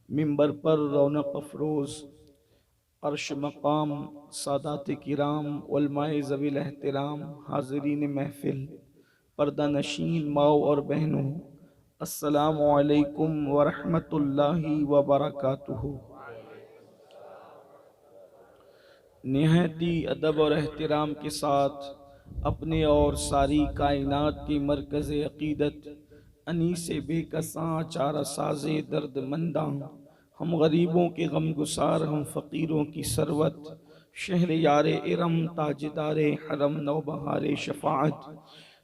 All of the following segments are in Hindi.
मिंबर पर रौनक अफरोज अर्श मकाम सादात किराम उलमाए ज़वील एहतराम हाज़रीन महफिल पर्दा नशीन माओ और बहनों, अस्सलामु अलैकुम वरहमतुल्लाहि वबरकातुहू। निहायती अदब और एहतराम के साथ अपने और सारी कायनात की मरकज़ अक़ीदत अनीस बेकसां चारा साज़े दर्द मंदा, हम गरीबों के गम गुसार, हम फ़कीरों की सरवत, शहर यार इरम ताजदार हरम नौबहार शफ़ाअत,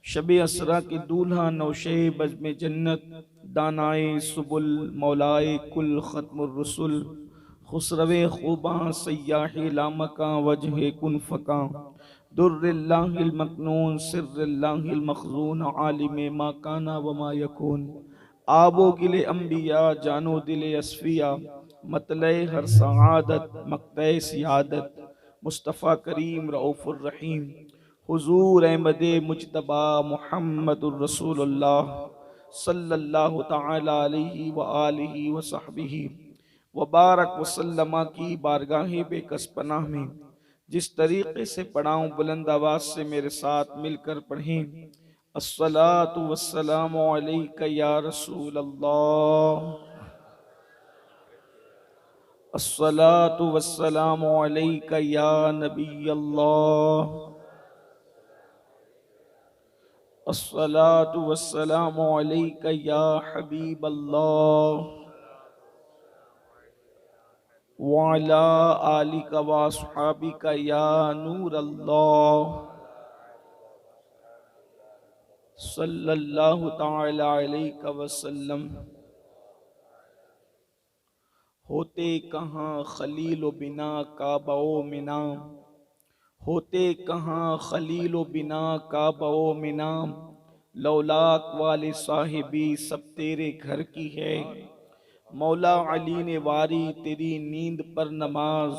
शब असरा के दूल्हा नौशे बज़्म जन्नत, दानाए सुबुल मौलाए कुल ख़त्मुर रसुल, खुसरवे खूबां सयाही लामका वजह कुन फ़का, दुर्रिल्लाहिल मकनून सिर्रिल्लाहिल मखज़ून आलिम मा काना व मा यकून, आबो गिले अम्बिया जानो दिले असफिया, मतले हर सआदत मक़ते सियादत, मुस्तफ़ा करीम रऊफ़ुर रहीम, हुज़ूर अहमदे मुज्तबा मुहम्मदुर रसूलुल्लाह सल्लल्लाहु तआला अलैहि व आलिहि व सहबिही वबारक वसल्लमा की बारगाह बेकस पनाह में जिस तरीके से पढ़ाऊं बुलंद आवाज से मेरे साथ मिलकर पढ़ें। अस्सलातु वस्सलामु अलैका या रसूल अल्लाह, अस्सलातु वस्सलामु अलैका या नबी अल्लाह, अस्सलातु वस्सलामु अलैका या हबीब अल्लाह वाला आलिका व अस्हाबिका या नूर अल्लाह सल्लल्लाहु तआला अलैहि वसल्लम। होते कहाँ खलील बिना काबा मिना, होते कहाँ खलील बिना काबा मिना, लौलाक वाले साहिबी सब तेरे घर की है। मौला अली ने वारी तेरी नींद पर नमाज,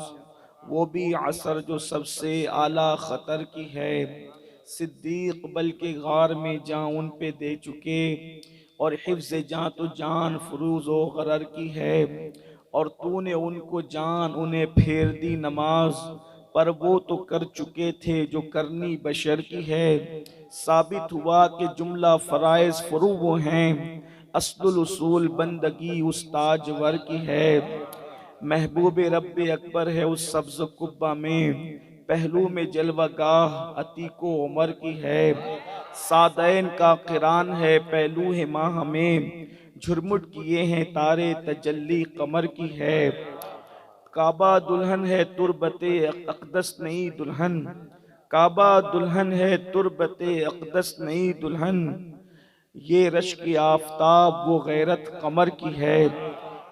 वो भी असर जो सबसे आला खतर की है। सिद्दीक बल्कि गार में जान उन पे दे चुके, और हिफ्ज़ जान तो जान फुरूज़ व गरर की है। और तूने उनको जान उन्हें फेर दी नमाज, पर वो तो कर चुके थे जो करनी बशर की है। साबित हुआ कि जुमला फराइज फरू वो हैं, असलुल उसूल बंदगी उस ताजवर की है। महबूब रब्बे अकबर है उस सब्ज़ कुब्बा में, पहलू में जलवागाह अतीको उमर की है। सादैन का किरान है पहलू है माह में, झुरमुट किए हैं तारे तजल्ली कमर की है। काबा दुल्हन है तुरबते अक़दस नहीं दुल्हन, काबा दुल्हन है तुरबते अक़दस नहीं दुल्हन। ये रश की आफताब वो गैरत कमर की है,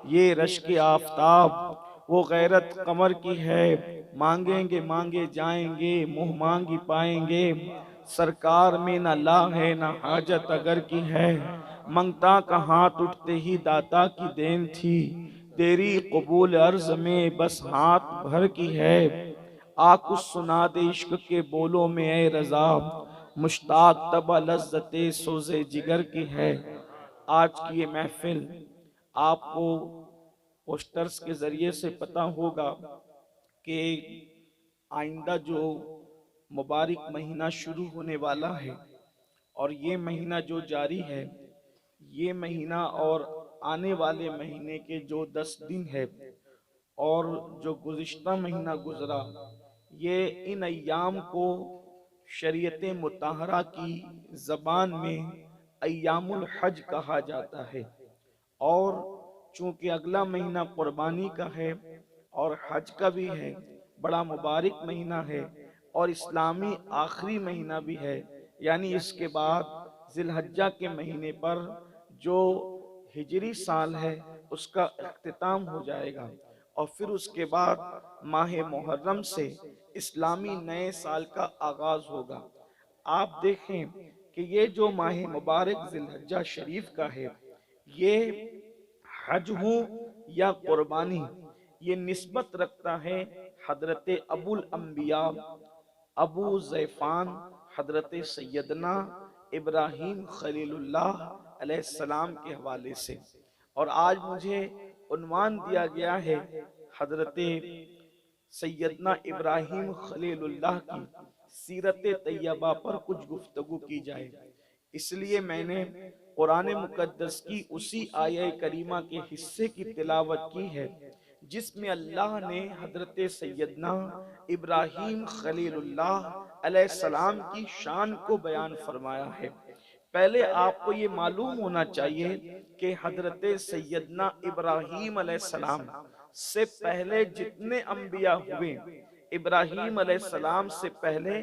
ये रश की आफताब वो गैरत कमर की है। मांगेंगे मांगे जाएंगे मुँह मांगी पाएंगे, सरकार में न ला है न हाजत अगर की है। मंगता का हाथ उठते ही दाता की देन थी, तेरी कबूल अर्ज में बस हाथ भर की है। आकुश सुना दे इश्क के बोलों में ए रज़ा, मुश्ताक तबा लज़्ज़ते सोज़े जिगर की है। आज की ये महफिल आपको पोस्टर्स के जरिए से पता होगा कि आइंदा जो मुबारक महीना शुरू होने वाला है, और ये महीना जो जारी है, ये महीना और आने वाले महीने के जो 10 दिन है, और जो गुज़िश्ता महीना गुजरा, ये इन अय्याम को शरीयत मुताहरा की ज़बान में अय्यामुल हज कहा जाता है। और चूंकि अगला महीना कुर्बानी का है और हज का भी है, बड़ा मुबारक महीना है, और इस्लामी आखिरी महीना भी है। यानी इसके बाद जिलहज्जा के महीने पर जो हिजरी साल है उसका इख्तिताम हो जाएगा, और फिर उसके बाद माह मुहर्रम से इस्लामी नए साल का आगाज होगा। आप देखें कि ये जो माह मुबारक जिलहज्जा शरीफ का है, ये हज हो या कुर्बानी, ये निस्बत रखता है हजरत अबुल अंबिया अबू ज़ैफ़ान हजरत सैयदना इब्राहीम खलीलुल्लाह अलैहिस्सलाम के हवाले से। और आज मुझे उन्वान दिया गया है हजरत सैयदना इब्राहिम खलीलुल्लाह की सीरत तैयबा पर कुछ गुफ्तगू की जाए। इसलिए मैंने कुरान मुकद्दस की उसी आया करीमा के हिस्से की तिलावत की है जिसमें अल्लाह ने हजरत सैयदना इब्राहिम खलीलुल्लाह अलैहिस्सलाम की शान को बयान फरमाया है। पहले आपको ये मालूम होना चाहिए कि हजरत सैयदना इब्राहिम अलैहिस्सलाम से पहले जितने अंबिया हुए, इब्राहिम अलैहिस्सलाम से पहले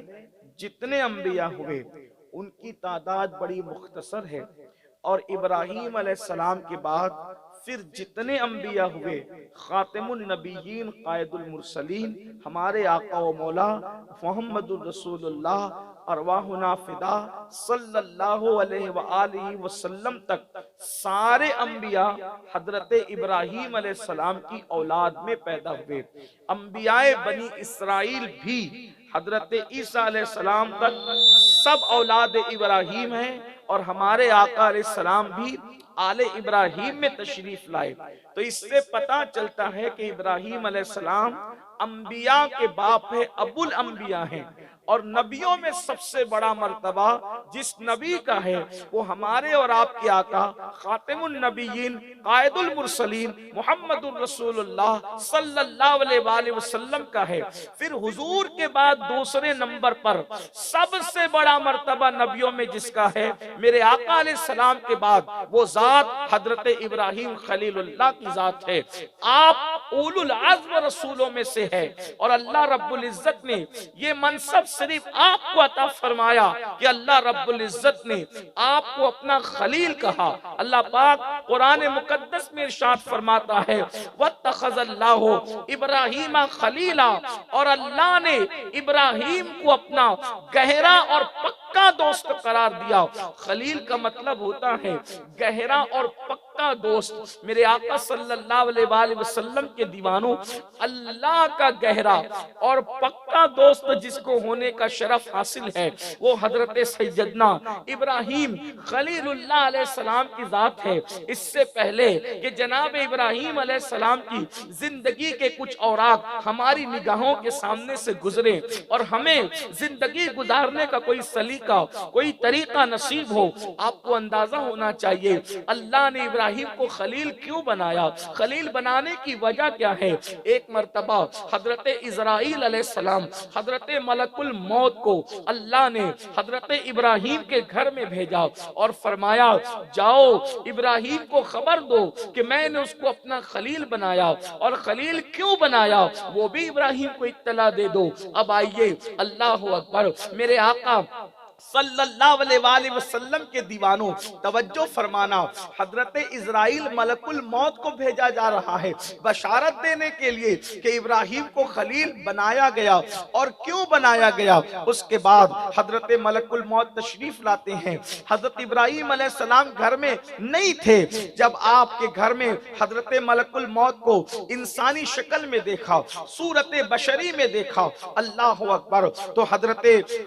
जितने अंबिया हुए उनकी तादाद बड़ी मुख्तसर है, और इब्राहिम अलैहिस्सलाम के बाद फिर जितने अंबिया हुए, खातिमुन नबीयीन कायदुल मुरसलीन हमारे आका व मौला मोहम्मदुर रसूलुल्लाह अरवाहुना फिदा सल्लल्लाहु अलैहि व आलिहि वसल्लम तक सारे अंबिया हजरत इब्राहिम अलैहिस्सलाम की औलाद में पैदा हुए। अंबियाए बनी इसराइल भी हजरत ईसा अलैहिस्सलाम तक सब औलाद इब्राहिम हैं, और हमारे आका अलैहिस्सलाम भी आले इब्राहिम में तशरीफ लाए। तो इससे पता चलता है कि इब्राहिम अलैहिस्सलाम अंबिया के बाप है, अबुल अंबिया हैं, और नबियों में सबसे बड़ा मर्तबा जिस नबी का है वो हमारे और आपके आका खातिमुन नबीयीन कायदुल मुरसलीन मुहम्मदुर रसूलुल्लाह सल्लल्लाहु अलैहि वसल्लम का है। फिर हुजूर के बाद दूसरे नंबर पर सबसे बड़ा मर्तबा नबियों में जिसका है, मेरे आका अलैहिस्सलाम के बाद वो जात हजरत इब्राहिम खलीलुल्लाह की जात है। आप उलुल अज़्म रसूलों में से है, और अल्लाह रब्बुल इज्जत ने ये मनसब सिर्फ आपको अता फरमाया कि अल्लाह रब्बुल इज्जत ने आपको अपना खलील कहा। अल्लाह पाक कुरान मुकद्दस में इरशाद फरमाता है वत्तखज़ल्लाहु इब्राहीम खलीला, और अल्लाह ने इब्राहिम को अपना गहरा और पक्का दोस्त करार दिया। खलील का मतलब होता है गहरा और पक्का दोस्त। मेरे आका सल्लल्लाहु अलैहि वसल्लम के दीवानों, अल्लाह का गहरा और पक्का दोस्त जिसको होने का शरफ हासिल है वो हजरत सैयदना इब्राहिम खलीलुल्लाह अलैहिस्सलाम की जात है। इससे पहले कि जनाब इब्राहिम अलैहिस्सलाम की जिंदगी के कुछ औराक हमारी निगाहों के सामने से गुजरे और हमें जिंदगी गुजारने का कोई सलीका, कोई तरीका नसीब हो, आपको अंदाजा होना चाहिए अल्लाह ने इब्राहिम को खलील क्यों बनाया। खलील बनाने की वजह क्या है? एक मर्तबा हजरत इजराइल अलैहिस्सलाम, हजरत मलकुल मौत को अल्लाह ने हजरत इब्राहिम के घर में भेजा और फरमाया जाओ इब्राहिम को खबर दो कि मैंने उसको अपना खलील बनाया, और खलील क्यों बनाया वो भी इब्राहिम को इत्तला दे दो। अब आइए, अल्लाह अकबर, मेरे आका सल्लल्लाहु अलैहि वसल्लम के दीवानों तवज्जो फरमाना, हजरत इजराइल मलकुल मौत को भेजा जा रहा है बशारत देने के लिए कि इब्राहिम को खलील बनाया गया, और क्यों बनाया गया। उसके बाद हजरत मलकुल मौत तशरीफ लाते हैं। हजरत इब्राहिम अलैहिस्सलाम घर में नहीं थे। जब आपके घर में हजरत मलकुल मौत को इंसानी शक्ल में देखा, सूरत बशरी में देखा, अल्लाह अकबर, तो हजरत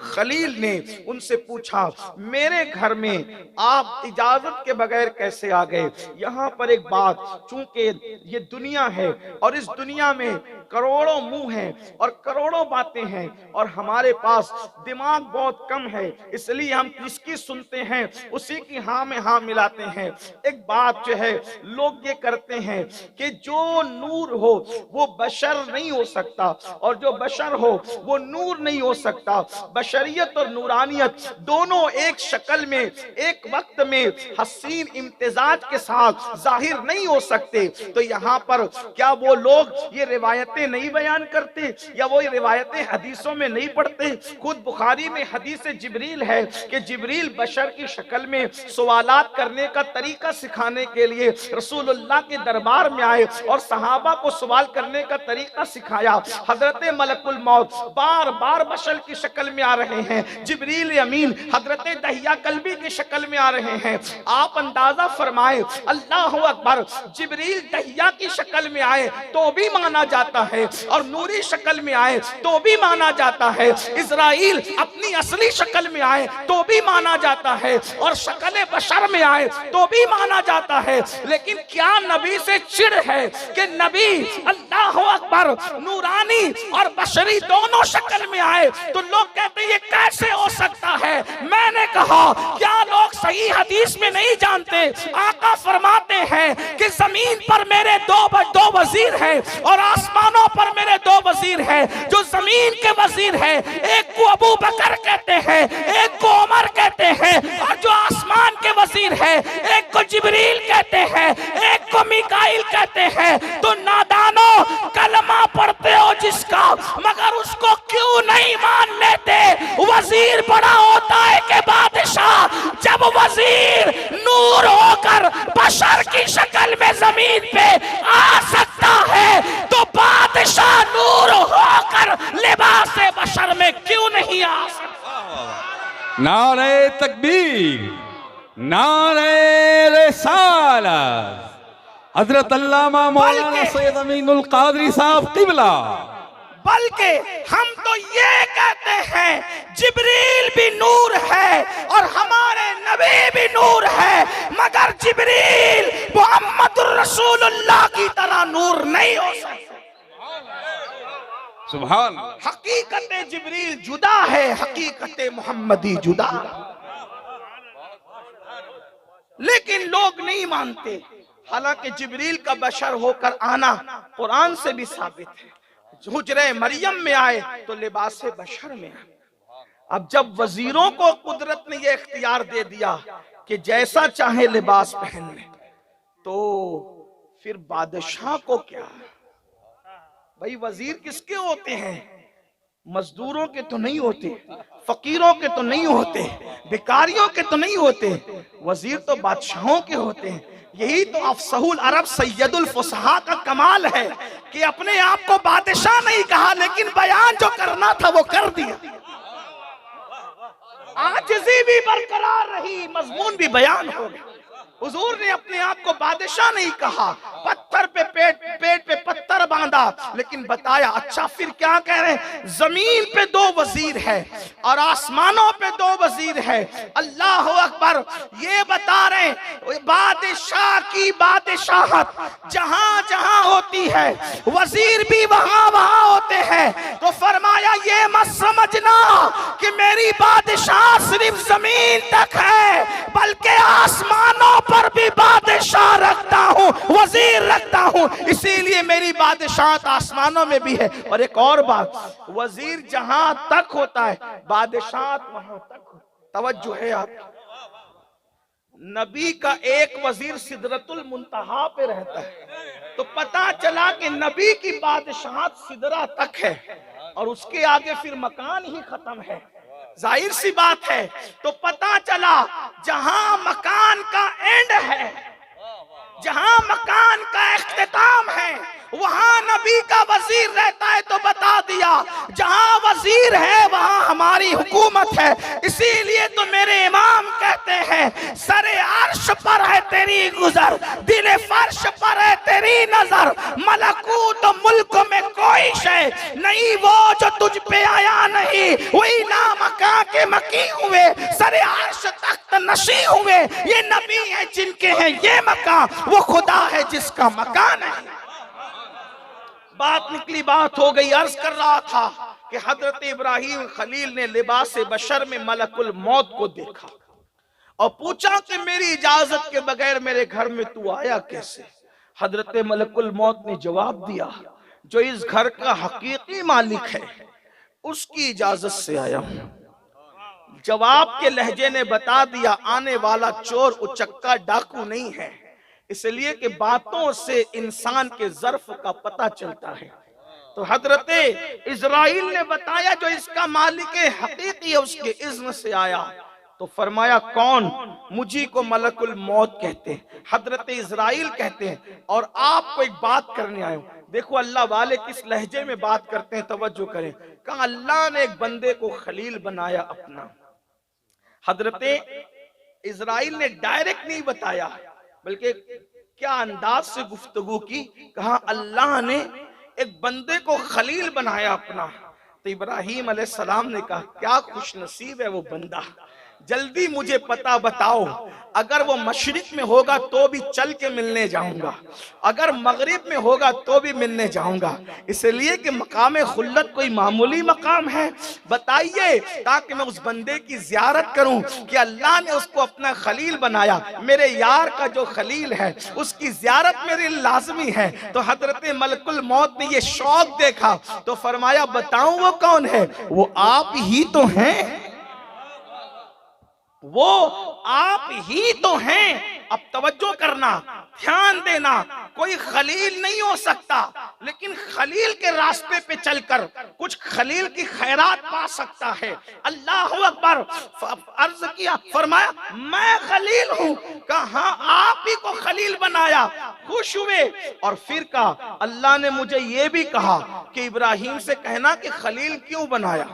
खलील ने उनसे पूछा मेरे घर में आप इजाजत के बगैर कैसे आ गए। यहाँ पर एक बात, चूंकि ये दुनिया है और इस दुनिया में करोड़ों मुंह हैं और करोड़ों बातें हैं, और हमारे पास दिमाग बहुत कम है, इसलिए हम जिसकी सुनते हैं उसी की हाँ में हाँ मिलाते हैं। एक बात जो है, लोग ये करते हैं कि जो नूर हो वो बशर नहीं हो सकता, और जो बशर हो वो नूर नहीं हो सकता। बशरियत और नूरानियत दोनों एक शक्ल में, एक वक्त में हसीन इम्तिजाज के साथ जाहिर नहीं हो सकते। तो यहाँ पर क्या वो लोग ये रिवायतें नहीं बयान करते, या वो रिवायतें हदीसों में नहीं पढ़ते? खुद बुखारी में हदीस जिब्रील है कि जिब्रील बशर की शक्ल में सवालात करने का तरीका सिखाने के लिए रसूलुल्लाह के दरबार में आए और सहाबा को सवाल करने का तरीका सिखाया। हजरत मलकुल मौत बार बार बशर की शक्ल में आ रहे हैं, जिब्रील अमीन हजरत दहिया कल्बी की शक्ल में आ रहे हैं। आप अंदाजा फरमाए, अल्लाह अकबर, जिब्रील दहिया की शक्ल में आए तो भी माना जाता है, और नूरी शक्ल में आए तो भी माना जाता है। इजराइल अपनी असली शक्ल में आए तो भी माना जाता है, और शक्ल बशर में आए तो भी माना जाता है। लेकिन क्या नबी से चिढ़ है कि नबी अल्लाह अकबर नूरानी और बशरी दोनों शक्ल में आए? तो लोग कहते हैं ये कैसे हो सकता है? मैंने कहा क्या लोग सही हदीस में नहीं जानते? आका फरमाते हैं कि जमीन पर मेरे दो वजीर हैं और आसमानों पर मेरे दो वजीर हैं। जो जमीन के वजीर हैं एक को अबू बकर कहते हैं, एक को उमर कहते हैं, और जो आसमान के वजीर हैं एक को जिब्रील कहते हैं, एक को मिकाइल कहते हैं। तो नादानो, कलमा पढ़ते हो जिसका, मगर उसको क्यों नहीं मान लेते? वजीर बड़ा होता है कि बादशाह? जब वजीर नूर होकर बशर की शक्ल में जमीन पे आ सकता है तो बादशाह नूर होकर लिबास बशर में क्यों नहीं आ सकता? नारे तकबीर, नारे रिसालत। हजरत अल्लामा मौलाना सैयद अमीनुल कादरी साहब किबला। बल्कि हम तो ये कहते हैं जिब्रील भी नूर है और हमारे नबी भी नूर है, मगर जिब्रील मुहम्मदुर रसूलुल्लाह की तरह नूर नहीं हो सकता। सुभान। हकीकत जिब्रील जुदा है, हकीकत मोहम्मदी जुदा। लेकिन लोग नहीं मानते, हालांकि जिब्रील का बशर होकर आना कुरान से भी साबित है। हुजरे मरियम में आए तो लिबास बशर में आए। अब जब वजीरों को कुदरत ने यह इख्तियार दे दिया कि जैसा चाहे लिबास पहन ले, तो फिर बादशाह को क्या? भाई वजीर किसके होते हैं? मजदूरों के तो नहीं होते, फकीरों के तो नहीं होते, भिखारियों के तो नहीं होते। वजीर तो बादशाहों के होते हैं। यही तो अफसहुल अरब सैयदुल फुसहा का कमाल है कि अपने आप को बादशाह नहीं कहा, लेकिन बयान जो करना था वो कर दिया। आजिज़ी भी बरकरार रही, मजमून भी बयान हो गया। हुजूर ने अपने आप को बादशाह नहीं कहा, पत्थर पे पेट पे पत्थर बांधा, लेकिन बताया अच्छा फिर क्या कह रहे हैं? जमीन पे दो वजीर है और आसमानों पे दो वजीर है। अल्लाह अकबर। ये बता रहे बादशाह की बादशाहत जहां जहां होती है वजीर भी वहां वहां होते हैं। तो फरमाया ये मत समझना कि मेरी बादशाह सिर्फ जमीन तक है, बल्कि आसमानों पर भी बादशाह रखता हूँ, वजीर रखता हूँ, इसीलिए मेरी बादशाहत आसमानों में भी है। और एक और बात, वजीर जहां तक होता है बादशाहत वहां तक होता। तवज्जो है आप, नबी का एक वजीर सिदरतुल मुंतहा पे रहता है, तो पता चला कि नबी की बादशाहत सिदरा तक है और उसके आगे फिर मकान ही खत्म है। जाहिर सी बात है। तो पता चला जहां मकान का एंड है, जहां मकान का इख्तिताम है, वहां नबी का वजीर रहता है। तो बता दिया जहां वजीर है वहां हमारी हुकूमत है। इसीलिए तो मेरे इमाम कहते हैं सरे अर्श पर है तेरी गुजर, दिले फर्श पर है तेरी नजर, मलकूत मुल्क में कोई शय नहीं वो जो तुझ पे आया नहीं, वही नामका के मकी हुए, सरे अर्श तख्त नशी हुए। ये नबी है जिनके हैं ये मकान, वो खुदा है जिसका मकान है। बात निकली, बात हो गई। अर्ज कर रहा था कि हजरत इब्राहिम खलील ने लिबास बशर में मलकुल मौत को देखा और पूछा कि मेरी इजाजत के बगैर मेरे घर में तू आया कैसे? हजरत मलकुल मौत ने जवाब दिया जो इस घर का हकीकी मालिक है उसकी इजाजत से आया हूं। जवाब के लहजे ने बता दिया आने वाला चोर उचक्का डाकू नहीं है, इसलिए कि बातों से इंसान के ज़र्फ का पता चलता है। तो हजरत इजराइल ने बताया जो इसका मालिक हकीकी है उसके इज़्न से आया। तो फरमाया कौन? मुझी को मलकुल मौत कहते हैं, हजरत इजराइल कहते हैं, और आपको एक बात करने आए हूं। देखो अल्लाह वाले किस लहजे में बात करते हैं, तवज्जो करें। कहा अल्लाह ने एक बंदे को खलील बनाया अपना। हजरत इजराइल ने डायरेक्ट नहीं बताया, बल्कि क्या अंदाज से गुफ्तगू की। कहा अल्लाह ने एक बंदे को खलील बनाया अपना। तो इब्राहीम अलैहिस्सलाम ने कहा क्या खुश नसीब है वो बंदा, जल्दी मुझे पता बताओ, अगर वो मशरिक में होगा तो भी चल के मिलने जाऊंगा, अगर मगरिब में होगा तो भी मिलने जाऊंगा। इसलिए कि मकाम खुल्लत कोई मामूली मकाम है, बताइए, ताकि मैं उस बंदे की जियारत करूं कि अल्लाह ने उसको अपना खलील बनाया, मेरे यार का जो खलील है उसकी जियारत मेरे लाजमी है। तो हजरत मलकुल मौत ने ये शौक देखा तो फरमाया बताऊं वो कौन है, वो आप ही तो हैं, वो आप ही तो हैं। अब तवज्जो करना, ध्यान देना, कोई खलील नहीं हो सकता, लेकिन खलील के रास्ते पे चलकर कुछ खलील की खैरात पा सकता है। अल्लाह अकबर। अर्ज किया, फरमाया मैं खलील हूं, कहा आप ही को खलील बनाया, खुश हुए। और फिर कहा अल्लाह ने मुझे ये भी कहा कि इब्राहीम से कहना कि खलील क्यों बनाया,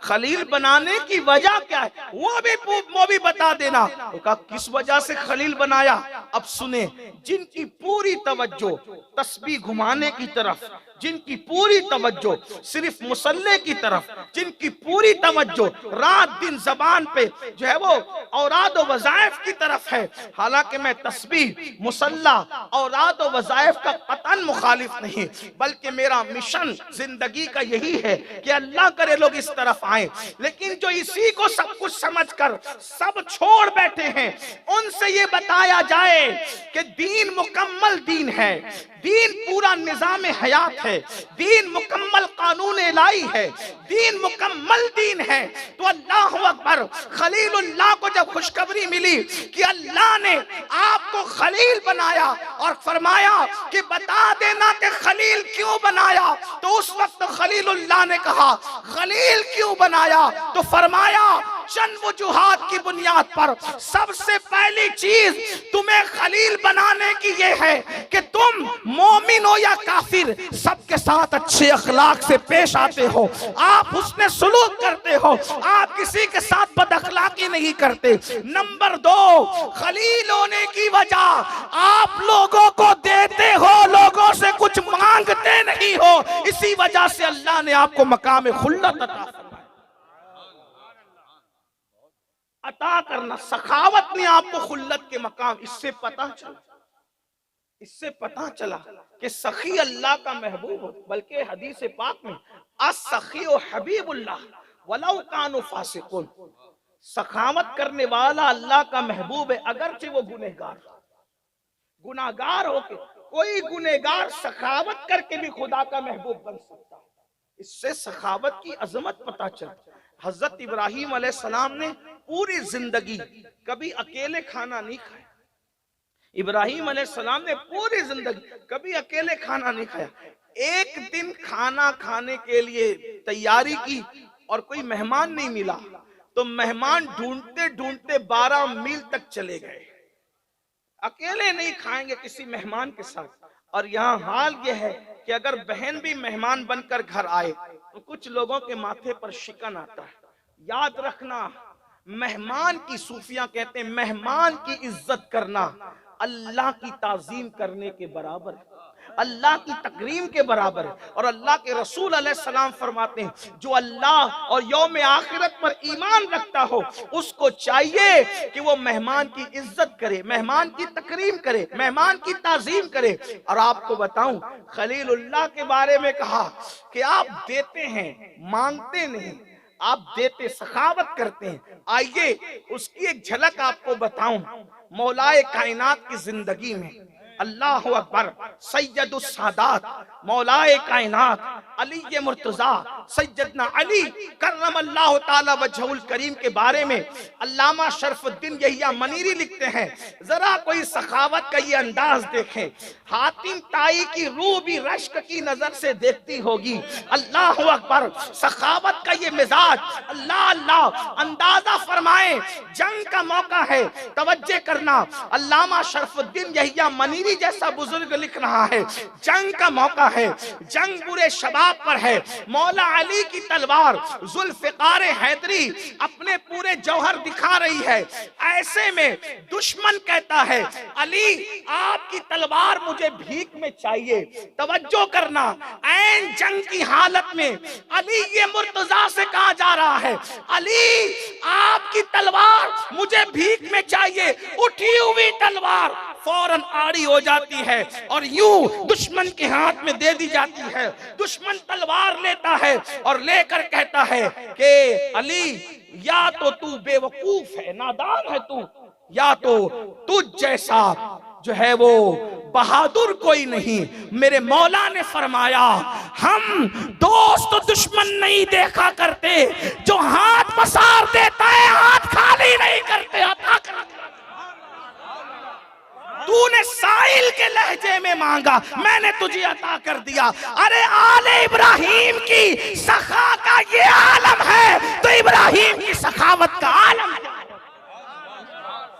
खलील बनाने की वजह क्या है वो भी बता देना। तो कहा किस वजह से खलील बनाया। अब सुने, जिनकी पूरी तवज्जो तस्बीह घुमाने की तरफ, जिनकी पूरी तवज्जो सिर्फ मुसल्ले की तरफ, जिनकी पूरी तवज्जो रात दिन जबान पे जो है वो औराद व वज़ाइफ की तरफ है, हालांकि मैं तस्बीह, मुसल्ला, औराद व वज़ाइफ का कतन मुखालिफ नहीं, बल्कि मेरा मिशन जिंदगी का यही है कि अल्लाह करे लोग इस तरफ आए। लेकिन जो इसी को सब कुछ समझकर सब छोड़ बैठे हैं, उनसे ये बताया जाए कि दीन मुकम्मल दीन है, दीन पूरा निजाम हयात है, दीन मुकम्मल कानून इलाही है, दीन मुकम्मल दीन है। तो अल्लाह अकबर, खलीलुल्लाह को जब खुशखबरी मिली कि अल्लाह ने आपको खलील बनाया और फरमाया कि बता देना कि खलील क्यों बनाया, तो उस वक्त खलीलुल्लाह ने कहा खलील क्यों बनाया, तो फरमाया चंद वजूहात की बुनियाद पर सबसे पहली चीज तुम्हें खलील बनाने की ये है कि तुम मोमिन हो या काफिर सबके साथ अच्छे अखलाक से पेश आते हो, आप हुस्ने सुलूक करते हो, आप किसी के साथ बदअखलाकी नहीं करते। नंबर 2, खलील होने की वजह आप लोगों को देते हो, लोगों से कुछ मांगते नहीं हो, इसी वजह से अल्लाह ने आपको मकाम खुल्लत अता करना, सखावत ने आपको खुल्लत के मकाम। इससे पता चला कि सखी अल्लाह का महबूब हो, बल्कि हदीस पाक में as-सखी हबीबुल्लाह वलौ कानु फासिकुन, सखावत करने वाला अल्लाह का महबूब है अगरचे वो गुनाहगार होके, कोई गुनहगार सखावत करके भी खुदा का महबूब बन सकता है। इससे सखावत की अजमत पता चलती। हजरत इब्राहीम अलैहिस्सलाम ने पूरी जिंदगी कभी अकेले खाना नहीं खाया, इब्राहीम अलैहिस्सलाम ने पूरी जिंदगी कभी अकेले खाना नहीं खाया। एक दिन खाना खाने के लिए तैयारी की और कोई मेहमान नहीं मिला, तो मेहमान ढूंढते ढूंढते 12 मील तक चले गए। अकेले नहीं खाएंगे, किसी मेहमान के साथ। और यहाँ हाल यह है कि अगर बहन भी मेहमान बनकर घर आए तो कुछ लोगों के माथे पर शिकन आता है। याद रखना, मेहमान की, सूफिया कहते हैं मेहमान की इज्जत करना अल्लाह की ताजीम करने के बराबर है, अल्लाह की तकरीम के बराबर है। और अल्लाह के रसूल अलैहिस्सलाम फरमाते हैं जो अल्लाह और यौम आखिरत पर ईमान रखता हो उसको चाहिए कि वो मेहमान की इज्जत करे, मेहमान की तकरीम करे, मेहमान की ताजीम करे। और आपको बताऊं, खलीलुल्लाह के बारे में कहा कि आप देते हैं, मांगते नहीं, आप देते, सखावत करते हैं। आइए उसकी एक झलक आपको बताऊं। मौलाए कायनात की जिंदगी में अल्लाह अकबर, सैयदुस सादात मौलाए कायनात अली मुर्तजा सैयदना अली करमल्लाहु ताला वजहुल करीम के बारे में अल्लामा शरफुद्दीन यहिया मनीरी लिखते हैं, जरा कोई सखावत का ये अंदाज देखें। हातिम ताई की रूह भी रश्क की नजर से देखती होगी। अल्लाह अकबर, सखावत का ये मिजाज, अल्लाह अल्लाह। अंदाजा फरमाए, जंग का मौका है, तवज्जो करना। अल्लामा शरफुद्दीन यहिया मनीरी अली जैसा बुजुर्ग लिख रहा है, जंग का मौका है, जंग पूरे शबाब पर है, मौला अली की तलवार जुल्फिकार हैदरी अपने पूरे जौहर दिखा रही है। ऐसे में दुश्मन कहता है अली आपकी तलवार मुझे भीख में चाहिए। तवज्जो करना, ऐन जंग की हालत में अली ये मुर्तजा से कहा जा रहा है अली आपकी तलवार मुझे भीख में चाहिए। उठी हुई तलवार फौरन आड़ी हो जाती है और यूं दुश्मन के हाथ में दे दी जाती है। दुश्मन तलवार लेता है और लेकर कहता है कि अली या तो तू बेवकूफ है, नादान है तू, या तो तुझ जैसा जो है वो बहादुर कोई नहीं। मेरे मौला ने फरमाया हम दोस्त दुश्मन नहीं देखा करते, जो हाथ पसार देता है हाथ खाली नहीं करते, अता कर। तूने साहिल के लहजे में मांगा, मैंने तुझे अता कर दिया। अरे आले इब्राहिम की सखा का ये आलम है तो इब्राहिम की सखावत का आलम है।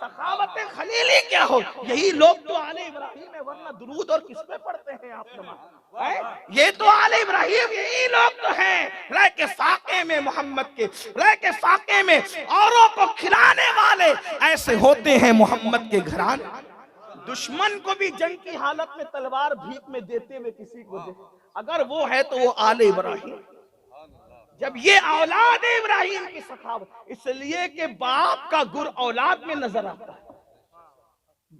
सखावत खलीली क्या हो, यही लोग तो आले इब्राहिम है, वरना दुरूद और किस पे पढ़ते हैं आप नमाज? ये तो आले इब्राहिम, यही लोग तो हैं रह के फाके में मोहम्मद के, रह के फाके में औरों को खिलाने वाले। ऐसे होते हैं मोहम्मद के घराने। दुश्मन को भी जंग की हालत में तलवार भीख में देते हुए किसी को दे, अगर वो है तो वो आले इब्राहिम। जब ये औलाद इब्राहिम की सखावत, इसलिए कि बाप का गुर औलाद में नजर आता है,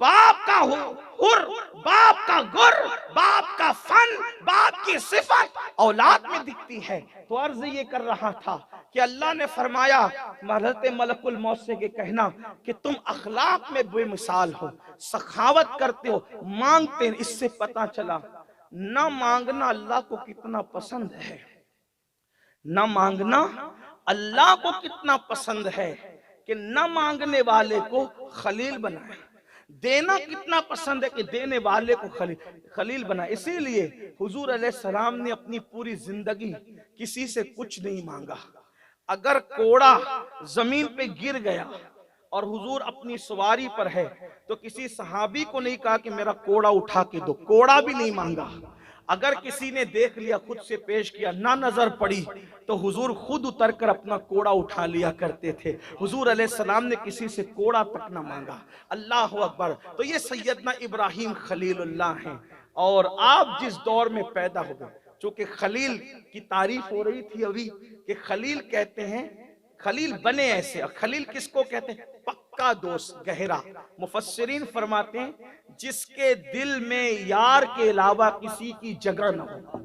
बाप का हुर, बाप का गुर, बाप का फन, बाप की सिफत औलाद में दिखती है। तो अर्ज ये कर रहा था कि अल्लाह ने फरमाया हज़रत मलकुल मौत से के कहना कि तुम अखलाक में बेमिसाल हो, सखावत करते हो, मांगते हैं। इससे पता चला न मांगना अल्लाह को कितना पसंद है, न मांगना अल्लाह को कितना पसंद है कि न मांगने वाले को खलील बनाए, देना कितना पसंद है कि देने वाले को खलील बनाए। इसीलिए हुजूर अलैहिस्सलाम ने अपनी पूरी जिंदगी किसी से कुछ नहीं मांगा। अगर कोड़ा जमीन पे गिर गया और हुजूर अपनी सवारी पर है तो किसी सहाबी को नहीं कहा कि मेरा कोड़ा उठा के दो, कोड़ा भी नहीं मांगा। अगर किसी ने देख लिया, खुद से पेश किया, ना नजर पड़ी तो हुजूर खुद उतर कर अपना कोड़ा उठा लिया करते थे। हुजूर अलैहिस्सलाम ने किसी से कोड़ा तक ना मांगा। अल्लाह अकबर। तो ये सैयदना इब्राहिम खलीलुल्लाह हैं। और आप जिस दौर में पैदा हो गए, चूंकि खलील की तारीफ हो रही थी अभी कि खलील कहते हैं, खलील बने ऐसे। और खलील किसको कहते हैं? पक्का दोस्त, गहरा। मुफस्सिरीन फरमाते हैं जिसके दिल में यार के अलावा किसी की जगह न हो।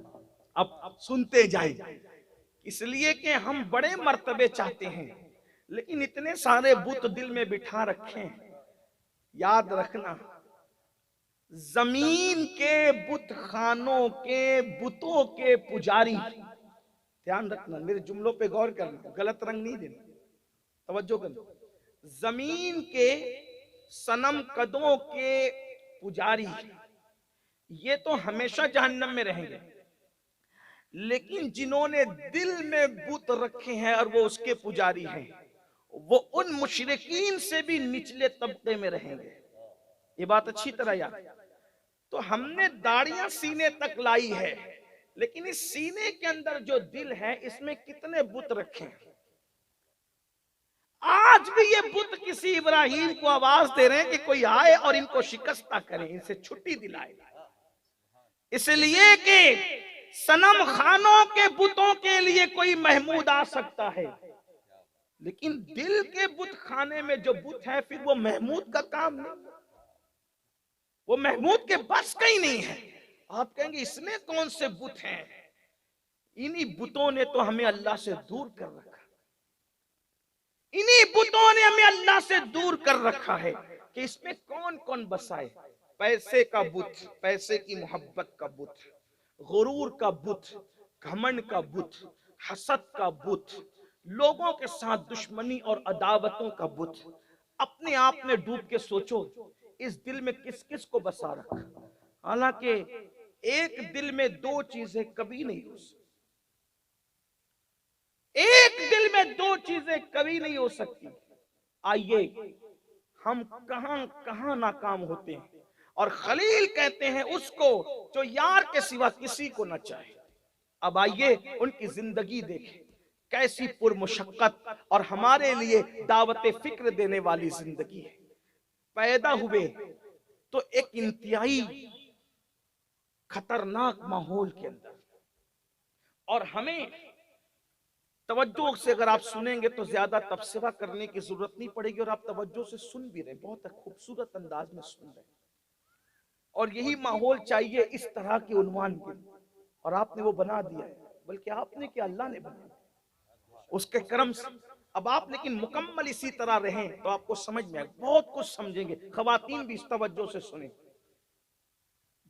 अब सुनते जाए, इसलिए कि हम बड़े मर्तबे चाहते हैं लेकिन इतने सारे बुत दिल में बिठा रखे हैं। याद रखना, जमीन के बुत खानों के बुतों के पुजारी, ध्यान रखना, मेरे जुमलों पे गौर करना, गलत रंग नहीं देना, तवज्जो करना। जमीन के सनम कदों के पुजारी ये तो हमेशा जहन्नम में रहेंगे, लेकिन जिन्होंने दिल में बुत रखे हैं और वो उसके पुजारी हैं, वो उन मुशरिकीन से भी निचले तबके में रहेंगे। ये बात अच्छी तरह याद। तो हमने दाढ़ियां सीने तक लाई है, लेकिन इस सीने के अंदर जो दिल है इसमें कितने बुत रखे हैं। आज भी ये बुत किसी इब्राहिम को आवाज दे रहे हैं कि कोई आए और इनको शिकस्ता करे, इनसे छुट्टी दिलाए। इसलिए कि सनम खानों के बुतों के लिए कोई महमूद आ सकता है, लेकिन दिल के बुत खाने में जो बुत है फिर वो महमूद का काम नहीं, वो महमूद के बस का ही नहीं है। आप कहेंगे इसमें कौन से बुत हैं? इन्हीं बुतों ने तो हमें अल्लाह से दूर कर रखा, इन्हीं बुतों ने हमें अल्लाह से दूर कर रखा है कि इसमें कौन कौन बसाए। पैसे का बुत, पैसे की मोहब्बत का बुत, गुरूर का बुत, घमंड का बुत, हसद का बुत, लोगों के साथ दुश्मनी और अदावतों का बुत। अपने आप में डूब के सोचो इस दिल में किस किस को बसा रखा। हालांकि एक दिल में दो चीजें कभी नहीं हो सकती, एक दिल में दो चीजें कभी नहीं हो सकती। आइए हम कहां कहां नाकाम होते हैं और खलील कहते हैं उसको जो यार के सिवा किसी को न चाहे। अब आइए उनकी जिंदगी देखें, कैसी पुरमुशक्कत और हमारे लिए दावत फिक्र देने वाली जिंदगी है। पैदा हुए तो एक इंतहाई खतरनाक माहौल के अंदर, और हमें तवज्जो से अगर आप सुनेंगे तो ज्यादा तबसरा करने की जरूरत नहीं पड़ेगी, और आप तवज्जो से सुन भी रहे, बहुत खूबसूरत अंदाज में सुन रहे, और यही माहौल चाहिए इस तरह के उन्वान के, और आपने वो बना दिया है। बल्कि आपने क्या, अल्लाह ने बनाया उसके करम से। अब आप लेकिन मुकम्मल इसी तरह रहें तो आपको समझ में आए, बहुत कुछ समझेंगे। खवातीन भी इस तवज्जो से सुने।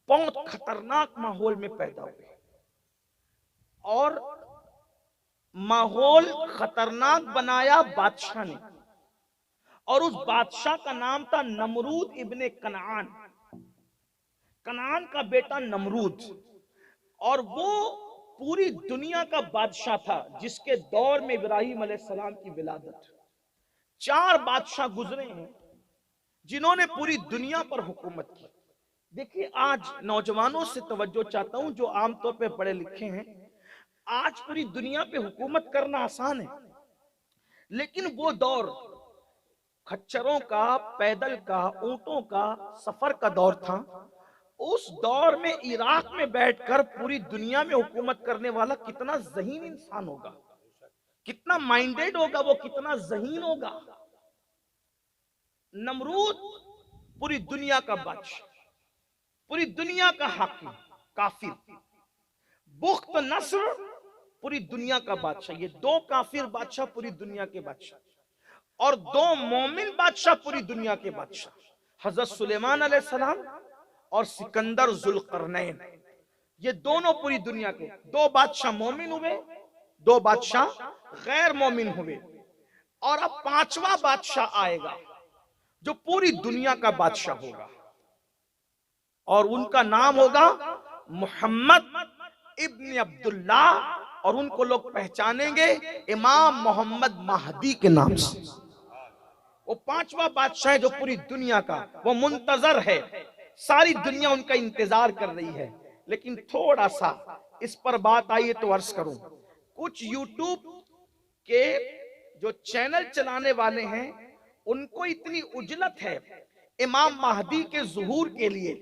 बहुत खतरनाक माहौल में पैदा हुए, और माहौल खतरनाक बनाया बादशाह ने, और उस बादशाह का नाम था नमरूद इब्ने कनान, कनान का बेटा नमरूद। और वो पूरी दुनिया का बादशाह था जिसके दौर में इब्राहिम अलैहिस्सलाम की विलादत। 4 बादशाह गुजरे हैं जिन्होंने पूरी दुनिया पर हुकूमत की। देखिए, आज नौजवानों से तवज्जो चाहता हूं जो आमतौर पे पढ़े लिखे हैं। आज पूरी दुनिया पे हुकूमत करना आसान है, लेकिन वो दौर खच्चरों का, पैदल का, ऊंटों का सफर का दौर था। उस दौर में इराक में बैठकर पूरी दुनिया में हुकूमत करने वाला कितना ज़हीन इंसान होगा, कितना माइंडेड होगा, वो कितना ज़हीन होगा। नमरूद पूरी दुनिया का बादशाह, पूरी दुनिया का हाकिम, काफिर। बुख्त नस्र पूरी दुनिया का बादशाह। ये 2 काफिर बादशाह पूरी दुनिया के बादशाह, और 2 मोमिन बादशाह पूरी दुनिया के बादशाह, हजरत सुलेमान अलैहिस्सलाम और सिकंदर जुल्करनैन। ये दोनों पूरी दुनिया के 2 बादशाह मोमिन हुए, 2 बादशाह गैर मोमिन हुए। और अब 5वां बादशाह आएगा जो पूरी दुनिया का बादशाह होगा, और उनका नाम होगा मोहम्मद इब्न अब्दुल्ला, और उनको लोग पहचानेंगे इमाम मोहम्मद महदी के नाम से। वो 5वां बादशाह है जो पूरी दुनिया का, वो मुंतजर है, सारी दुनिया उनका इंतजार कर रही है। लेकिन थोड़ा सा इस पर बात आई तो अर्ज करूं, कुछ यूट्यूब के जो चैनल चलाने वाले हैं उनको इतनी उजलत है इमाम महदी के ज़ुहूर के लिए,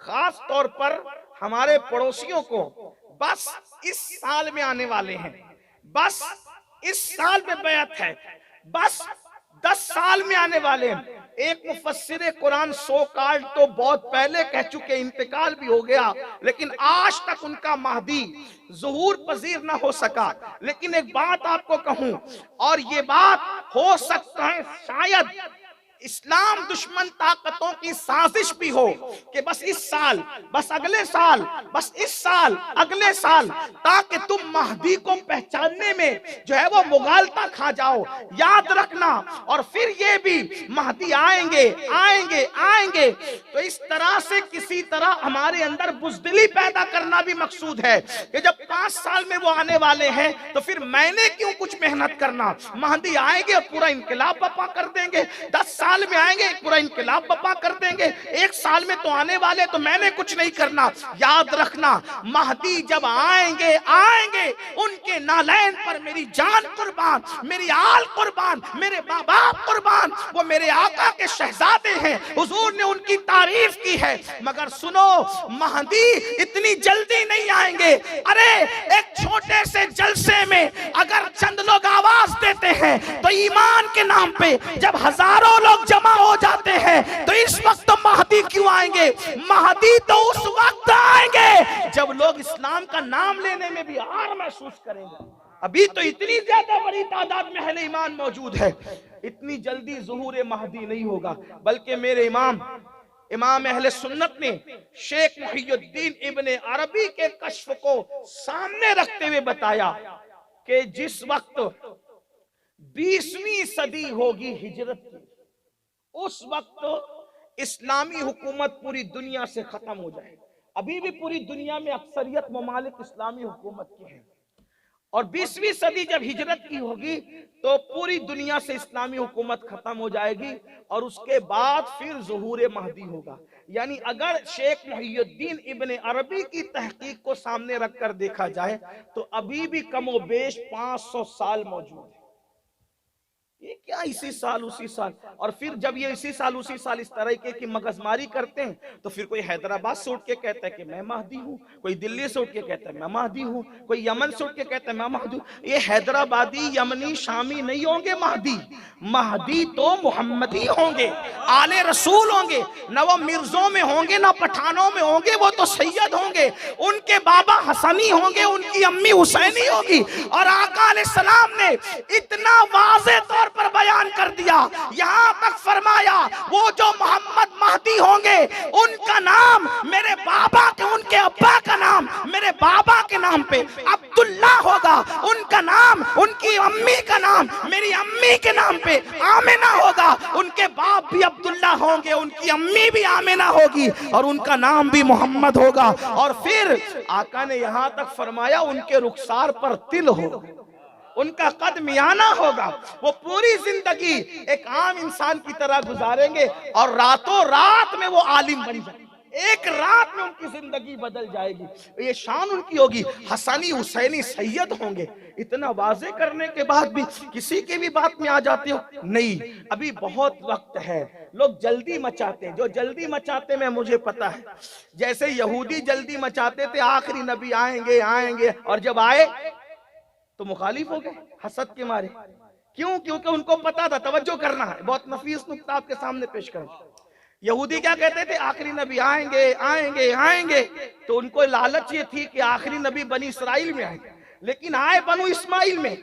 खास तौर पर हमारे पड़ोसियों को बस इस साल में आने वाले हैं, बस इस साल में बैत है, बस 10 साल में आने वाले हैं। एक मुफस्सिर कुरान सो काल तो बहुत पहले कह चुके, इंतकाल भी हो गया, लेकिन आज तक उनका महदी ज़ुहूर पजीर ना हो सका। लेकिन एक बात आपको कहूं, और ये बात हो सकता है शायद इस्लाम दुश्मन ताकतों की साजिश भी हो कि बस इस साल, बस अगले साल, बस इस साल, अगले साल, ताकि तुम महदी को पहचानने में जो है वो मुगालता खा जाओ। याद रखना, और फिर ये भी महदी आएंगे आएंगे आएंगे। तो इस तरह से किसी तरह हमारे अंदर बुज़दिली पैदा करना भी मकसूद है कि जब 5 साल में वो आने वाले हैं तो फिर मैंने क्यों कुछ मेहनत करना। महदी आएंगे और पूरा इनकलाब बर्पा कर देंगे, 10 साल में आएंगे पूरा इनकलाब बर्पा कर देंगे, 1 साल में तो आने वाले, तो मैंने कुछ नहीं करना। याद रखना, महदी जब आएंगे आएंगे, उनके नालैन पर मेरी जान कुर्बान, मेरी आल कुर्बान, मेरे माँ बाप कुर्बान, वो मेरे आका के शहजादे हैं, हुजूर ने उनकी तारीफ की है। मगर सुनो, महदी इतनी जल्दी नहीं आएंगे। अरे एक छोटे से जलसे में अगर चंद लोग आवाज देते हैं तो ईमान के नाम पे जब हजारों लोग जमा हो जाते हैं तो इस वक्त महदी क्यों आएंगे? महदी तो उस वक्त आएंगे जब लोग इस्लाम का नाम लेने में भी हार महसूस करेंगे। अभी तो इतनी ज्यादा बड़ी तादाद में अहले ईमान मौजूद है, इतनी जल्दी ज़ुहूर महदी नहीं होगा। बल्कि मेरे इमाम अहले सुन्नत ने शेख मुहियुद्दीन इब्ने अरबी के कश्फ को सामने रखते हुए बताया कि जिस वक्त 20वीं सदी होगी हिजरत की, उस वक्त इस्लामी हुकूमत पूरी दुनिया से खत्म हो जाए। अभी भी पूरी दुनिया में अक्सरियत ममालिक इस्लामी हुकूमत की है, और 20वीं सदी जब हिजरत की होगी तो पूरी दुनिया से इस्लामी हुकूमत खत्म हो जाएगी, और उसके बाद फिर ज़ुहूर महदी होगा। यानी अगर शेख मुहियुद्दीन इब्ने अरबी की तहकीक को सामने रखकर देखा जाए तो अभी भी कमोबेश 500 साल मौजूद है। ये क्या इसी साल उसी साल, और फिर जब ये इसी साल उसी साल इस तरह की मगजमारी करते हैं तो फिर कोई हैदराबाद से उठ के कहता है कि मैं महदी हूँ, कोई दिल्ली से उठ के कहता है मैं महदी हूँ, कोई यमन से उठ के कहता है मैं महदी हूँ। ये हैदराबादी यमनी शामी नहीं होंगे महदी, महदी तो मोहम्मदी होंगे, आले रसूल होंगे, न वो मिर्जों में होंगे ना पठानों में होंगे, वो तो सैयद होंगे, उनके बाबा हसनी होंगे, उनकी अम्मी हुसैनी होगी। और आका अलैहिस्सलाम ने इतना वाज़ेह तौर पर बयान कर दिया, यहां तक फरमाया वो जो मोहम्मद महदी होंगे उनका नाम मेरे बाबा के, उनके अब्बा का नाम मेरे बाबा के नाम पे अब्दुल्ला होगा, उनका नाम उनकी अम्मी का नाम मेरी अम्मी के नाम पे आमिना होगा, उनके बाप भी अब्दुल्ला होंगे, उनकी अम्मी भी आमिना होगी और उनका नाम भी मोहम्मद होगा। और फिर आका ने यहां तक फरमाया उनके रुखसार पर तिल होगा, उनका कद मियाना होगा, वो पूरी जिंदगी एक आम इंसान की तरह गुजारेंगे और रातों रात में वो आलिम बन जाएंगे, एक रात में उनकी जिंदगी बदल जाएगी, ये शान उनकी होगी, हसनी हुसैनी सैयद होंगे। इतना वाजे करने के बाद भी किसी की भी बात में आ जाते हो, नहीं अभी बहुत वक्त है, लोग जल्दी मचाते हैं, जो जल्दी मचाते में मुझे पता है, जैसे यहूदी जल्दी मचाते थे आखिरी नबी आएंगे आएंगे, और जब आए तो मुखालिफ हो गए हसद के मारे। क्यों? क्योंकि उनको पता था तवज्जो करना है। बहुत नफीस नुक्ता आपके सामने पेश करूं। यहूदी क्या कहते थे? आखिरी नबी आएंगे आएंगे आएंगे, तो उनको लालच ये थी कि आखिरी नबी बनी इसराइल में आएंगे, लेकिन आए बनु इस्माइल में,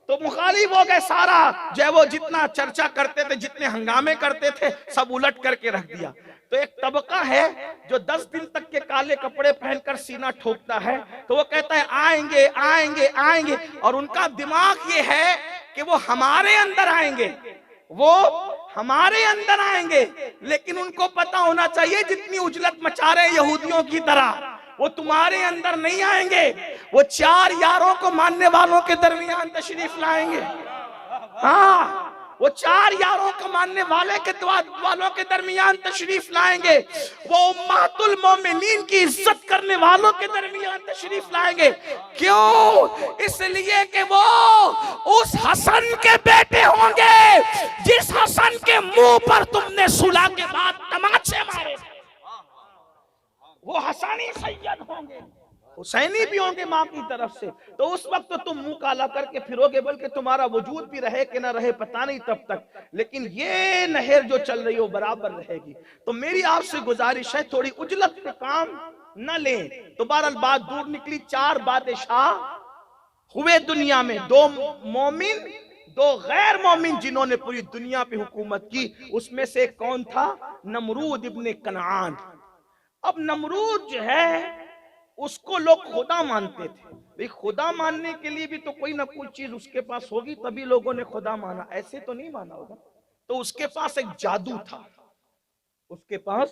तो मुखालिफ हो गए। सारा जो वो जितना चर्चा करते थे, जितने हंगामे करते थे, सब उलट करके रख दिया। तो एक तबका है जो 10 दिन तक के काले कपड़े पहनकर सीना ठोकता है, तो वो कहता है आएंगे आएंगे आएंगे, और उनका दिमाग ये है कि वो हमारे अंदर आएंगे, वो हमारे अंदर आएंगे, लेकिन उनको पता होना चाहिए जितनी उजलत मचा रहे यहूदियों की तरह वो तुम्हारे अंदर नहीं आएंगे, वो 4 यारों को मानने वालों के दरमियान तशरीफ लाएंगे। हाँ, वो 4 यारों को मानने वालों के दरमियान तशरीफ लाएंगे, वो उम्मतुल मोमिनीन की इज्जत करने वालों के दरमियान तशरीफ लाएंगे। क्यों? इसलिए कि वो उस हसन के बेटे होंगे जिस हसन के मुंह पर तुमने सुलह के बाद तमाचे मारे, वो हसानी सैयद होंगे, हुसैनी भी होंगे माँ की तरफ से। तो उस वक्त तो तुम मुंह काला करके फिरोगे, बल्कि तुम्हारा वजूद भी रहे कि ना रहे पता नहीं तब तक, लेकिन ये नहर जो चल रही हो बराबर रहेगी। तो मेरी आपसे गुजारिश है थोड़ी उजलत पे काम न लें। तो बहरहाल बात दूर निकली। 4 बादशाह हुए दुनिया में, 2 मोमिन 2 गैर मोमिन जिन्होंने पूरी दुनिया पे हुकूमत की। उसमें से कौन था? नमरूद इब्ने कनान। अब नमरूद जो है उसको लोग खुदा मानते थे। खुदा मानने के लिए भी तो कोई ना कोई चीज उसके पास होगी, तभी लोगों ने खुदा माना, ऐसे तो नहीं माना होगा। तो उसके पास एक जादू था, उसके पास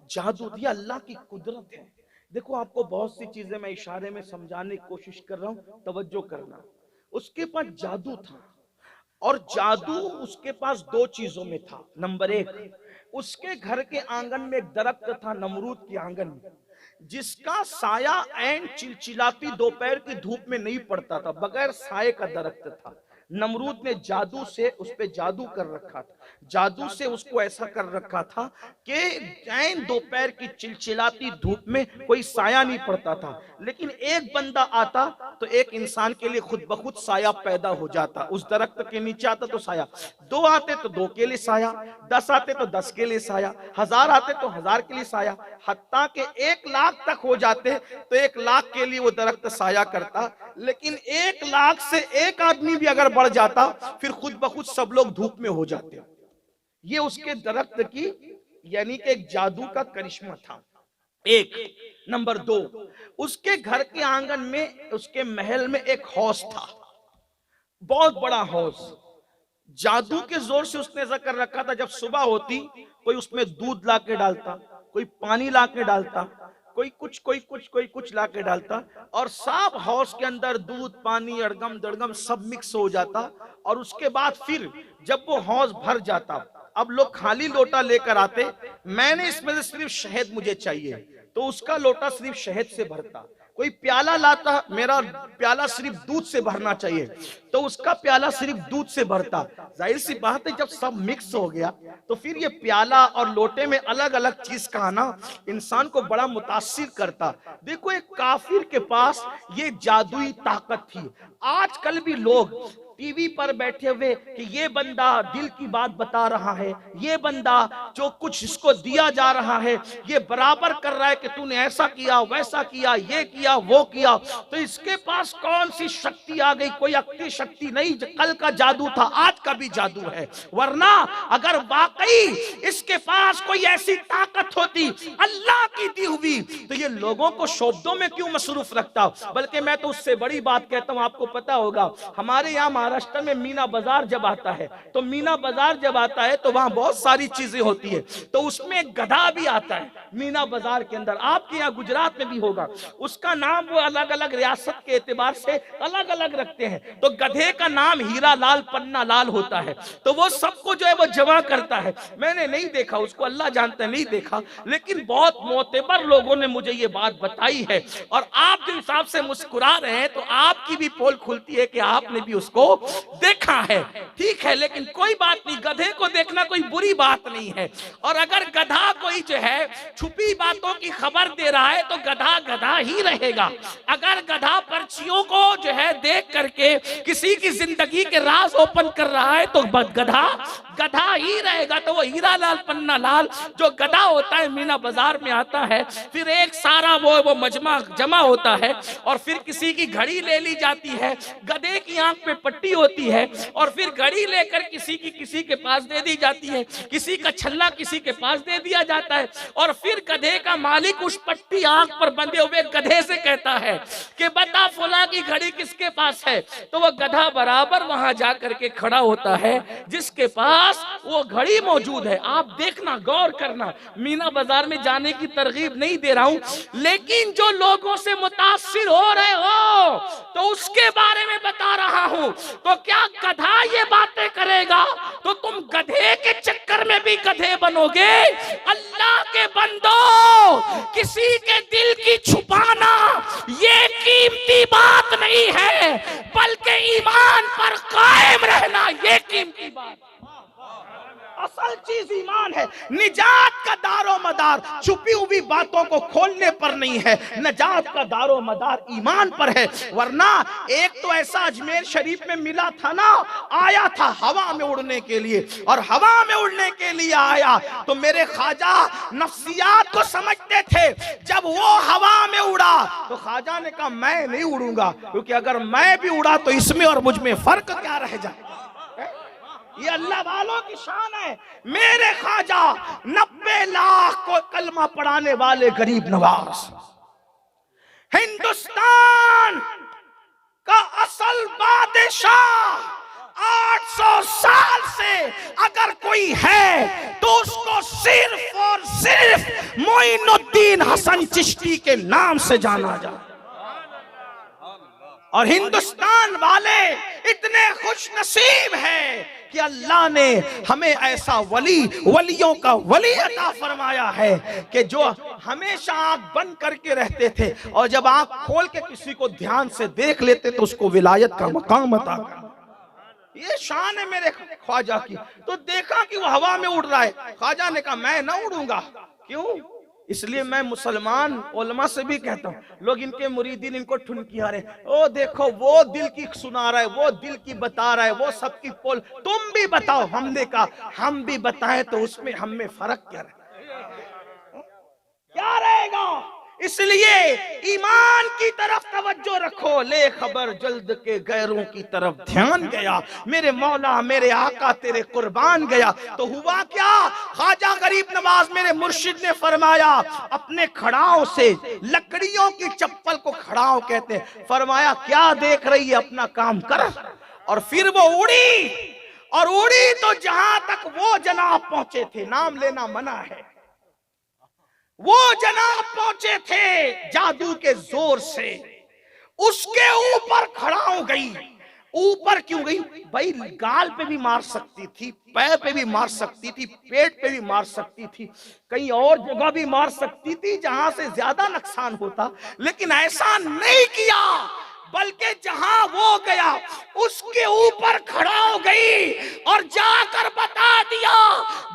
जादू थी, अल्लाह की कुदरत है। देखो आपको बहुत सी चीजें मैं इशारे में समझाने की कोशिश कर रहा हूं, तवज्जो करना। उसके पास जादू था, और जादू उसके पास 2 चीजों में था। नंबर 1, उसके घर के आंगन में एक दरख्त था, नमरूद के आंगन में, जिसका साया ऐन चिलचिलाती दोपहर की धूप में नहीं पड़ता था, बगैर साये का दरख्त था। नमरूद ने जादू से उस पे जादू कर रखा था, जादू से उसको ऐसा कर रखा था कि ऐन दोपहर की चिलचिलाती धूप में कोई साया नहीं पड़ता था। लेकिन एक बंदा आता तो एक इंसान के लिए खुद ब खुद साया पैदा हो जाता। उस दरख्त के नीचे आता तो साया, 2 आते तो 2 के लिए साया, 10 आते तो 10 के लिए साया, 1000 आते तो 1000 के लिए साया, हत्ता के 1 लाख तक हो जाते तो 1 लाख के लिए वो दरख्त साया करता। लेकिन 1 लाख से 1 आदमी भी अगर बढ़ जाता फिर खुद ब खुद सब लोग धूप में हो जाते। ये उसके दरख्त की यानी कि एक जादू का करिश्मा था। 1 नंबर 2, उसके घर के आंगन में, उसके महल में एक हौज था, बहुत बड़ा हौज। जादू के जोर से उसने ऐसा कर रखा था, जब सुबह होती कोई उसमें दूध ला के डालता, कोई पानी ला के डालता, कोई कुछ ला के डालता, और सब हौज के अंदर दूध पानी अड़गम दड़गम सब मिक्स हो जाता। और उसके बाद फिर जब वो हौज भर जाता अब लोग खाली लोटा लेकर आते, मैंने इसमें से सिर्फ शहद मुझे चाहिए, तो उसका लोटा सिर्फ शहद से भरता। कोई प्याला लाता, मेरा प्याला सिर्फ दूध से भरना चाहिए, तो उसका प्याला सिर्फ दूध से भरता। जाहिर सी बात है, जब सब मिक्स हो गया तो फिर ये प्याला और लोटे में अलग अलग चीज का आना इंसान को बड़ा मुतासिर करता। देखो, एक काफिर के पास ये जादुई ताकत थी। आजकल भी लोग टीवी पर बैठे हुए कि ये बंदा दिल की बात बता रहा है, ये बंदा जो कुछ इसको दिया जा रहा है ये बराबर कर रहा है कि तूने ऐसा किया, वैसा किया, ये किया, वो किया, तो इसके पास कौन सी शक्ति आ गई? कोई अक्ति शक्ति नहीं, कल का जादू था, आज का भी जादू है। वरना अगर वाकई इसके पास कोई ऐसी ताकत होती अल्लाह की दी हुई, तो ये लोगों को शब्दों में क्यों मसरूफ रखता? बल्कि मैं तो उससे बड़ी बात कहता हूं, आपको पता होगा हमारे यहाँ महाराष्ट्र में मीना बाजार जब आता है, तो मीना बाजार जब आता है तो वहां बहुत सारी चीजें होती है, तो उसमें गधा भी आता है मीना बाजार के अंदर। आपके यहाँ गुजरात में भी होगा, उसका नाम वो अलग अलग रियासत के एतबार से अलग अलग रखते हैं। तो गधे का नाम हीरा लाल पन्ना लाल होता है, तो वो सबको जो है वो जमा करता है। मैंने नहीं देखा उसको, अल्लाह जानता है, नहीं देखा, लेकिन बहुत मोतेबर लोगों ने मुझे ये बात बताई है। और आप जिस हिसाब से मुस्कुरा रहे हैं तो आपकी भी पोल खुलती है कि आपने भी उसको देखा है। ठीक है, लेकिन कोई बात नहीं, गधे को देखना कोई बुरी बात नहीं है। और अगर गधा कोई जो है छुपी बातों की खबर दे रहा है तो गधा गधा ही रहेगा। अगर गधा पर्चियों को जो है देख करके किसी की जिंदगी के राज ओपन कर रहा है तो गधा गधा ही रहेगा। तो वो हीरा लाल पन्ना लाल जो गधा होता है मीना बाजार में आता है, फिर एक सारा वो मजमा जमा होता है, और फिर किसी की घड़ी ले ली जाती है, गधे की आंख पे पट्टी होती है, और फिर घड़ी लेकर किसी के पास दे दी जाती है, किसी का छल्ला किसी के पास दे दिया जाता है, और फिर गधे का मालिक उस पट्टी आंख पर बंधे हुए गधे से कहता है कि बता फुला की घड़ी किसके पास है। तो वो गधा बराबर वहां जाकर के खड़ा होता है जिसके पास वो घड़ी मौजूद है। आप देखना, गौर करना, मीना बाजार में जाने की तरगीब नहीं दे रहा हूं, लेकिन जो लोगों से मुतासिर हो रहे हो तो उसके बारे में बता रहा हूं। तो क्या गधा ये बातें करेगा तो तुम गधे के चक्कर में भी गधे बनोगे? अल्लाह के बंदो, किसी के दिल की छुपाना ये कीमती बात नहीं है, बल्कि ईमान पर कायम रहना ये कीमती बात। असल चीज ईमान है। निजात का दारो मदार छुपी हुई बातों को खोलने पर नहीं है, निजात का दारो मदार ईमान पर है। वरना एक तो ऐसा अजमेर शरीफ में मिला था ना, आया था हवा में उड़ने के लिए, और हवा में उड़ने के लिए आया तो मेरे ख्वाजा नफ्सियात को समझते थे। जब वो हवा में उड़ा तो ख्वाजा ने कहा मैं नहीं उड़ूंगा, क्योंकि अगर मैं भी उड़ा तो इसमें और मुझ में फर्क क्या रह जाएगा। ये अल्लाह वालों की शान है। मेरे ख्वाजा 90 लाख को कलमा पढ़ाने वाले गरीब नवाज, हिंदुस्तान का असल बादशाह, 800 साल से अगर कोई है तो उसको सिर्फ और सिर्फ मोइनुद्दीन हसन चिश्ती के नाम से जाना जाता। और हिंदुस्तान वाले इतने खुश नसीब हैं कि अल्लाह ने हमें ऐसा वलियों का वली अता फरमाया है कि जो हमेशा आंख बंद करके रहते थे, और जब आंख खोल के किसी को ध्यान से देख लेते तो उसको विलायत का मकाम अता कर। ये शान है मेरे ख्वाजा की। तो देखा कि वो हवा में उड़ रहा है, ख्वाजा ने कहा मैं ना उड़ूंगा। क्यों? इसलिए मैं मुसलमान उलमा से भी कहता हूँ, लोग इनके मुरीदीन इनको ठुनकिया रहे, ओ देखो वो दिल की सुना रहा है, वो दिल की बता रहा है, वो सबकी पोल, तुम भी बताओ। हमने कहा हम भी बताएं तो उसमें हम में फर्क क्या रहेगा? इसलिए ईमान की तरफ तवज्जो रखो। ले खबर जल्द के गैरों की तरफ ध्यान गया, मेरे मौला मेरे आका तेरे कुर्बान गया। तो हुआ क्या? ख्वाजा गरीब नवाज मेरे मुर्शिद ने फरमाया, अपने खड़ाओं से, लकड़ियों की चप्पल को खड़ाओं कहते हैं, फरमाया क्या देख रही है, अपना काम कर। और फिर वो उड़ी, और उड़ी तो जहां तक वो जनाब पहुंचे थे, नाम लेना मना है, वो जनाब पहुंचे थे जादू के जोर से, उसके ऊपर खड़ा हो गई, ऊपर क्यों गई? भाई गाल पे भी मार सकती थी, पैर पे भी मार सकती थी, पेट पे भी मार सकती थी, कहीं और जगह भी मार सकती थी जहां से ज्यादा नुकसान होता, लेकिन ऐसा नहीं किया, बल्कि जहां वो गया उसके ऊपर खड़ा हो गई और जाकर बता दिया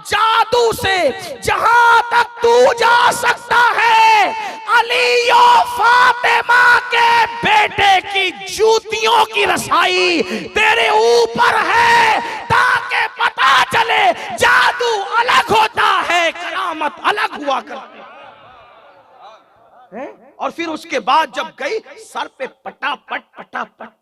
जादू से जहां तक तू जा सकता है, अली और फातिमा के बेटे की जूतियों की रसाई तेरे ऊपर है, ताकि पता चले जादू अलग होता है, करामत अलग हुआ करती है। और फिर उसके बाद जब गई, सर पे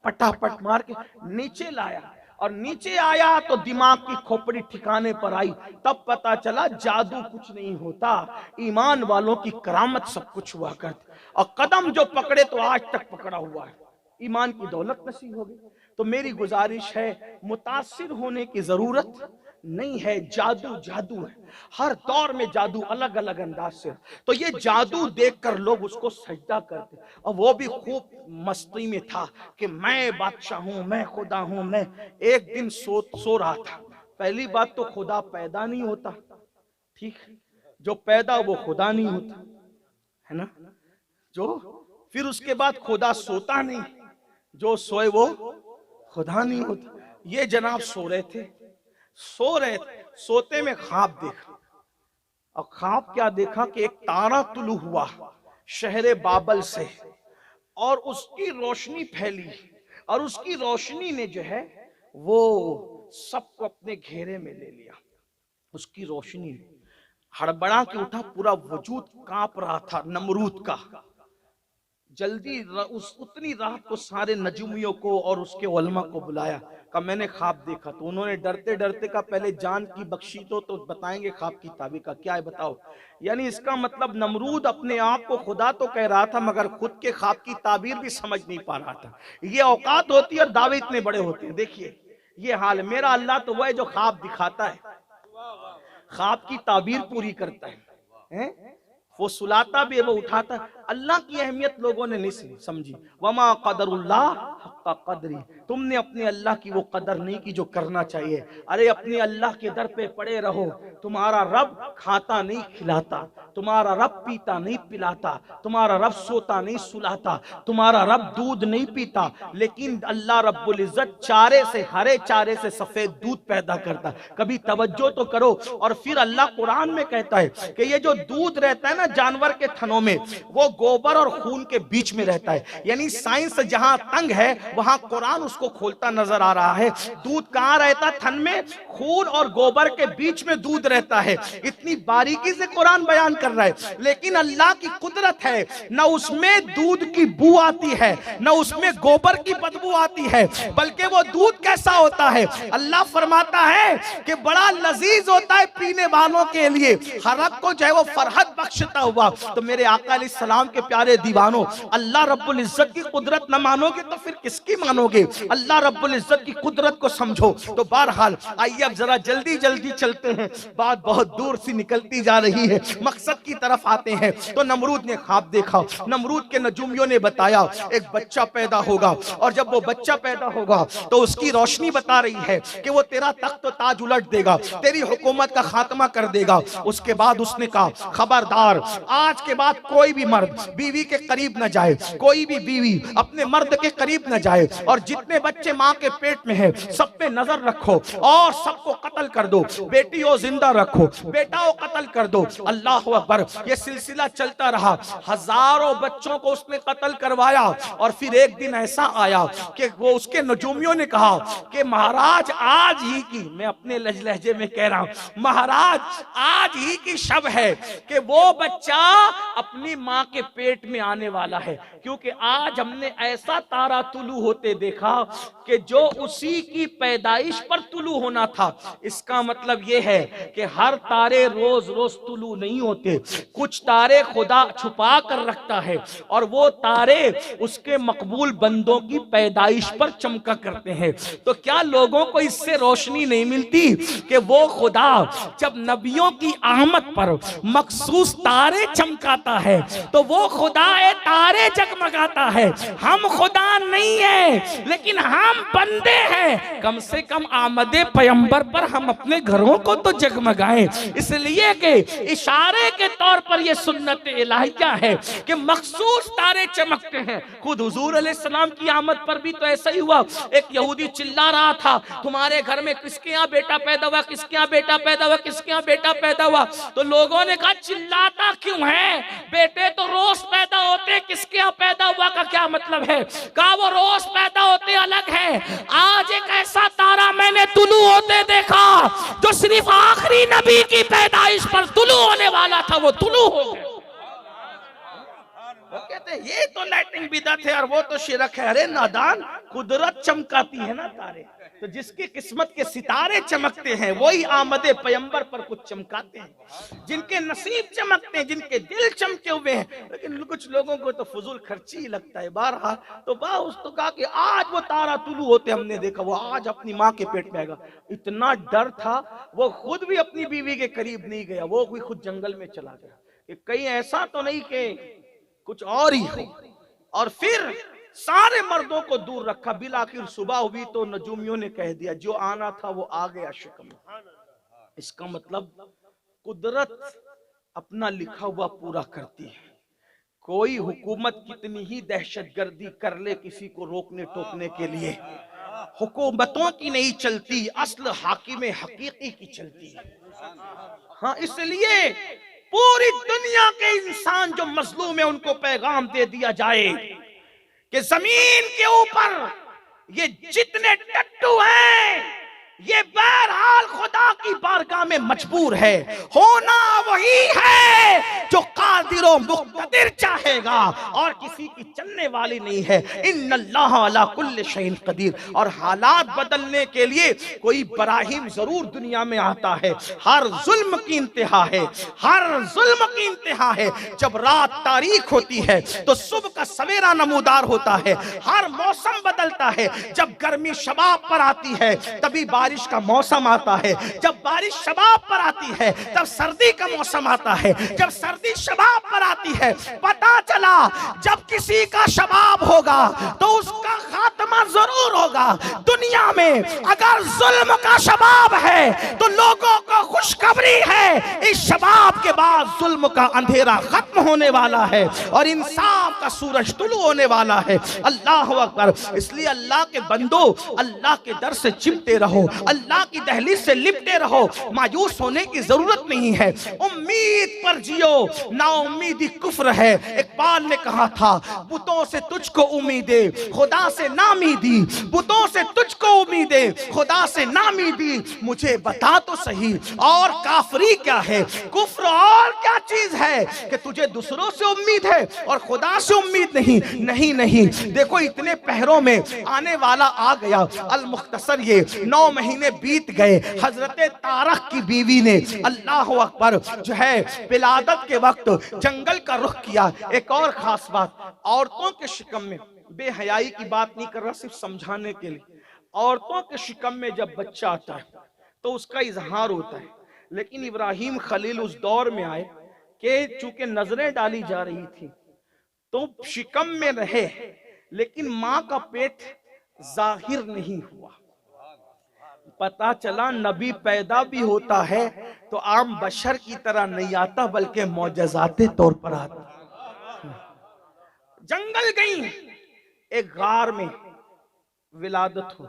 पटापट मार के नीचे लाया, और नीचे आया तो दिमाग की खोपड़ी ठिकाने पर आई, तब पता चला जादू कुछ नहीं होता, ईमान वालों की करामत सब कुछ हुआ करती। और कदम जो पकड़े तो आज तक पकड़ा हुआ है, ईमान की दौलत नसीब हो गई। तो मेरी गुजारिश है, मुतासिर होने की जरूरत नहीं है, जादू जादू है, हर दौर में जादू अलग अलग अंदाज से। तो ये जादू देखकर लोग उसको सजदा करते, और वो भी खूब मस्ती में था कि मैं बादशाह हूं, मैं खुदा हूं। मैं एक दिन सो रहा था। पहली बात तो खुदा पैदा नहीं होता, ठीक, जो पैदा वो खुदा नहीं होता, है ना, जो फिर उसके बाद खुदा सोता नहीं, जो सोए वो खुदा नहीं होता। ये जनाब सो रहे थे, सोते में ख्वाब देखा, और ख्वाब क्या देखा कि एक तारा तुलू हुआ शहर बाबल से, और उसकी रोशनी फैली, और उसकी रोशनी ने जो है वो सबको अपने घेरे में ले लिया। उसकी रोशनी ने हड़बड़ा के उठा, पूरा वजूद कांप रहा था नमरूद का। जल्दी उतनी रात को सारे नजूमियों को और उसके उलमा को बुलाया, का मैंने ख्वाब देखा। तो उन्होंने डरते डरते का पहले जान की बख्शी तो बताएंगे ख्वाब की ताबीर का क्या है, बताओ। यानी इसका मतलब नमरूद अपने आप को खुदा तो कह रहा था, मगर खुद के ख्वाब की ताबीर भी समझ नहीं पा रहा था। ये औकात होती है और दावे इतने बड़े होते हैं। देखिए ये हाल, मेरा अल्लाह तो वह है जो ख्वाब दिखाता है, ख्वाब की ताबीर पूरी करता है? वो सुलाता भी है, वो उठाता है। अल्लाह की अहमियत लोगों ने नहीं समझी। वमा कदरुल्लाह हक्का कदरी, तुमने अपने अल्लाह की वो कदर नहीं की जो करना चाहिए। अरे अपने अल्लाह के दर पे पड़े रहो। तुम्हारा रब खाता नहीं खिलाता, तुम्हारा रब पीता नहीं पिलाता, तुम्हारा रब सोता नहीं सुलाता, तुम्हारा रब दूध नहीं पीता, लेकिन अल्लाह रब्बुल इज्जत चारे से, हरे चारे से सफेद दूध पैदा करता। कभी तवज्जो तो करो। और फिर अल्लाह कुरान में कहता है कि ये जो दूध रहता है ना जानवर के थनों में, वो गोबर और खून के बीच में रहता है। यानी साइंस जहां तंग है वहां कुरान उसको खोलता नजर आ रहा है। दूध कहां रहता? थन में, खून और गोबर के बीच में दूध रहता है। इतनी बारीकी से कुरान बयान कर रहा है। लेकिन अल्लाह की कुदरत है, न उसमें दूध की बू आती है, न उसमें गोबर की बदबू आती है, बल्कि वो दूध कैसा होता है? अल्लाह फरमाता है कि बड़ा लजीज होता है पीने वालों के लिए, हरक को जो है वो फरहत बख्शता हुआ। तो मेरे आका अलैहिस्सलाम के प्यारे दीवानों, अल्लाह रब्बुल इज्जत की कुदरत न मानोगे तो फिर किसकी मानोगे? अल्लाह रब्बुल इज्जत की कुदरत को समझो। तो बहरहाल आइए अब जरा जल्दी जल्दी चलते हैं, बात बहुत दूर से निकलती जा रही है, मकसद की तरफ आते हैं। तो नमरूद ने ख्वाब देखा, नमरूद के नजूमियों ने बताया एक बच्चा पैदा होगा, और जब वो बच्चा पैदा होगा तो उसकी रोशनी बता रही है कि वो तेरा तख्त तो ताज उलट देगा, तेरी हुकूमत का खात्मा कर देगा। उसके बाद उसने कहा खबरदार, आज के बाद कोई भी मर्द बीवी के करीब न जाए, कोई भी बीवी अपने मर्द के करीब न जाए, और जितने बच्चे माँ के पेट में हैं सब पे नजर रखो और सबको कत्ल कर दो, बेटियों जिंदा रखो, बेटाओं कत्ल कर दो। अल्लाह अकबर। ये सिलसिला चलता रहा, हजारों बच्चों को उसने कत्ल करवाया। और फिर एक दिन ऐसा आया कि वो उसके नजूमियों ने कहा कि महाराज आज ही की, मैं अपने लहजे में कह रहा हूं, महाराज आज ही की शब है कि वो बच्चा अपनी माँ के पेट में आने वाला है, क्योंकि आज हमने ऐसा तारा तुलू होते देखा कि जो उसी की पैदाइश पर तुलू होना था। इसका मतलब यह है कि हर तारे रोज रोज तुलू नहीं होते, कुछ तारे खुदा छुपा कर रखता है, और वो तारे उसके मकबूल बंदों की पैदाइश पर चमका करते हैं। तो क्या लोगों को इससे रोशनी नहीं मिलती कि वो खुदा जब नबियों की आमद पर मखसूस तारे चमकाता है तो वो खुदा तारे जगमगाता है। हम खुदा नहीं है लेकिन हम बंदे हैं। कम से कम आमदे पैगंबर पर हम अपने घरों को तो जगमगाएं। इसलिए कि इशारे के तौर पर यह सुन्नत इलाहिया है कि मखसूस तारे चमकते हैं। खुद हुजूर अलैहिस्सलाम की आमद पर भी तो ऐसा ही हुआ। एक यहूदी चिल्ला रहा था, तुम्हारे घर में किसके यहाँ बेटा पैदा हुआ, किसके यहाँ बेटा पैदा हुआ, किसके यहाँ बेटा पैदा हुआ। तो लोगों ने कहा चिल्लाता क्यों है, बेटे तो रोज पैदा होते, किसके यहाँ पैदा हुआ का क्या मतलब है। कहा वो रोज पैदा होते अलग है, आज एक ऐसा तारा मैंने तुलू होते देखा जो सिर्फ आखिरी नबी की पैदाइश पर तुलू होने वाला था, वो तुलू हो गया। वो कहते हैं ये तो लाइटिंग बिदअत है और वो तो शिरक है। अरे नादान, कुदरत चमकाती है ना तारे, तो जिसकी किस्मत के सितारे चमकते हैं वही आमदे पैगंबर पर कुछ चमकाते हैं। जिनके नसीब चमकते हैं, जिनके दिल चमके हुए हैं। लेकिन कुछ लोगों को तो फजूल खर्ची ही लगता है। बहरहाल तो बाउस तो कहा कि आज वो तारा तुलू होते हमने देखा, वो आज अपनी माँ के पेट में आएगा। इतना डर था वो खुद भी अपनी बीवी के करीब नहीं गया, वो भी खुद जंगल में चला गया कि कहीं ऐसा तो नहीं कि कुछ और ही हो। और फिर सारे मर्दों को दूर रखा। बिल आखिर सुबह हुई तो नजूमियों ने कह दिया जो आना था वो आ गया शिकम। इसका मतलब कुदरत अपना लिखा हुआ पूरा करती है। कोई हुकूमत कितनी ही दहशतगर्दी कर ले किसी को रोकने टोकने के लिए, हुकूमतों की नहीं चलती, असल हाकिम हकीकी की चलती है। हाँ, इसलिए पूरी दुनिया के इंसान जो मजलूम है उनको पैगाम दे दिया जाए कि जमीन के ऊपर ये जितने टट्टू हैं ये बहरहाल खुदा की बारगाह में मजबूर है। होना वही है जो कादिर व मुक़्तदिर चाहेगा और किसी की चलने वाली नहीं है। इन्नल्लाह अला कुल्लि शैइन कदीर। और हालात बदलने के लिए कोई बराहीम जरूर दुनिया में आता है। हर जुल्म की इंतहा है, हर जुल्म की इंतहा है। जब रात तारीख होती है तो सुबह का सवेरा नमूदार होता है। हर मौसम बदलता है। जब गर्मी शबाब पर आती है तभी बारिश का मौसम आता है। जब बारिश शबाब पर आती है तब सर्दी का मौसम आता है। जब सर्दी शबाब पर आती है पता चला जब किसी का शबाब होगा तो उसका खात्मा जरूर होगा। दुनिया में अगर जुल्म का शबाब है तो लोगों को खुशखबरी है, इस शबाब के बाद जुल्म का अंधेरा खत्म होने वाला है और इंसाफ का सूरज तुलू होने वाला है। अल्लाह अकबर। इसलिए अल्लाह के बंदो अल्लाह के दर से चिमटे रहो, अल्लाह की दहलीज से लिपटे रहो। मायूस होने की जरूरत नहीं है, उम्मीद पर जियो। नाउम्मीदी कुफ्र है। इकबाल ने कहा था बुतों से तुझको उम्मीदें खुदा से नामीदी, बुतों से तुझको उम्मीदें खुदा से नामीदी। मुझे बता तो सही और काफरी क्या है, कुफ्र और क्या चीज है कि तुझे दूसरों से उम्मीद है और खुदा से उम्मीद नहीं। नहीं नहीं, देखो इतने पहरों में आने वाला आ गया। अल मुख्तसर ये 9 महीने बीत गए। हजरत तारक की बीवी ने अल्लाह अकबर जो है विलादत के वक्त जंगल का रुख किया। एक और खास बात, औरतों के शिकम में, बेहयाई की बात नहीं कर रहा, सिर्फ समझाने के लिए, औरतों के शिकम में जब बच्चा आता है तो उसका इजहार होता है। लेकिन इब्राहिम खलील उस दौर में आए कि चूंकि नजरें डाली जा रही थी तो शिकम में रहे, लेकिन माँ का पेट जाहिर नहीं हुआ। पता चला नबी पैदा भी होता है तो आम बशर की तरह नहीं आता बल्कि मौजज़ाते तौर पर आता। जंगल गई, एक गार में विलादत हो।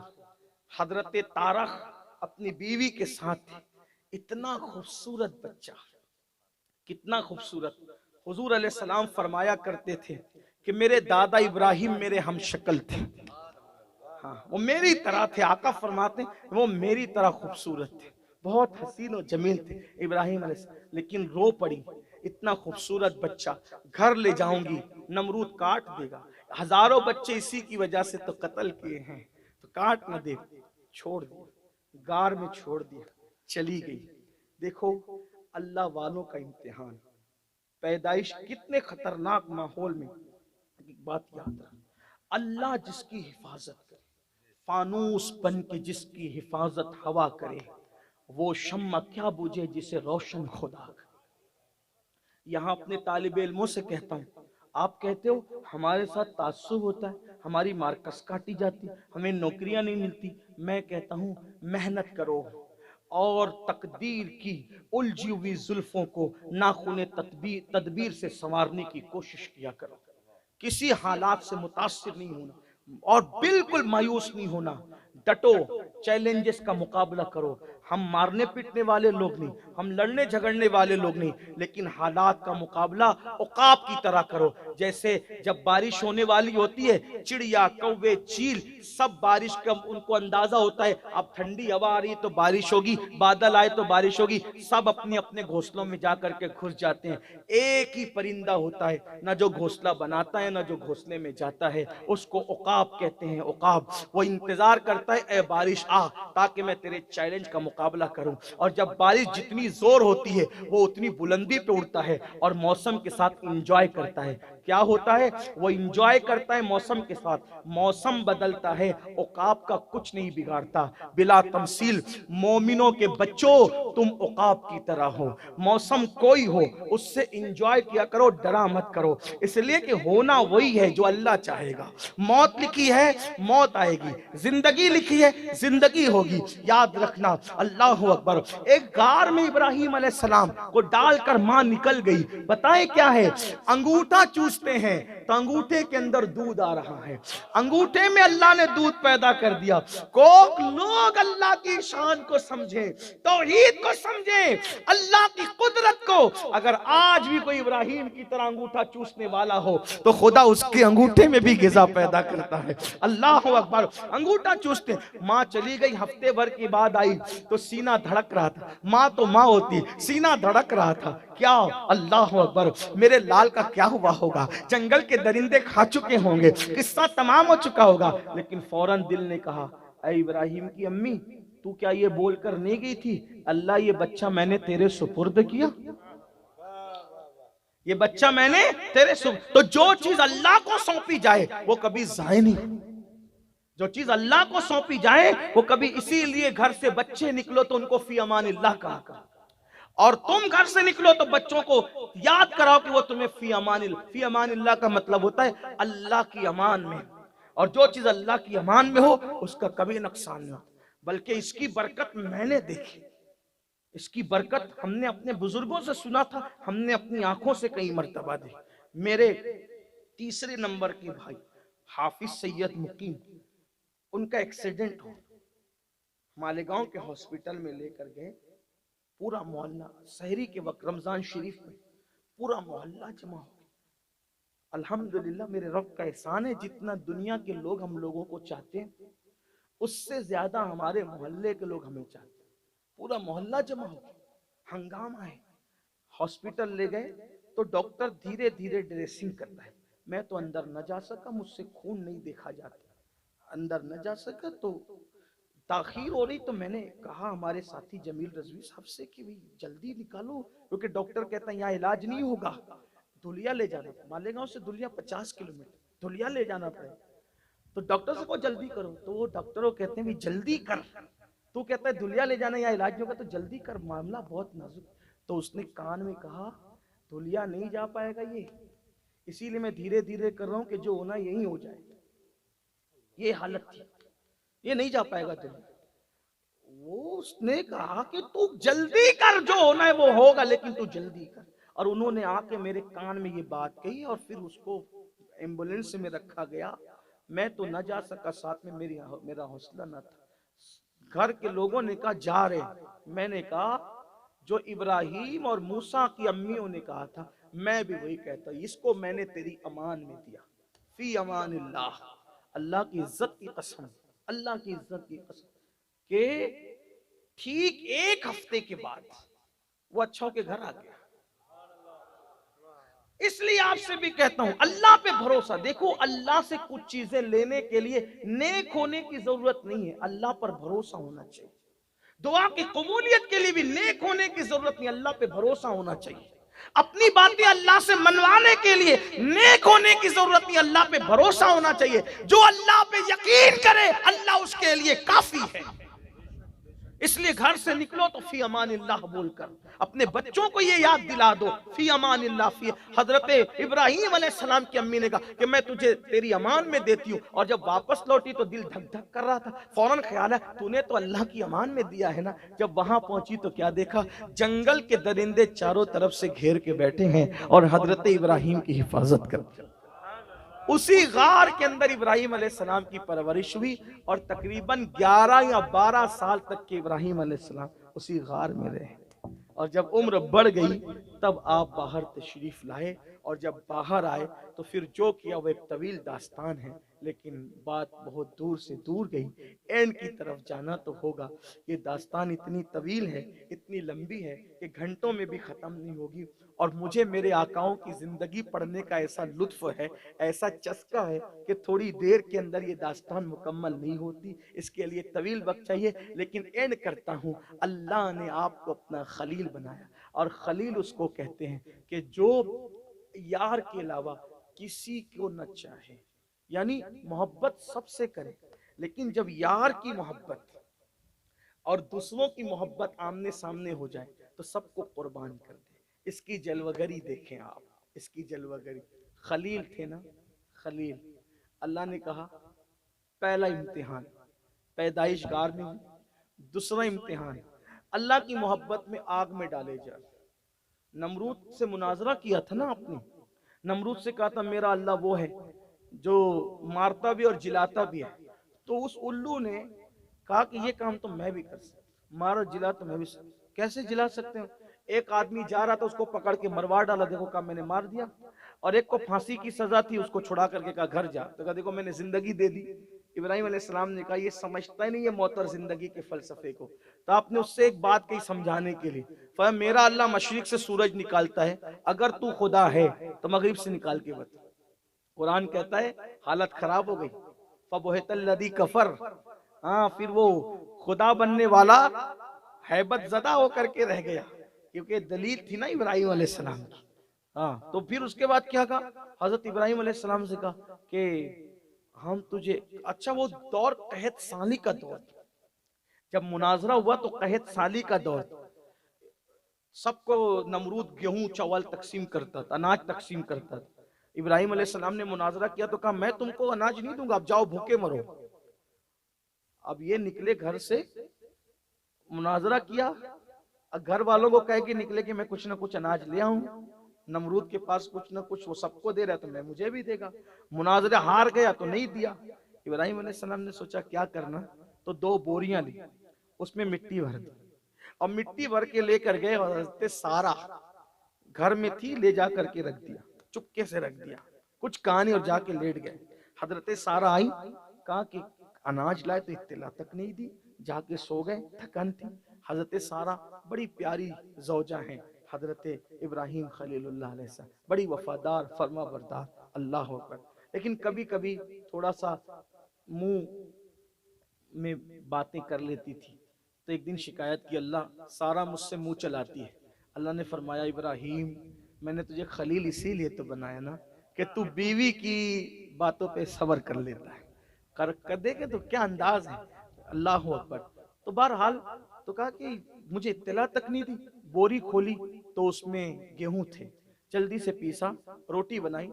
हजरत तारक अपनी बीवी के साथ थे। इतना खूबसूरत बच्चा, कितना खूबसूरत। हुजूर अलैहिस्सलाम फरमाया करते थे कि मेरे दादा इब्राहिम मेरे हम शक्ल थे। हाँ, वो मेरी तरह थे। आका फरमाते वो मेरी तरह खूबसूरत थे, बहुत हसीन और जमील थे इब्राहिम अलैहिस्सलाम। लेकिन रो पड़ी, इतना खूबसूरत बच्चा घर ले जाऊंगी नमरूद काट देगा। हजारों बच्चे इसी की वजह से तो कत्ल किए हैं, तो काट न दे, छोड़ दिया, गार में छोड़ दिया, चली गई। देखो अल्लाह वालों का इम्तिहान, पैदाइश कितने खतरनाक माहौल में। एक बात याद रख, अल्लाह जिसकी हिफाजत करे, फानूस बन के जिसकी हिफाजत हवा करे, वो शम्मा क्या बुझे जिसे रोशन खुदा करे। यहाँ अपने तालिब इल्मों से कहता हूँ, आप कहते हो हमारे साथ ताज्जुब होता है, हमारी मार्कस काटी जाती, हमें नौकरियां नहीं मिलती। मैं कहता हूं मेहनत करो और तकदीर की उलझी हुई जुल्फों को नाखूने तदबीर से संवारने की कोशिश किया करो। किसी हालात से मुतासिर नहीं होना और बिल्कुल मायूस नहीं होना। डटो, चैलेंजेस का मुकाबला करो। हम मारने पीटने वाले लोग नहीं, हम लड़ने झगड़ने वाले लोग नहीं, लेकिन हालात का मुकाबला औकाब की तरह करो। जैसे जब बारिश होने वाली होती है, चिड़िया, कौवे, चील सब बारिश का उनको अंदाजा होता है, अब ठंडी हवा आ रही है तो बारिश होगी, बादल आए तो बारिश होगी, सब अपने अपने घोंसलों में जाकर के घुस जाते हैं। एक ही परिंदा होता है, ना जो घोंसला बनाता है ना जो घोंसले में जाता है, उसको औकाब कहते हैं। औकाब वो इंतजार करता है, ए बारिश आ ताकि मैं तेरे चैलेंज का मुकाबला करूं। और जब बारिश जितनी जोर होती है वो उतनी बुलंदी पे उड़ता है और मौसम के साथ एंजॉय करता है। क्या होता है, वो एंजॉय करता है मौसम के साथ। मौसम बदलता है, औकाब का कुछ नहीं बिगाड़ता। बिला तमसील मोमिनों के बच्चों, तुम औकाब की तरह हो। मौसम कोई हो उससे एंजॉय किया करो, डरा मत करो, इसलिए कि होना वही है जो अल्लाह चाहेगा। मौत लिखी है, मौत आएगी, जिंदगी लिखी है, जिंदगी होगी। याद रखना। अल्लाह अकबर। एक गार में इब्राहिम अलैहिस्सलाम को डालकर मां निकल गई। बताएं क्या है, अंगूठा चूसते हैं तो अंगूठे के अंदर दूध आ रहा है, अंगूठे में अल्लाह ने दूध पैदा कर दिया। कोक लोग अल्लाह की शान को समझे, तौहीद को समझे, अल्लाह की कुदरत को। अगर आज भी कोई इब्राहिम की तरह अंगूठा चूसने वाला हो तो खुदा उसके अंगूठे में भी गिज़ा पैदा करता है। अल्लाह अकबर। अंगूठा चूसते, माँ चली गई, हफ्ते भर के बाद आई तो सीना धड़क रहा था। माँ तो माँ होती, सीना धड़क रहा था। क्या, अल्लाह अकबर। मेरे लाल का क्या हुआ होगा, जंगल के दरिंदे खा चुके होंगे, किस्सा तमाम हो चुका होगा। लेकिन फौरन दिल ने कहा, ऐ इब्राहिम की अम्मी, तू क्या ये बोल कर नहीं गई थी, अल्लाह ये बच्चा मैंने तेरे सुपुर्द किया, ये बच्चा मैंने तेरे तो जो चीज अल्लाह को सौंपी जाए वो कभी जाए नहीं। जो चीज अल्लाह को सौंपी जाए वो कभी, इसीलिए घर से बच्चे निकलो तो उनको फी अमानिल्लाह कहा, और तुम घर से निकलो तो बच्चों को याद कराओ कि वो तुम्हें फी अमानिल्लाह का मतलब होता है अल्लाह की अमान में। और जो चीज अल्लाह की अमान में हो उसका कभी नुकसान नहीं होता, बल्कि इसकी बरकत मैंने देखी, इसकी बरकत हमने अपने बुजुर्गों से सुना था, हमने अपनी आंखों से कई मर्तबा देखी। मेरे तीसरे नंबर के भाई हाफिज सैयद मुकीम, उनका एक्सीडेंट हो, मालेगांव के हॉस्पिटल में लेकर गए। पूरा मोहल्ला, सहरी के वक्त रमजान शरीफ में पूरा मोहल्ला जमा हो गया। अल्हम्दुलिल्लाह मेरे रब का एहसान है, जितना दुनिया के लोग हम लोगों को चाहते हैं उससे ज्यादा हमारे मोहल्ले के लोग हमें चाहते हैं। पूरा मोहल्ला जमा हो गया, हंगामा है। हॉस्पिटल ले गए तो डॉक्टर धीरे धीरे ड्रेसिंग करता है। मैं तो अंदर न जा सका, मुझसे खून नहीं देखा जाता, अंदर न जा सका। तो ताखीर हो रही तो मैंने कहा हमारे साथी जमील रजवी साहब से कि भाई जल्दी निकालो, क्योंकि डॉक्टर कहता है यहाँ इलाज नहीं होगा, धुलिया ले जाना। मालेगांव से धुलिया 50 किलोमीटर, धुलिया ले जाना पड़ेगा। तो डॉक्टर से को जल्दी करो, तो वो डॉक्टर कहते हैं भाई जल्दी कर, तू कहता है धुलिया ले जाना या इलाज नहीं होगा, तो जल्दी कर, मामला बहुत नाजुक। तो उसने कान में कहा धुलिया नहीं जा पाएगा ये, इसीलिए मैं धीरे धीरे कर रहा हूं कि जो होना यही हो जाए। ये हालत थी, ये नहीं जा पाएगा धुलिया। वो उसने कहा कि तू जल्दी कर, जो होना है वो होगा, लेकिन तू जल्दी कर। और उन्होंने आके मेरे कान में ये बात कही और फिर उसको एम्बुलेंस में रखा गया। मैं तो न जा सका, साथ में मेरा हौसला न था। घर के लोगों ने कहा जा रहे, मैंने कहा जो इब्राहिम और मूसा की अम्मियों ने कहा था मैं भी वही कहता, इसको मैंने तेरी अमान में दिया, फी अमानिल्लाह, अल्लाह की इज्जत की कसम, अल्लाह की इज्जत की कसम। के ठीक 1 हफ्ते के बाद वो अच्छा होके घर आ गया। इसलिए आपसे भी कहता हूं अल्लाह पे भरोसा। देखो अल्लाह से कुछ चीजें लेने के लिए नेक होने की जरूरत नहीं है, अल्लाह पर भरोसा होना चाहिए। दुआ की कबूलियत के लिए भी नेक होने की जरूरत नहीं, अल्लाह पे भरोसा होना चाहिए। अपनी बातें अल्लाह से मनवाने के लिए नेक होने की जरूरत नहीं, अल्लाह पे भरोसा होना चाहिए। जो अल्लाह पे यकीन करे अल्लाह उसके लिए काफी है। इसलिए घर से निकलो तो फी अमानिल्लाह बोलकर अपने बच्चों को ये याद दिला दो, फी अमानिल्लाह। फी हजरत इब्राहिम अलैहिस्सलाम की अम्मी ने कहा कि मैं तुझे तेरी अमान में देती हूँ, और जब वापस लौटी तो दिल धक धक कर रहा था। फौरन ख्याल है तूने तो अल्लाह की अमान में दिया है ना। जब वहां पहुंची तो क्या देखा, जंगल के दरिंदे चारों तरफ से घेर के बैठे हैं और हजरत इब्राहिम की हिफाजत करते। उसी गार के अंदर इब्राहिम अलैहिस्सलाम की परवरिश हुई और तकरीबन 11 या 12 साल तक के इब्राहिम अलैहिस्सलाम उसी गार में रहे। और जब उम्र बढ़ गई तब आप बाहर तशरीफ लाए, और जब बाहर आए तो फिर जो किया वो एक तवील दास्तान है, लेकिन बात बहुत दूर से दूर गई। एंड की तरफ जाना तो होगा। ये दास्तान इतनी तवील है, इतनी लंबी है कि घंटों में भी खत्म नहीं होगी। और मुझे मेरे आकाओं की जिंदगी पढ़ने का ऐसा लुत्फ है, ऐसा चस्का है कि थोड़ी देर के अंदर ये दास्तान मुकम्मल नहीं होती, इसके लिए तवील वक्त चाहिए। लेकिन एंड करता हूँ, अल्लाह ने आपको अपना खलील बनाया, और खलील उसको कहते हैं कि जो यार के अलावा किसी को न चाहे, यानी मोहब्बत सबसे करे, लेकिन जब यार की मोहब्बत और दूसरों की मोहब्बत आमने सामने हो जाए तो सबको कुर्बान कर दे। इसकी जलवगरी देखें आप, इसकी जलवगरी। खलील थे ना, खलील। अल्लाह ने कहा पहला इम्तिहान पैदाइश गार में हुई, दूसरा इम्तिहान अल्लाह की मोहब्बत में आग में डाले जाए। नमरूद से मुनाजरा किया था ना आपने, नमरूद से कहा था मेरा अल्लाह वो है जो मारता भी और जिलाता भी है। तो उस उल्लू ने कहा कि ये काम तो मैं भी कर सकता, मारो जिला तो मैं भी सकता। कैसे जिला सकते हो? एक आदमी जा रहा था, उसको पकड़ के मरवा डाला, देखो कहा मैंने मार दिया। और एक को फांसी की सजा थी, उसको छुड़ा करके कहा घर जा, तो कहा देखो मैंने जिंदगी दे दी। इब्राहिम अलैहिस्सलाम ने कहा ये समझता ही नहीं है मौत और जिंदगी के फलसफे को। तो आपने उससे एक बात कही समझाने के लिए, फरमाया मेरा अल्लाह मशरिक से सूरज निकालता है, अगर तू खुदा है तो मगरिब से निकाल के बता। कुरान कहता है हालत खराब हो गई, फबुहितल्लज़ी कफर। हाँ, फिर वो खुदा बनने वाला हैबत ज़दा होकर के रह गया, क्योंकि दलील थी ना इब्राहिम अलैहिस्सलाम की। हाँ, तो फिर उसके बाद क्या कहा, हजरत इब्राहिम अलैहिस्सलाम से कहा कि हम तुझे, अच्छा वो दौर कहत साली का दौर था, जब मुनाजरा हुआ तो कहत साली का दौर था। सबको नमरूद गेहूं चावल तकसीम करता था, अनाज तकसीम करता था। इब्राहिम अलैहिस्सलाम ने मुनाजरा किया तो कहा मैं तुमको अनाज नहीं दूंगा, आप जाओ भूखे मरो। अब ये निकले घर से, मुनाजरा किया, घर वालों को कह के निकले कि मैं कुछ ना कुछ अनाज ले आऊं। नमरूद के पास कुछ ना कुछ वो सबको दे रहा है तो मैं मुझे भी देगा। मुनाजरा हार गया तो नहीं दिया। इब्राहिम अलैहिस्सलाम ने सोचा क्या करना, तो 2 बोरियां ली, उसमें मिट्टी भर दी, और मिट्टी भर के लेकर गए। हजरत सारा घर में थी, ले जा करके रख दिया, चुपके से रख दिया, कुछ कहानी, और जाके लेट गए। हजरत सारा आई, कहा कि अनाज लाए तो इत्तला तक नहीं दी, जाके सो गए, थकन थी। हजरत सारा बड़ी प्यारी ज़ौजा हैं, हजरत इब्राहिम खलीलुल्लाह अलैहि, बड़ी वफादार फरमा बरदार, अल्लाह अकबर। लेकिन कभी कभी थोड़ा सा मुंह में बातें कर लेती थी। तो एक दिन शिकायत की, अल्लाह सारा मुझसे मुंह चलाती है। अल्लाह ने फरमाया इब्राहिम मैंने तुझे खलील इसीलिए तो बनाया ना कि तू बीवी की बातों पे सब्र कर लेता है। कर देखे तो क्या अंदाज है, अल्लाह अकबर। तो बहरहाल तो कहा कि मुझे इत्तला तक नहीं दी। बोरी खोली तो उसमें गेहूं थे, जल्दी से पीसा, रोटी बनाई,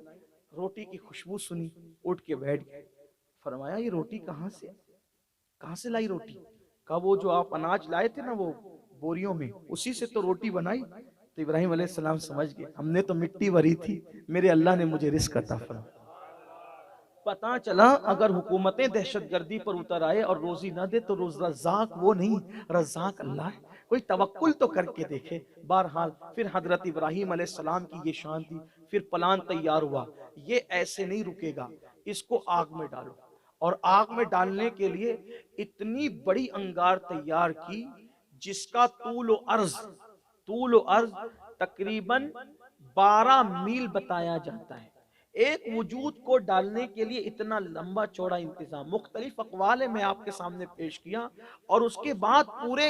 रोटी की खुशबू सुनी, उठ के बैठ गए। फरमाया ये रोटी कहाँ से लाई रोटी? कहा वो जो आप अनाज लाए थे ना वो बोरियों में, उसी से तो रोटी बनाई। तो इब्राहिम अलैहिस्सलाम समझ गए हमने तो मिट्टी भरी थी, मेरे अल्लाह ने मुझे रिस्क अता फरमाया। पता चला अगर हुकूमतें दहशतगर्दी पर उतर आए और रोजी ना दे तो रज़्ज़ाक वो नहीं, रज़्ज़ाक अल्लाह है। कोई तवक्कुल तो करके देखे। बहरहाल फिर हजरत इब्राहिम अलैहिस्सलाम की ये शान थी। फिर प्लान तैयार हुआ, ये ऐसे नहीं रुकेगा, इसको आग में डालो। और आग में डालने के लिए इतनी बड़ी अंगार तैयार की जिसका तूल अर्ज तकरीबन 12 मील बताया जाता है। एक वजूद को डालने के लिए इतना लंबा चौड़ा इंतजाम, मुख्तलिफ अक़वाल में आपके सामने पेश किया। और उसके बाद पूरे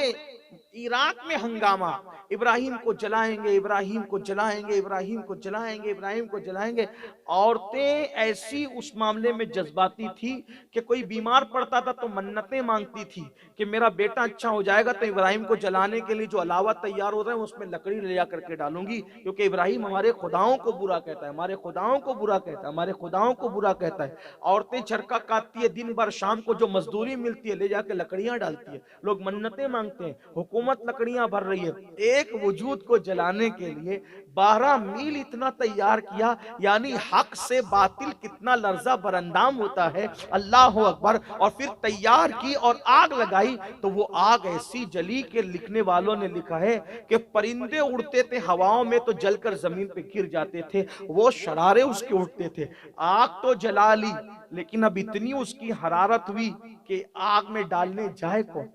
इराक में हंगामा, इब्राहिम को जलाएंगे, इब्राहिम को जलाएंगे, इब्राहिम को जलाएंगे, इब्राहिम को जलाएंगे। औरतें ऐसी उस मामले में जज्बाती थी कि कोई बीमार पड़ता था तो मन्नतें मांगती थी कि मेरा बेटा अच्छा हो जाएगा तो इब्राहिम को जलाने के लिए जो अलावा तैयार हो रहे हैं उसमें लकड़ी ले जा करके डालूंगी, क्योंकि इब्राहिम हमारे खुदाओं को बुरा कहता है, हमारे खुदाओं को बुरा कहता है, हमारे खुदाओं को बुरा कहता है। औरतें चरखा काटती है, दिन भर शाम को जो मजदूरी मिलती है ले जाके लकड़ियां डालती है, लोग मन्नतें मांगते हैं, हुकूमत लकड़ियां भर रही है। एक वजूद को जलाने के लिए 12 मील इतना तैयार किया, यानी हक से बातिल कितना लर्जा बरंदाम होता है, अल्लाह अकबर। और फिर तैयार की और आग लगाई तो वो आग ऐसी जली कि लिखने वालों ने लिखा है कि परिंदे उड़ते थे हवाओं में तो जलकर जमीन पे गिर जाते थे, वो शरारे उसके उठते थे। आग तो जला ली, लेकिन अब इतनी उसकी हरारत हुई कि आग में डालने जाए कौन।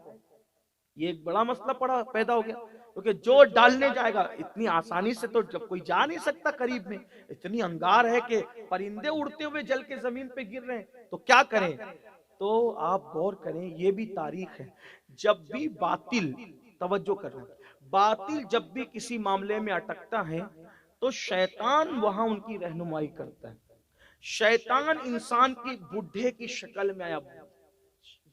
ये एक बड़ा मसला पड़ा पैदा हो गया, क्योंकि जो डालने जाएगा इतनी आसानी से तो जब कोई जा नहीं सकता करीब में, इतनी अंगार है कि परिंदे उड़ते हुए जल के जमीन पे गिर रहे हैं, तो क्या करें। तो आप गौर करें, ये भी तारीख है, जब भी बातिल, तवज्जो करना, बातिल जब भी किसी मामले में अटकता है तो शैतान वहां उनकी रहनुमाई करता है। शैतान इंसान की बुढ़े की शक्ल में आया,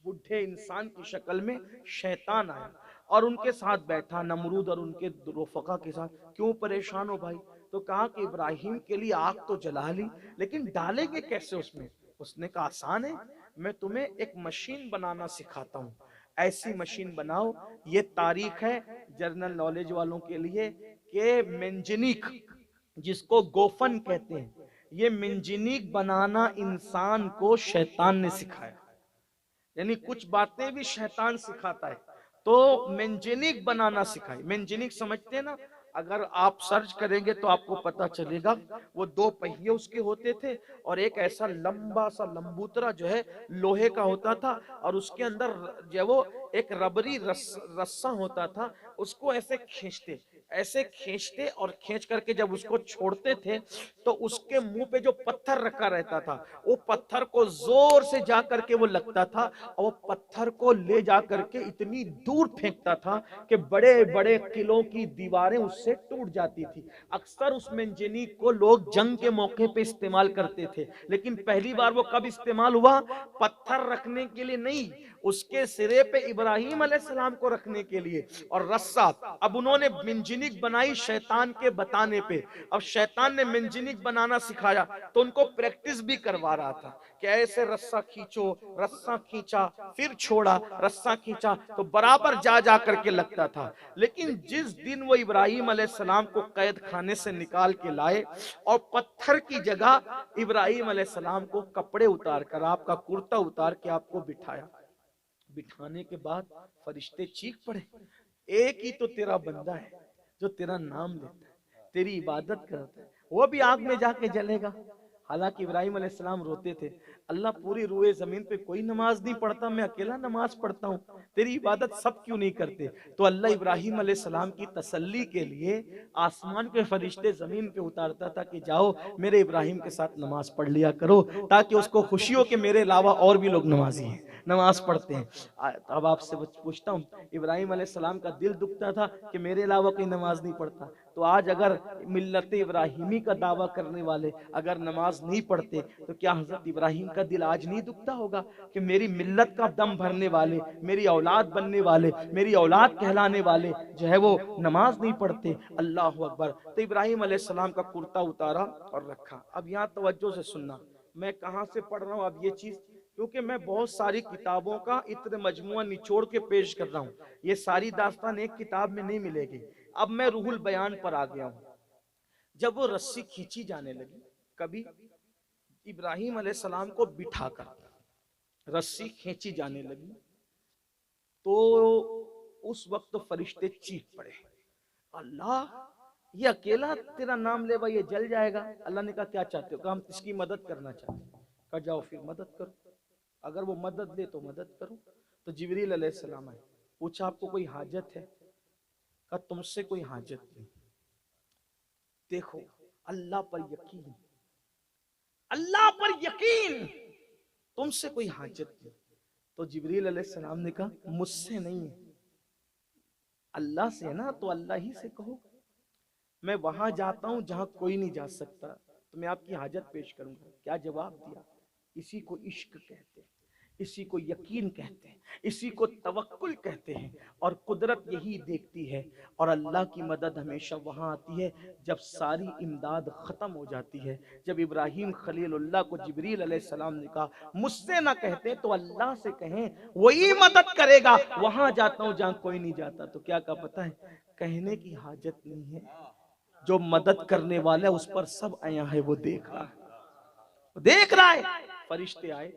बुढ़े इंसान की शक्ल में शैतान आया और उनके साथ बैठा, नमरूद और उनके रुफका के साथ। क्यों परेशान हो भाई, तो कहा कि इब्राहिम के लिए आग तो जला ली, लेकिन डालेंगे कैसे उसमें। उसने कहा आसान है, मैं तुम्हें एक मशीन बनाना सिखाता हूँ, ऐसी मशीन बनाओ। ये तारीख है जनरल नॉलेज वालों के लिए कि मेंजनीक, जिसको गोफन कहते हैं, ये मेंजनीक बनाना इंसान को शैतान ने सिखाया, यानी कुछ बातें भी शैतान सिखाता है। तो मेंजनीक बनाना सिखाई। मेंजनीक समझते हैं ना, अगर आप सर्च करेंगे तो आपको पता चलेगा, वो 2 पहिए उसके होते थे और एक ऐसा लंबा सा लंबूतरा जो है लोहे का होता था, और उसके अंदर जो वो एक रबरी रस्सा होता था, उसको ऐसे खींचते और खींच करके जब उसको छोड़ते थे तो उसके मुंह पे जो पत्थर रखा रहता था, वो पत्थर को जोर से जा करके वो लगता था और वो पत्थर को ले जा करके इतनी दूर फेंकता था कि बड़े बड़े किलों की दीवारें उससे टूट जाती थी। अक्सर उस मेंजनीक को लोग जंग के मौके पे इस्तेमाल करते थे, लेकिन पहली बार वो कब इस्तेमाल हुआ, पत्थर रखने के लिए नहीं, उसके सिरे पे इब्राहिम अलैहिस्सलाम को रखने के लिए। और रस्सा, अब उन्होंने मेंजनीक बनाई शैतान के बताने पे। अब शैतान ने मेंजनीक बनाना सिखाया तो उनको प्रैक्टिस भी करवा रहा था कि ऐसे रस्सा खींचो, रस्सा खींचा फिर छोड़ा, रस्सा खींचा, तो बराबर जा जा करके लगता था। लेकिन जिस दिन वो इब्राहिम अलैहिस्सलाम को कैद खाने से निकाल के लाए और पत्थर की जगह इब्राहिम अलैहिस्सलाम को कपड़े उतार कर, आपका कुर्ता उतार के आपको बिठाया, बिठाने के बाद फरिश्ते चीख पड़े, एक ही तो तेरा बंदा है जो तेरा नाम लेता है, तेरी इबादत करता है, वो भी आग में जाके जलेगा। हालांकि इब्राहिम अलैहिस्सलाम रोते थे, अल्लाह पूरी रूए जमीन पे कोई नमाज नहीं पढ़ता, मैं अकेला नमाज पढ़ता हूँ, तेरी इबादत सब क्यों नहीं करते। तो अल्लाह इब्राहिम अलैहिस्सलाम की तसल्ली के लिए आसमान के फरिश्ते जमीन पे उतारता था कि जाओ मेरे इब्राहिम के साथ नमाज पढ़ लिया करो, ताकि उसको खुशी हो कि मेरे अलावा और भी लोग नमाजी हैं, नमाज पढ़ते हैं। अब आपसे पूछता हूँ, इब्राहिम अलैहिस्सलाम का दिल दुखता था कि मेरे अलावा कोई नमाज नहीं पढ़ता, तो आज अगर मिल्लत इब्राहिमी का दावा करने वाले अगर नमाज नहीं पढ़ते तो क्या हजरत इब्राहिम का दिल आज नहीं दुखता होगा कि मेरी मिल्लत का दम भरने वाले, मेरी औलाद बनने वाले, मेरी औलाद कहलाने वाले जो है वो नमाज नहीं पढ़ते। अल्लाह अकबर। तो इब्राहिम अलैहिस्सलाम का कुर्ता उतारा और रखा। अब यहाँ तवज्जो से सुनना, मैं कहाँ से पढ़ रहा हूँ अब ये चीज, क्योंकि मैं बहुत सारी किताबों का इत्र मजमुआ निचोड़ के पेश कर रहा हूँ, ये सारी दास्तान एक किताब में नहीं मिलेगी। अब मैं रूहुल बयान पर आ गया हूँ। जब वो रस्सी खींची जाने लगी, कभी इब्राहिम अलैहिस्सलाम को बिठाकर रस्सी खींची जाने लगी, तो उस वक्त फरिश्ते चीख पड़े, अल्लाह ये अकेला तेरा नाम ले भाई, ये जल जाएगा। अल्लाह ने कहा क्या चाहते हो, कहा हम इसकी मदद करना चाहते हैं। कहा जाओ फिर मदद करो, अगर वो मदद दे तो मदद करो। तो जिब्रील अलैहिस्सलाम आए, पूछा आपको कोई हाजत है, कहा तुमसे कोई हाजत नहीं। देखो अल्लाह पर यकीन, अल्लाह पर यकीन, तुमसे कोई हाजत नहीं। तो जिब्रील अलैहिस्सलाम ने कहा मुझसे नहीं है, अल्लाह से है ना, तो अल्लाह ही से कहो। मैं वहां जाता हूं जहां कोई नहीं जा सकता, तो मैं आपकी हाजत पेश करूंगा। क्या जवाब दिया? इसी को इश्क कहते हैं, इसी को यकीन कहते हैं, इसी को तवक्कुल कहते हैं। और कुदरत यही देखती है, और अल्लाह की मदद हमेशा वहां आती है जब सारी इमदाद खत्म हो जाती है। जब इब्राहिम खलीलुल्लाह को जिब्रील अलैहिस्सलाम ने कहा मुझसे ना कहते तो अल्लाह से कहें, वही मदद करेगा। वहां जाता हूं जहां कोई नहीं जाता। तो क्या कहा पता है? कहने की हाजत नहीं है, जो मदद करने वाला है उस पर सब आया है, वो देख रहा है, देख रहा है। फरिश्ते आए,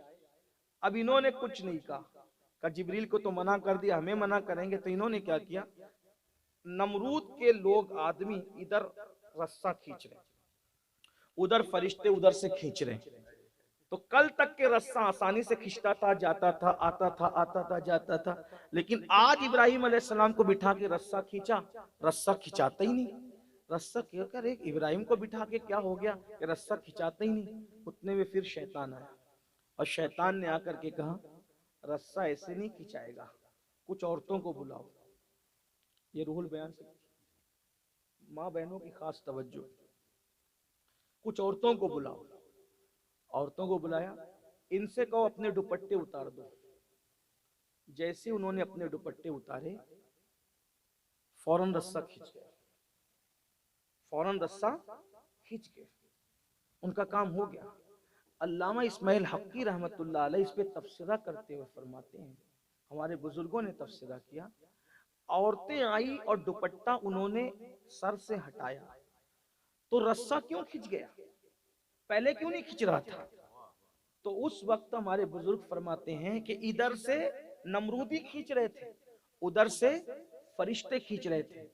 अब इन्होंने कुछ नहीं कहा जिब्रील को तो मना कर दिया, हमें मना करेंगे। तो इन्होंने क्या किया, नमरूद के लोग आदमी इधर रस्सा खींच रहे, उधर फरिश्ते उधर से खींच रहे। तो कल तक के रस्सा आसानी से खींचता था, जाता था, आता था, आता था, जाता था। लेकिन आज इब्राहिम अलैहिस्सलाम को बिठा के रस्सा खींचा, रस्सा खिंचाता ही नहीं। रस्सा क्यों कर, एक इब्राहिम को बिठा के क्या हो गया कि रस्सा खिंचाता ही नहीं। उतने में फिर शैतान आया, और शैतान ने आकर के कहा रस्सा ऐसे नहीं खिंचाएगा, कुछ औरतों को बुलाओ। ये रूहुल बयान से माँ बहनों की खास तवज्जो, कुछ औरतों को बुलाओ। औरतों को बुलाया, इनसे कहो अपने दुपट्टे उतार दो। जैसे उन्होंने अपने दुपट्टे उतारे, फौरन रस्सा खींच गया, फौरन रस्सा खींच गया, उनका काम हो गया। अल्लामा इस्माइल हक्की रहमतुल्लाह अलैह इस पे तफसीरा करते हुए फरमाते हैं, हमारे बुजुर्गों ने तफसीरा किया, औरतें आई और दुपट्टा उन्होंने सर से हटाया, तो रस्सा क्यों खिंच गया, पहले क्यों नहीं खिंच रहा था? तो उस वक्त हमारे बुजुर्ग फरमाते हैं कि इधर से नमरूदी खींच रहे थे, उधर से फरिश्ते खींच रहे थे।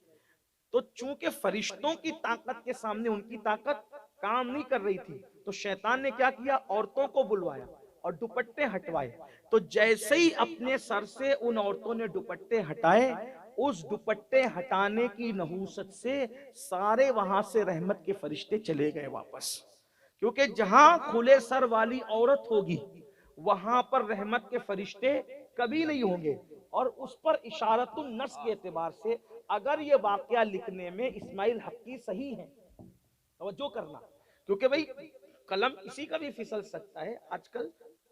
तो चूंकि फरिश्तों की ताकत के सामने उनकी ताकत काम नहीं कर रही थी, तो शैतान ने क्या किया, औरतों को बुलवाया और दुपट्टे हटवाए। तो जैसे ही अपने सर से उन औरतों ने दुपट्टे हटाए, उस दुपट्टे हटाने की नहूसत से सारे वहां से रहमत के फरिश्ते चले गए वापस। क्योंकि जहां खुले सर वाली औरत होगी वहां पर रहमत के फरिश्ते कभी नहीं होंगे। और उस पर इशारतुन नस के एतबार से अगर ये वाकया लिखने में इस्माइल हक्की सही है, तवज्जो करना, क्योंकि भाई कलम किसी का भी फिसल सकता है। आजकल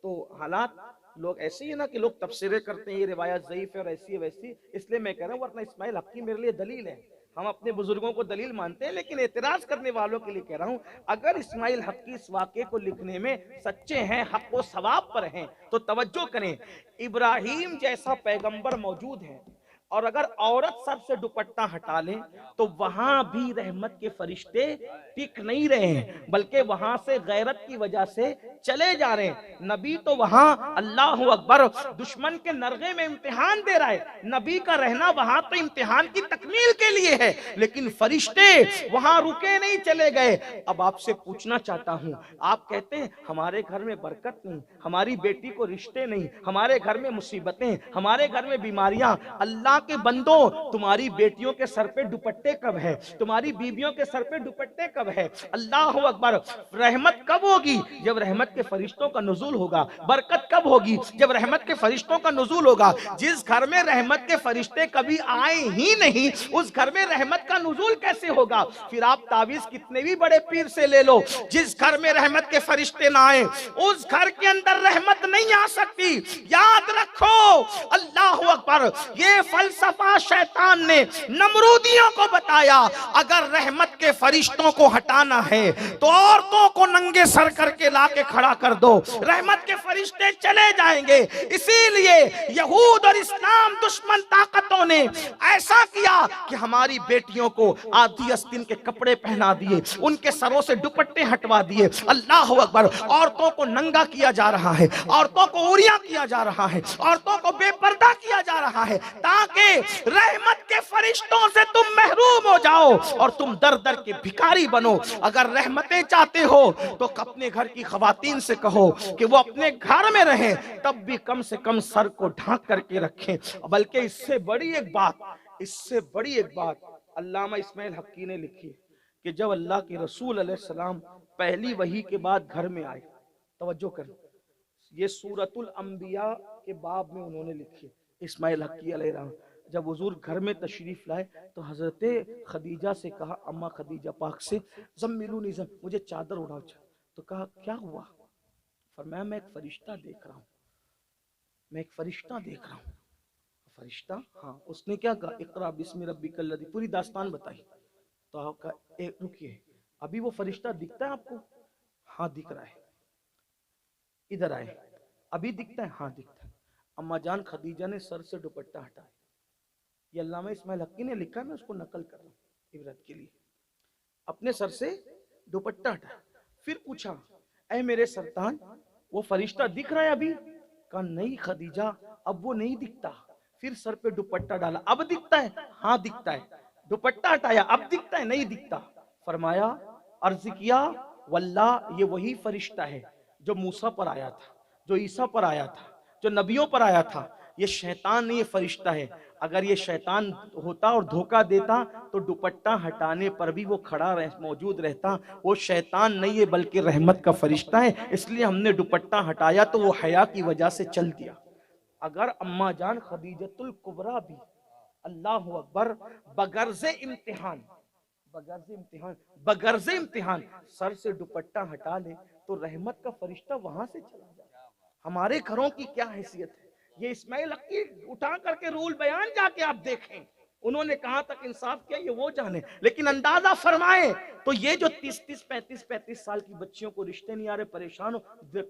तो हालात लोग ऐसे ही है ना कि लोग तफसीरें करते हैं, ये रिवायत ज़ईफ है और ऐसी है वैसी, इसलिए मैं कह रहा हूँ वरना इस्माइल हक्की मेरे लिए दलील है। हम अपने बुजुर्गों को दलील मानते हैं, लेकिन एतराज करने वालों के लिए कह रहा हूं, अगर इस्माइल हक्की इस वाक़े को लिखने में सच्चे हैं, हक व सवाब पर हैं, तो तवज्जो करें, इब्राहिम जैसा पैगंबर मौजूद है, और अगर औरत सर से दुपट्टा हटा ले तो वहां भी रहमत के फरिश्ते टिक नहीं रहे हैं, बल्कि वहां से गैरत की वजह से चले जा रहे हैं। नबी तो वहां अल्लाह अकबर दुश्मन के नरगे में इम्तिहान दे रहा है, नबी का रहना वहां तो इम्तिहान की तकमील के लिए है, लेकिन फरिश्ते वहां रुके नहीं, चले गए। अब आपसे पूछना चाहता हूं, आप कहते हैं हमारे घर में बरकत नहीं, हमारी बेटी को रिश्ते नहीं, हमारे घर में मुसीबतें, हमारे घर में बीमारियां। अल्लाह के बंदो, तुम्हारी बेटियों के सर पे दुपट्टे कब है, तुम्हारी बीबियों के सर पे दुपट्टे कब है? अल्लाह अकबर। रहमत कब होगी? जब रहमत के फरिश्तों का नुज़ूल होगा। बरकत कब होगी? जब रहमत के फरिश्तों का नुज़ूल होगा। जिस घर में रहमत के फरिश्ते कभी आए ही नहीं, उस घर में रहमत का नुज़ूल कैसे होगा? फिर आप तावीज कितने भी बड़े पीर से ले लो, जिस घर में रहमत के फरिश्ते ना आए उस घर के अंदर रहमत नहीं आ सकती। याद रखो, अल्लाह अकबर। ये फलसफा शैतान ने नमरूदियों को बताया, अगर रहमत के फरिश्तों को हटाना है तो औरतों को नंगे सर करके लाके खड़ा कर दो, रहमत के फरिश्ते चले जाएंगे। इसीलिए यहूद और इस्लाम दुश्मन ताकतों ने ऐसा किया कि हमारी बेटियों को आधी आस्तीन के कपड़े पहना दिए, उनके सरों से दुपट्टे हटवा दिए। अल्लाह अकबर। औरतों को नंगा किया जा रहा है, औरतों को उरिया किया जा रहा है, औरतों को बेपर्दा किया जा रहा है, ताकि रहमत के फरिश्तों से तुम महरूम हो जाओ और तुम दर दर के भिखारी बनो। अगर रहमतें चाहते हो तो अपने घर की खवातीन से कहो कि वो अपने घर में रहें, तब भी कम से कम सर को ढांक करके रखें। बल्कि इससे बड़ी एक बात अल्लामा इस्माइल हक्की ने लिखी कि जब अल्लाह के रसूल अलैहिस्सलाम पहली वही के बाद घर में आए। तवज्जो कर, ये सूरतुल अंबिया के बाब में उन्होंने लिखी, इस्माइल हक्की अलैहिस्सलाम। जब हुजूर घर में तशरीफ लाए तो हजरत खदीजा से कहा, अम्मा खदीजा पाक से, ज़म्मिलूनी मुझे चादर उड़ाओ। तो कहा क्या हुआ? फरमाया मैं एक फरिश्ता देख रहा हूँ, मैं एक फरिश्ता देख रहा हूँ। फरिश्ता? हाँ। उसने क्या कहा? इक़रा बिस्मि रब्बिकल लज़ी, पूरी दास्तान बताई। तो आपका रुकिए, अभी वो फरिश्ता दिखता है आपको? हाँ दिख रहा है। इधर आए, अभी दिखता है? हाँ दिखता है। अम्मा जान खदीजा ने सर से दुपट्टा हटाया। ये अल्लामा इस्माइल हक्की ने लिखा, मैं उसको नकल कर रहा हूँ इबरत के लिए। अपने सर से दुपट्टा हटाया, फिर पूछा, ऐ मेरे सरताज, वो फरिश्ता दिख रहा है अभी? कहा नहीं खदीजा, अब वो नहीं दिखता। फिर सर पे दुपट्टा डाला, अब दिखता है? हाँ दिखता है। दुपट्टा हटाया, अब दिखता है? नहीं दिखता। फरमाया, अर्ज किया, वल्लाह ये वही फरिश्ता है जो मूसा पर आया था, जो ईसा पर आया था, जो नबियों पर आया था। ये शैतान नहीं, ये फरिश्ता है। अगर ये शैतान होता और धोखा देता तो दुपट्टा हटाने पर भी वो खड़ा मौजूद रहता। वो शैतान नहीं है बल्कि रहमत का फरिश्ता है, इसलिए हमने दुपट्टा हटाया तो वो हया की वजह से चल दिया। अगर अम्मा जान खदीजतुल कुबरा भी, अल्लाह अकबर, बगर्ज़े इम्तिहान, बगर्ज़े इम्तिहान सर से दुपट्टा हटा ले तो रहमत का फरिश्ता वहां से चला जाए। हमारे घरों की क्या हैसियत है? ये इस्माइल हक्की उठा करके रूल बयान जाके आप देखें, उन्होंने कहां तक इंसाफ किया ये वो जाने। लेकिन अंदाजा फरमाए तो ये जो 30-30, 35-35 साल की बच्चियों को रिश्ते नहीं आ रहे, परेशान हो,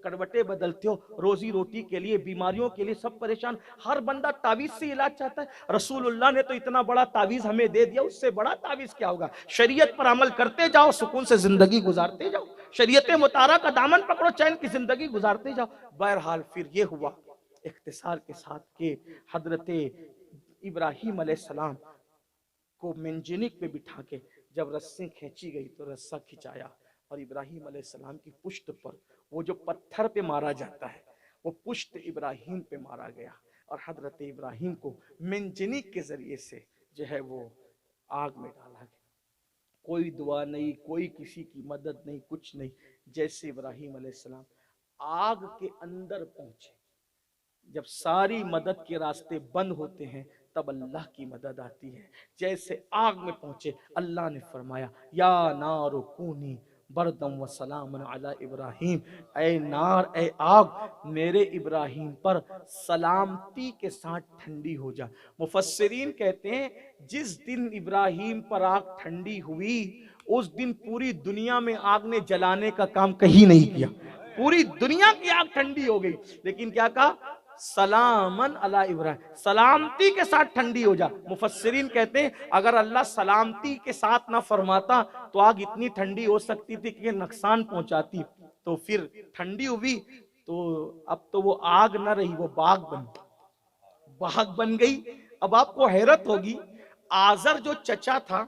करवटें बदलते हो, रोजी रोटी के लिए, बीमारियों के लिए सब परेशान। हर बंदा तावीज से इलाज चाहता है। रसूलुल्लाह ने तो इतना बड़ा तावीज हमें दे दिया, उससे बड़ा तावीज क्या होगा? शरीयत पर अमल करते जाओ, सुकून से जिंदगी गुजारते जाओ, शरीयत मुतारा का दामन पकड़ो, चैन की जिंदगी गुजारते जाओ। बहरहाल फिर ये हुआ इख्तिसार के साथ के हजरत इब्राहिम अलैहिस्सलाम को मंजनिक पे बिठा के जब रस्सी खींची गई तो रस्सा खिंचाया और इब्राहिम अलैहिस्सलाम की पुश्त पर, वो जो पत्थर पे मारा जाता है वो पुश्त इब्राहिम पे मारा गया और हजरत इब्राहिम को मंजनिक के जरिए से जो है वो आग में डाला गया। कोई दुआ नहीं, कोई किसी की मदद नहीं, कुछ नहीं। जैसे इब्राहिम अलैहिस्सलाम आग के अंदर पहुंचे, जब सारी मदद के रास्ते बंद होते हैं तब अल्लाह की मदद आती है। जैसे आग में पहुंचे, अल्लाह ने फरमाया, या नार कूनी बरदम व सलामन अला इब्राहिम, ऐ नार, ऐ आग, मेरे इब्राहिम पर सलामती के साथ ठंडी हो जा। मुफस्सिरीन कहते हैं जिस दिन इब्राहिम पर आग ठंडी हुई उस दिन पूरी दुनिया में आग ने जलाने का काम कहीं नहीं किया, पूरी दुनिया की आग ठंडी हो गई। लेकिन क्या कहा? सलामन अला इब्राहिम, सलामती के साथ ठंडी हो जा। मुफस्सिरीन कहते हैं अगर अल्लाह सलामती के साथ ना फरमाता तो आग इतनी ठंडी हो सकती थी कि नुकसान पहुंचाती। तो फिर ठंडी हुई तो अब तो वो आग ना रही, वो बाग बन गई। अब आपको हैरत होगी, आजर जो चचा था,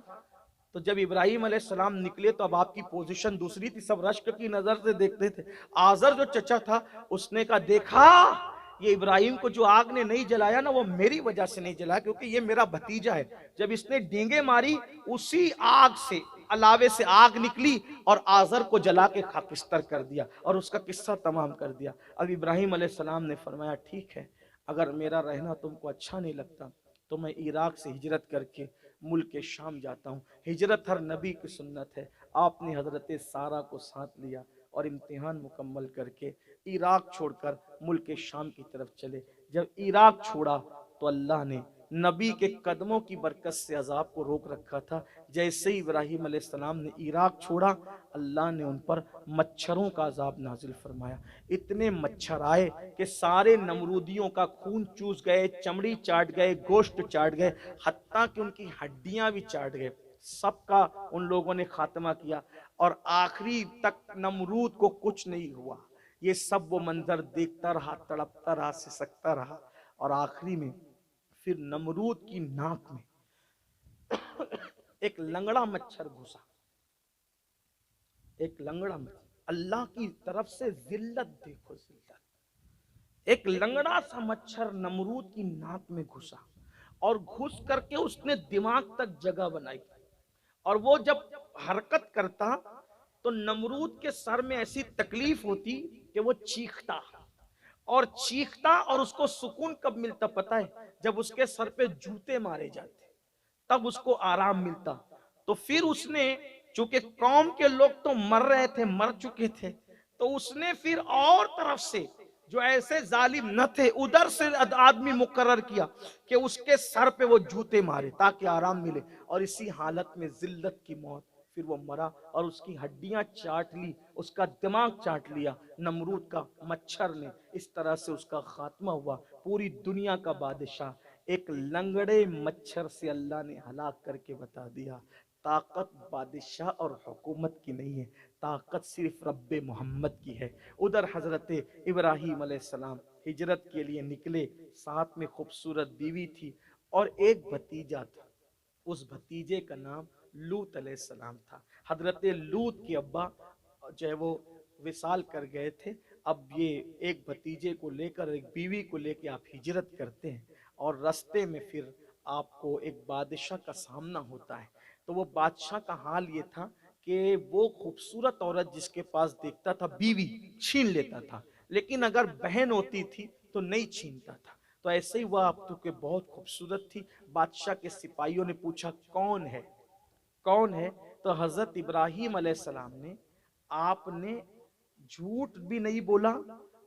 तो जब इब्राहिम अलैहिस्सलाम निकले तो अब आपकी पोजीशन दूसरी थी, सब रश्क की नजर से देखते थे। आजर जो चचा था उसने कहा, देखा ये इब्राहिम को जो आग ने नहीं जलाया ना वो मेरी वजह से नहीं जलाया, क्योंकि ये मेरा भतीजा है। जब इसने डींगे मारी उसी आग से, अलावे से आग निकली और आजर को जला के खाकिस्तर कर दिया और उसका किस्सा तमाम कर दिया। अब इब्राहिम अलैहिस्सलाम ने फरमाया, ठीक है, अगर मेरा रहना तुमको अच्छा नहीं लगता तो मैं इराक से हिजरत करके मुल्क शाम जाता हूँ। हिजरत हर नबी की सुन्नत है। आपने हजरत सारा को साथ लिया और इम्तिहान मुकम्मल करके इराक छोड़कर मुल्क शाम की तरफ चले। जब इराक छोड़ा तो अल्लाह ने नबी के कदमों की बरकत से अजाब को रोक रखा था। जैसे ही इब्राहिम अलैहिस्सलाम ने इराक छोड़ा, अल्लाह ने उन पर मच्छरों का अजाब नाजिल फरमाया। इतने मच्छर आए कि सारे नमरूदियों का खून चूस गए, चमड़ी चाट गए, गोश्त चाट गए, हत्ता कि उनकी हड्डियां भी चाट गए। सबका उन लोगों ने खात्मा किया और आखिरी तक नमरूद को कुछ नहीं हुआ। ये सब वो मंजर देखता रहा, तड़पता रहा, सिसकता रहा और आखिरी में फिर नमरूद की नाक में एक लंगड़ा मच्छर घुसा। एक लंगड़ा मच्छर, अल्लाह की तरफ से जिल्लत देखो, जिल्लत। एक लंगड़ा सा मच्छर नमरूद की नाक में घुसा और घुस करके उसने दिमाग तक जगह बनाई और वो जब हरकत करता तो नमरूद के सर में ऐसी तकलीफ होती कि वो चीखता, और चीखता, और उसको सुकून कब मिलता पता है? जब उसके सर पे जूते मारे जाते, तब उसको आराम मिलता। तो फिर उसने, चूंकि कौम के लोग तो मर रहे थे, मर चुके थे, तो उसने फिर और तरफ से जो ऐसे जालिम न थे, उधर से आदमी मुकर्रर किया कि उसके सर पे वो जूते मारे ताकि आराम मिले। और इसी हालत में जिल्लत की मौत, फिर वो मरा और उसकी हड्डियां चाट ली, उसका दिमाग चाट लिया नमरूद का मच्छर ने। इस तरह से उसका खात्मा हुआ। पूरी दुनिया का बादशाह एक लंगड़े मच्छर से अल्लाह ने हलाक करके बता दिया, ताकत बादशाह और हुकूमत की नहीं है, ताकत सिर्फ रब्बे मोहम्मद की है। उधर हजरत इब्राहीम अलैहिस्सलाम हिजरत के लिए निकले, साथ में खूबसूरत बीवी थी और एक भतीजा था। उस भतीजे का नाम लूत अलैहिस्सलाम था। हजरत लूत के अब्बा जो है वो विसाल कर गए थे। अब ये एक भतीजे को लेकर, एक बीवी को लेकर आप हिजरत करते हैं और रास्ते में फिर आपको एक बादशाह का सामना होता है। तो वो बादशाह का हाल ये था कि वो खूबसूरत औरत जिसके पास देखता था बीवी छीन लेता था, लेकिन अगर बहन होती थी तो नहीं छीनता था। तो ऐसे ही वह आप तो के बहुत खूबसूरत थी। बादशाह के सिपाहियों ने पूछा कौन है, कौन है? तो हजरत इब्राहीम अलैहिस्सलाम ने, आपने झूठ भी नहीं बोला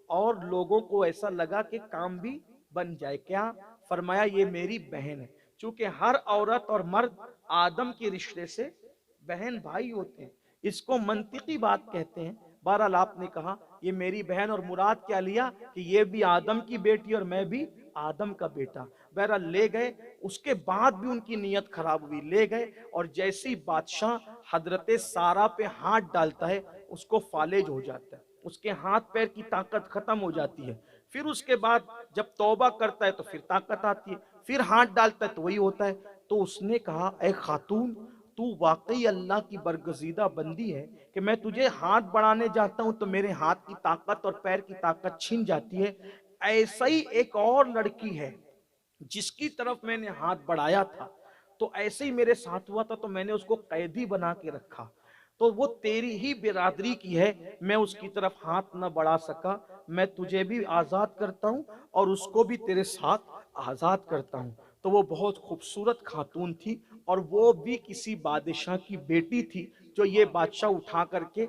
और लोगों को ऐसा लगा कि काम भी बन जाए। क्या फरमाया? ये मेरी बहन है। चूंकि हर औरत और मर्द आदम के रिश्ते से बहन भाई होते हैं, इसको मंतिकी बात कहते हैं। बहरहाल आपने कहा ये मेरी बहन, और मुराद क्या लिया कि ये भी आदम की बेटी और मैं भी आदम का बेटा। बहरहाल ले गए, उसके बाद भी उनकी नीयत खराब हुई, ले गए और जैसे ही बादशाह हजरत सारा पे हाथ डालता है उसको फालेज हो जाता है, उसके हाथ पैर की ताकत खत्म हो जाती है। फिर उसके बाद जब तौबा करता है तो फिर ताकत आती है, फिर हाथ डालता है तो वही होता है। तो उसने कहा ए खातून, तू वाकई अल्लाह की बरगजीदा बंदी है कि मैं तुझे हाथ बढ़ाने जाता हूं तो मेरे हाथ की ताकत और पैर की ताकत छीन जाती है। ऐसा ही एक और लड़की है जिसकी तरफ मैंने हाथ बढ़ाया था, तो ऐसे ही मेरे साथ हुआ था, तो मैंने उसको कैदी बना के रखा। तो वो तेरी ही बिरादरी की है, मैं उसकी तरफ हाथ न बढ़ा सका। मैं तुझे भी आजाद करता हूं और उसको भी तेरे साथ आजाद करता हूं। तो वो बहुत खूबसूरत खातून थी और वो भी किसी बादशाह की बेटी थी जो ये बादशाह उठा करके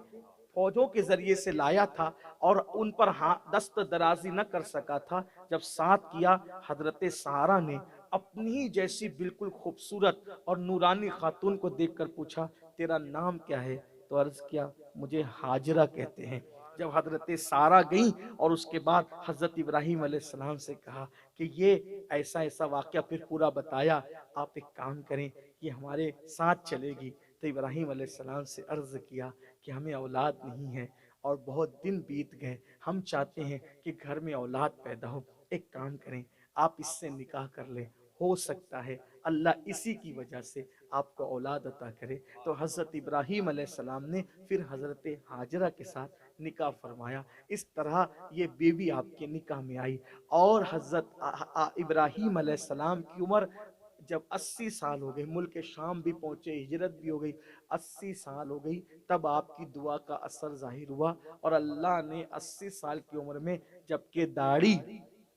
फौजों के जरिए से लाया था और उन पर दस्त दराजी न कर सका था। जब साथ किया, हजरत सारा ने अपनी ही जैसी बिल्कुल खूबसूरत और नूरानी खातून को देखकर पूछा तेरा नाम क्या है? तो अर्ज किया मुझे हाजरा कहते हैं। जब हजरत सारा गई और उसके बाद हजरत इब्राहीम अलैहिस्सलाम से कहा कि ये ऐसा ऐसा वाकया, फिर पूरा बताया, आप एक काम करें कि हमारे साथ चलेगी। तो इब्राहीम अलैहिस्सलाम से अर्ज किया कि हमें औलाद नहीं है और बहुत दिन बीत गए, हम चाहते हैं कि घर में औलाद पैदा हो। एक काम करें, आप इससे निकाह कर लें, हो सकता है अल्लाह इसी की वजह से आपको औलाद अता करे। तो हज़रत इब्राहीम अलैहिस्सलाम ने फिर हज़रत हाजरा के साथ निकाह फरमाया। इस तरह ये बेबी आपके निकाह में आई। और हज़रत इब्राहीम अलैहिस्सलाम की उम्र जब 80 साल हो गई, मुल्क शाम भी पहुंचे, हिजरत भी हो गई, 80 साल हो गई, तब आपकी दुआ का असर जाहिर हुआ और अल्लाह ने 80 साल की उम्र में, जबकि दाढ़ी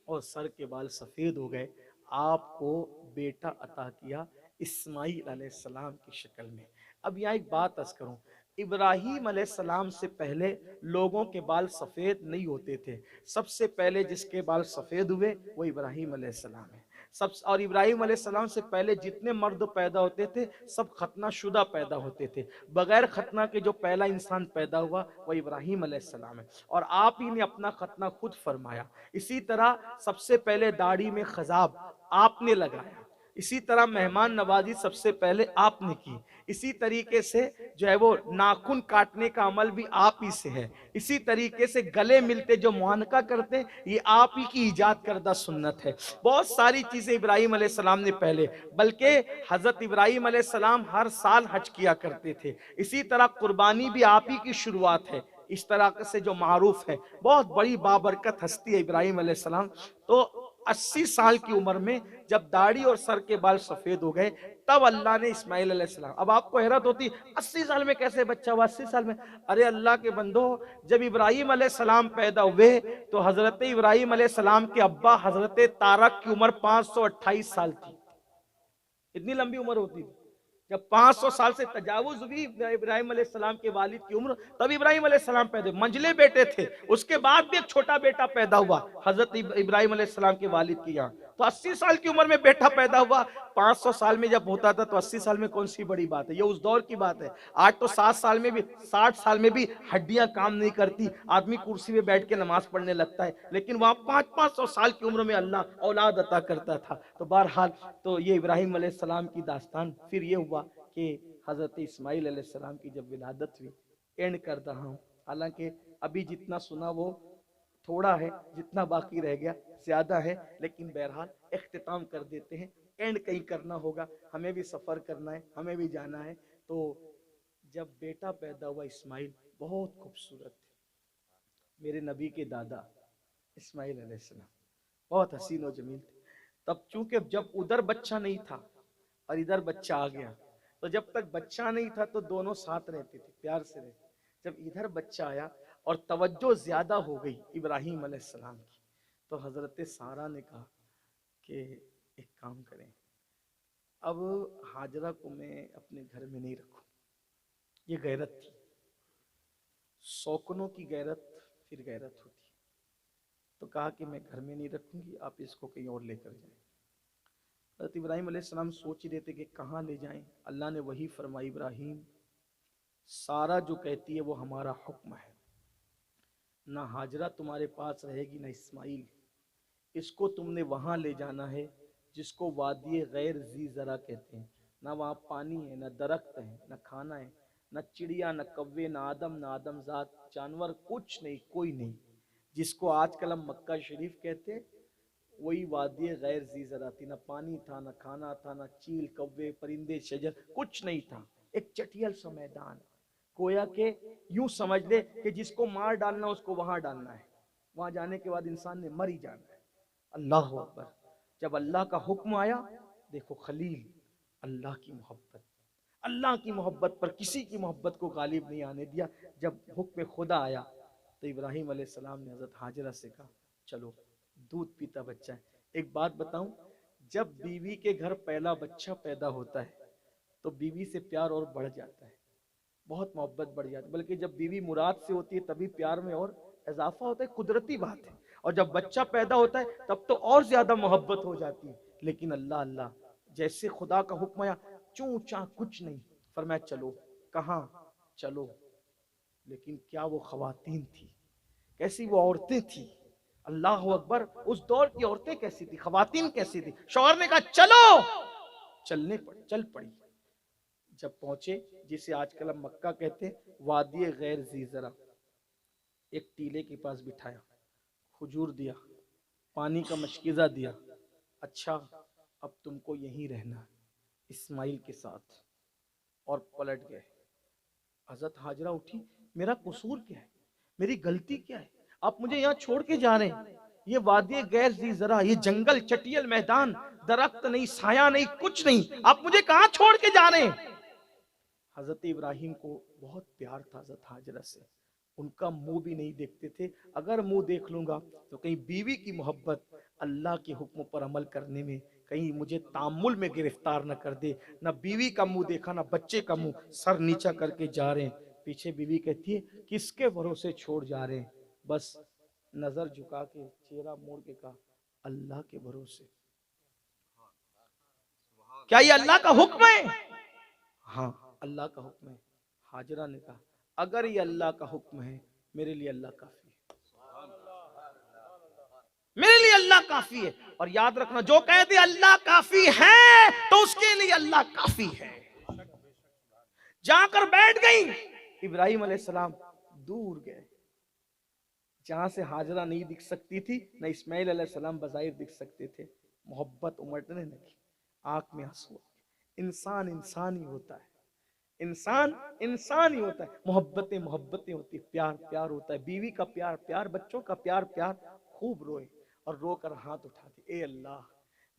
और सर के बाल सफ़ेद हो गए, आपको बेटा अता किया इस्माईल अलैहिस्सलाम की शक्ल में। अब यहाँ एक बात अर्ज करूं, इब्राहीम अलैहिस्सलाम से पहले लोगों के बाल सफ़ेद नहीं होते थे। सबसे पहले जिसके बाल सफ़ेद हुए वो इब्राहीम अलैहिस्सलाम है। सब, और इब्राहीम अलैहिस्सलाम से पहले जितने मर्द पैदा होते थे सब खतना शुदा पैदा होते थे। बगैर खतना के जो पहला इंसान पैदा हुआ वो इब्राहीम अलैहिस्सलाम है और आप ही ने अपना खतना खुद फरमाया। इसी तरह सबसे पहले दाढ़ी में खजाब आपने लगाया, इसी तरह मेहमान नवाजी सबसे पहले आपने की, इसी तरीके से जो है वो नाखून काटने का अमल भी आप ही से है, इसी तरीके से गले मिलते जो मुआनका करते ये आप ही की इजाद करदा सुन्नत है। बहुत सारी चीजें इब्राहीम अलैहिस्सलाम ने पहले, बल्कि हजरत इब्राहीम अलैहिस्सलाम हर साल हज किया करते थे। इसी तरह कुर्बानी भी आप ही की शुरुआत है। इस तरह से जो मारूफ है, बहुत बड़ी बाबरकत हस्ती है इब्राहीम अलैहिस्सलाम। तो 80 साल की उम्र में जब दाढ़ी और सर के बाल सफेद हो गए, तब अल्लाह ने इस्माइल अलैहिस्सलाम, अब आपको हैरत होती 80 साल में कैसे बच्चा हुआ, 80 साल में, अरे अल्लाह के बंदो, जब इब्राहिम अलैहिस्सलाम पैदा हुए तो हजरत इब्राहिम अलैहिस्सलाम के अब्बा हजरत तारक की उम्र 528 साल थी। इतनी लंबी उम्र होती थी। जब 500 साल से तजावुज हुई इब्राहिम अलैहिस्सलाम के वालिद की उम्र, तब इब्राहिम अलैहिस्सलाम पैदा, मंझले बेटे थे, उसके बाद भी एक छोटा बेटा पैदा हुआ हजरत इब्राहिम अलैहिस्सलाम के वालिद की यहाँ। तो 80 साल की उम्र में बेटा पैदा हुआ। 500 साल में जब होता था तो 80 साल में कौन सी बड़ी बात है, ये उस दौर की बात है। आज तो 60 साल में भी हड्डियां काम नहीं करती, आदमी कुर्सी में बैठ के नमाज पढ़ने लगता है, लेकिन वहां 500 साल की उम्र में अल्लाह औलाद अता करता था। तो बहरहाल, तो ये इब्राहिम अलैहिस्सलाम की दास्तान। फिर ये हुआ कि हजरत इस्माइल अलैहिस्सलाम की जब विलादत हुई, एंड कर रहा हूँ, हालांकि अभी जितना सुना वो थोड़ा है, जितना बाकी रह गया ज्यादा है, लेकिन बहरहाल इख्तिताम कर देते हैं। एंड कहीं करना होगा, हमें भी सफर करना है, हमें भी जाना है। तो जब बेटा पैदा हुआ इस्माइल, बहुत खूबसूरत थे मेरे नबी के दादा इस्माइल अलैहिस्सलाम, बहुत हसीन और जमील थे। तब चूंकि जब उधर बच्चा नहीं था और इधर बच्चा आ गया, तो जब तक बच्चा नहीं था तो दोनों साथ रहते थे, प्यार से रहते। जब इधर बच्चा आया और तवज्जो ज्यादा हो गई इब्राहिम अलैहिस्सलाम की, तो हजरत सारा ने कहा कि एक काम करें, अब हाजरा को मैं अपने घर में नहीं रखूं। ये गैरत थी, शौकनों की गैरत फिर गैरत होती। तो कहा कि मैं घर में नहीं रखूंगी, आप इसको कहीं और लेकर जाएं। हज़रत इब्राहिम अलैहिस्सलाम सोच ही रहे थे कि कहाँ ले जाएं। अल्लाह ने वही फरमाई, इब्राहिम, सारा जो कहती है वो हमारा हुक्म है, ना हाजरा तुम्हारे पास रहेगी ना इस्माइल, इसको तुमने वहां ले जाना है जिसको वादी गैर जी जरा कहते हैं। ना वहाँ पानी है, ना दरख्त है, ना खाना है, ना चिड़िया, ना कव्वे, ना आदमजात जानवर, कुछ नहीं, कोई नहीं। जिसको आजकल हम मक्का शरीफ कहते हैं, वही वादी गैर जी जरा थी। ना पानी था, ना खाना था, ना चील कव्वे परिंदे शजर, कुछ नहीं था। एक चटियल सा मैदान, गोया के यूं समझ ले कि जिसको मार डालना उसको वहां डालना है, वहां जाने के बाद इंसान ने मर ही जाना है। अल्लाह अकबर। जब अल्लाह का हुक्म आया, देखो खलील, अल्लाह की मोहब्बत, अल्लाह की मोहब्बत पर किसी की मोहब्बत को गालिब नहीं आने दिया। जब हुक्म खुदा आया तो इब्राहिम अलैहिस्सलाम ने हजरत हाजरा से कहा, चलो दूध पीता बच्चा है। एक बात बताऊं, जब बीवी के घर पहला बच्चा पैदा होता है तो बीवी से प्यार और बढ़ जाता है, बहुत मोहब्बत बढ़ जाती है। बल्कि जब बीवी मुराद से होती है तभी प्यार में और इजाफा होता है, कुदरती बात है। और जब बच्चा पैदा होता है तब तो और ज्यादा मोहब्बत हो जाती है। लेकिन अल्लाह अल्लाह, जैसे खुदा का हुक्म आया, चूं चा कुछ नहीं, फरमाया चलो। कहाँ चलो? लेकिन क्या वो खवातीन थी, कैसी वो औरतें थी, अल्लाह अकबर। उस दौर की औरतें कैसी थी, खवातीन कैसी थी। शौहर ने कहा चलो, चल पड़ी। जब पहुंचे, जिसे आजकल हम मक्का कहते हैं, वादी गैर जीजरा, एक टीले के पास बिठाया, खजूर दिया, पानी का मशकीज़ा दिया, अच्छा अब तुमको यहीं रहना इस्माइल के साथ। और पलट गए। हजरत हाजरा उठी, मेरा कसूर क्या है, मेरी गलती क्या है, आप मुझे यहाँ छोड़ के जा रहे हैं? ये वादी गैर जी जरा, ये जंगल चटियल मैदान, दरख्त नहीं, साया नहीं, कुछ नहीं, आप मुझे कहाँ छोड़ के जा रहे हैं? हजरत इब्राहिम को बहुत प्यार था हजरत हाजरा से, उनका मुंह भी नहीं देखते थे। अगर मुंह देख लूंगा तो कहीं बीवी की मोहब्बत अल्लाह के हुक्म पर अमल करने में कहीं मुझे तामुल में गिरफ्तार न कर दे। ना बीवी का मुंह देखा, ना बच्चे का मुंह, सर नीचा करके जा रहे हैं। पीछे बीवी कहती है, किसके भरोसे छोड़ जा रहे हैं? बस नजर झुका के, चेहरा मोड़ के कहा, अल्लाह के भरोसे। क्या ये अल्लाह का हुक्म है? हाँ, अल्लाह का हुक्म है। हाजरा ने कहा, अगर ये अल्लाह का हुक्म है, मेरे लिए अल्लाह काफी है, मेरे लिए अल्लाह काफी है। और याद रखना, जो कह दे अल्लाह काफी है तो उसके लिए अल्लाह काफी है। जाकर बैठ गई। इब्राहिम अलैहिस्सलाम दूर गए, जहां से हाजरा नहीं दिख सकती थी, न इस्माइल अलैहिस्सलाम बज़ाहिर दिख सकते थे। मोहब्बत उमड़ने लगी, आंख में आंसू। इंसान इंसान ही होता है, इंसान इंसान ही होता है। मोहब्बतें मोहब्बतें होती है, प्यार प्यार होता है। बीवी का प्यार प्यार, बच्चों का प्यार प्यार, खूब रोए। और रोकर हाथ उठा दी, ए अल्लाह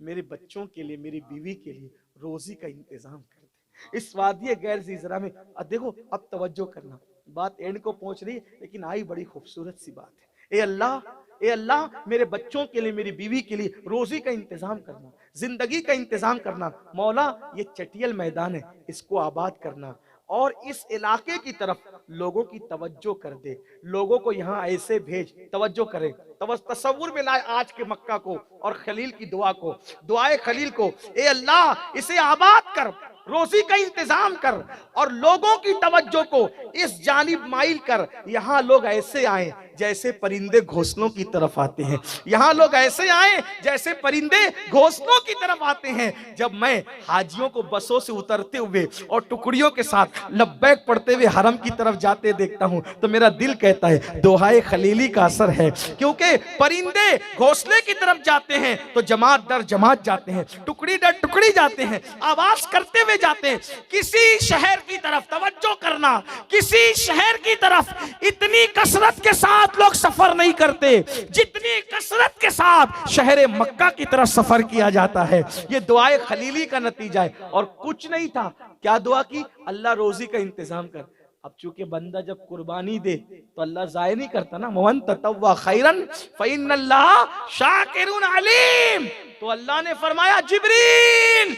मेरे बच्चों के लिए, मेरी बीवी के लिए रोजी का इंतजाम कर दे इस वादिये गैर ज़ीज़रा में। देखो अब तवज्जो करना, बात एंड को पहुंच रही लेकिन आई बड़ी खूबसूरत सी बात है। ए अल्लाह मेरे बच्चों के लिए, मेरी बीवी के लिए रोजी का इंतजाम करना, जिंदगी का इंतजाम करना। मौला ये चटियल मैदान है, इसको आबाद करना और इस इलाके की तरफ लोगों की तवज्जो कर दे, लोगों को यहाँ ऐसे भेज, तवज्जो करे, तसव्वुर में लाए आज के मक्का को और खलील की दुआ को, दुआए खलील को। ए अल्लाह इसे आबाद कर, रोजी का इंतजाम कर और लोगों की तवज्जो को इस जानिब माइल कर। यहाँ लोग ऐसे आए जैसे परिंदे घोंसलों की तरफ आते हैं, यहाँ लोग ऐसे आए जैसे परिंदे घोंसलों की तरफ आते हैं। जब मैं हाजियों को बसों से उतरते हुए और टुकड़ियों के साथ लब्बैक पढ़ते हुए हरम की तरफ जाते देखता हूँ तो मेरा दिल कहता है दोहाए खलीली का असर है, क्योंकि परिंदे घोंसले की तरफ जाते हैं तो जमात दर जमात जाते हैं, टुकड़ी दर टुकड़ी जाते हैं, आवाज करते हुए जाते हैं। किसी शहर की तरफ तवज्जो करना, किसी शहर की तरफ इतनी कसरत के साथ लोग सफर नहीं करते जितनी कसरत के साथ शहर मक्का की तरफ सफर किया जाता है। ये दुआए खलीली का नतीजा है और कुछ नहीं था। क्या दुआ की? अल्लाह रोजी का इंतजाम कर। अब चूंकि बंदा जब कुर्बानी दे तो अल्लाह जाय नहीं करता ना, मन ततव्वा खैरन फइन्नल्लाह शाकिरुन अलीम। तो अल्लाह ने फरमाया जिब्रील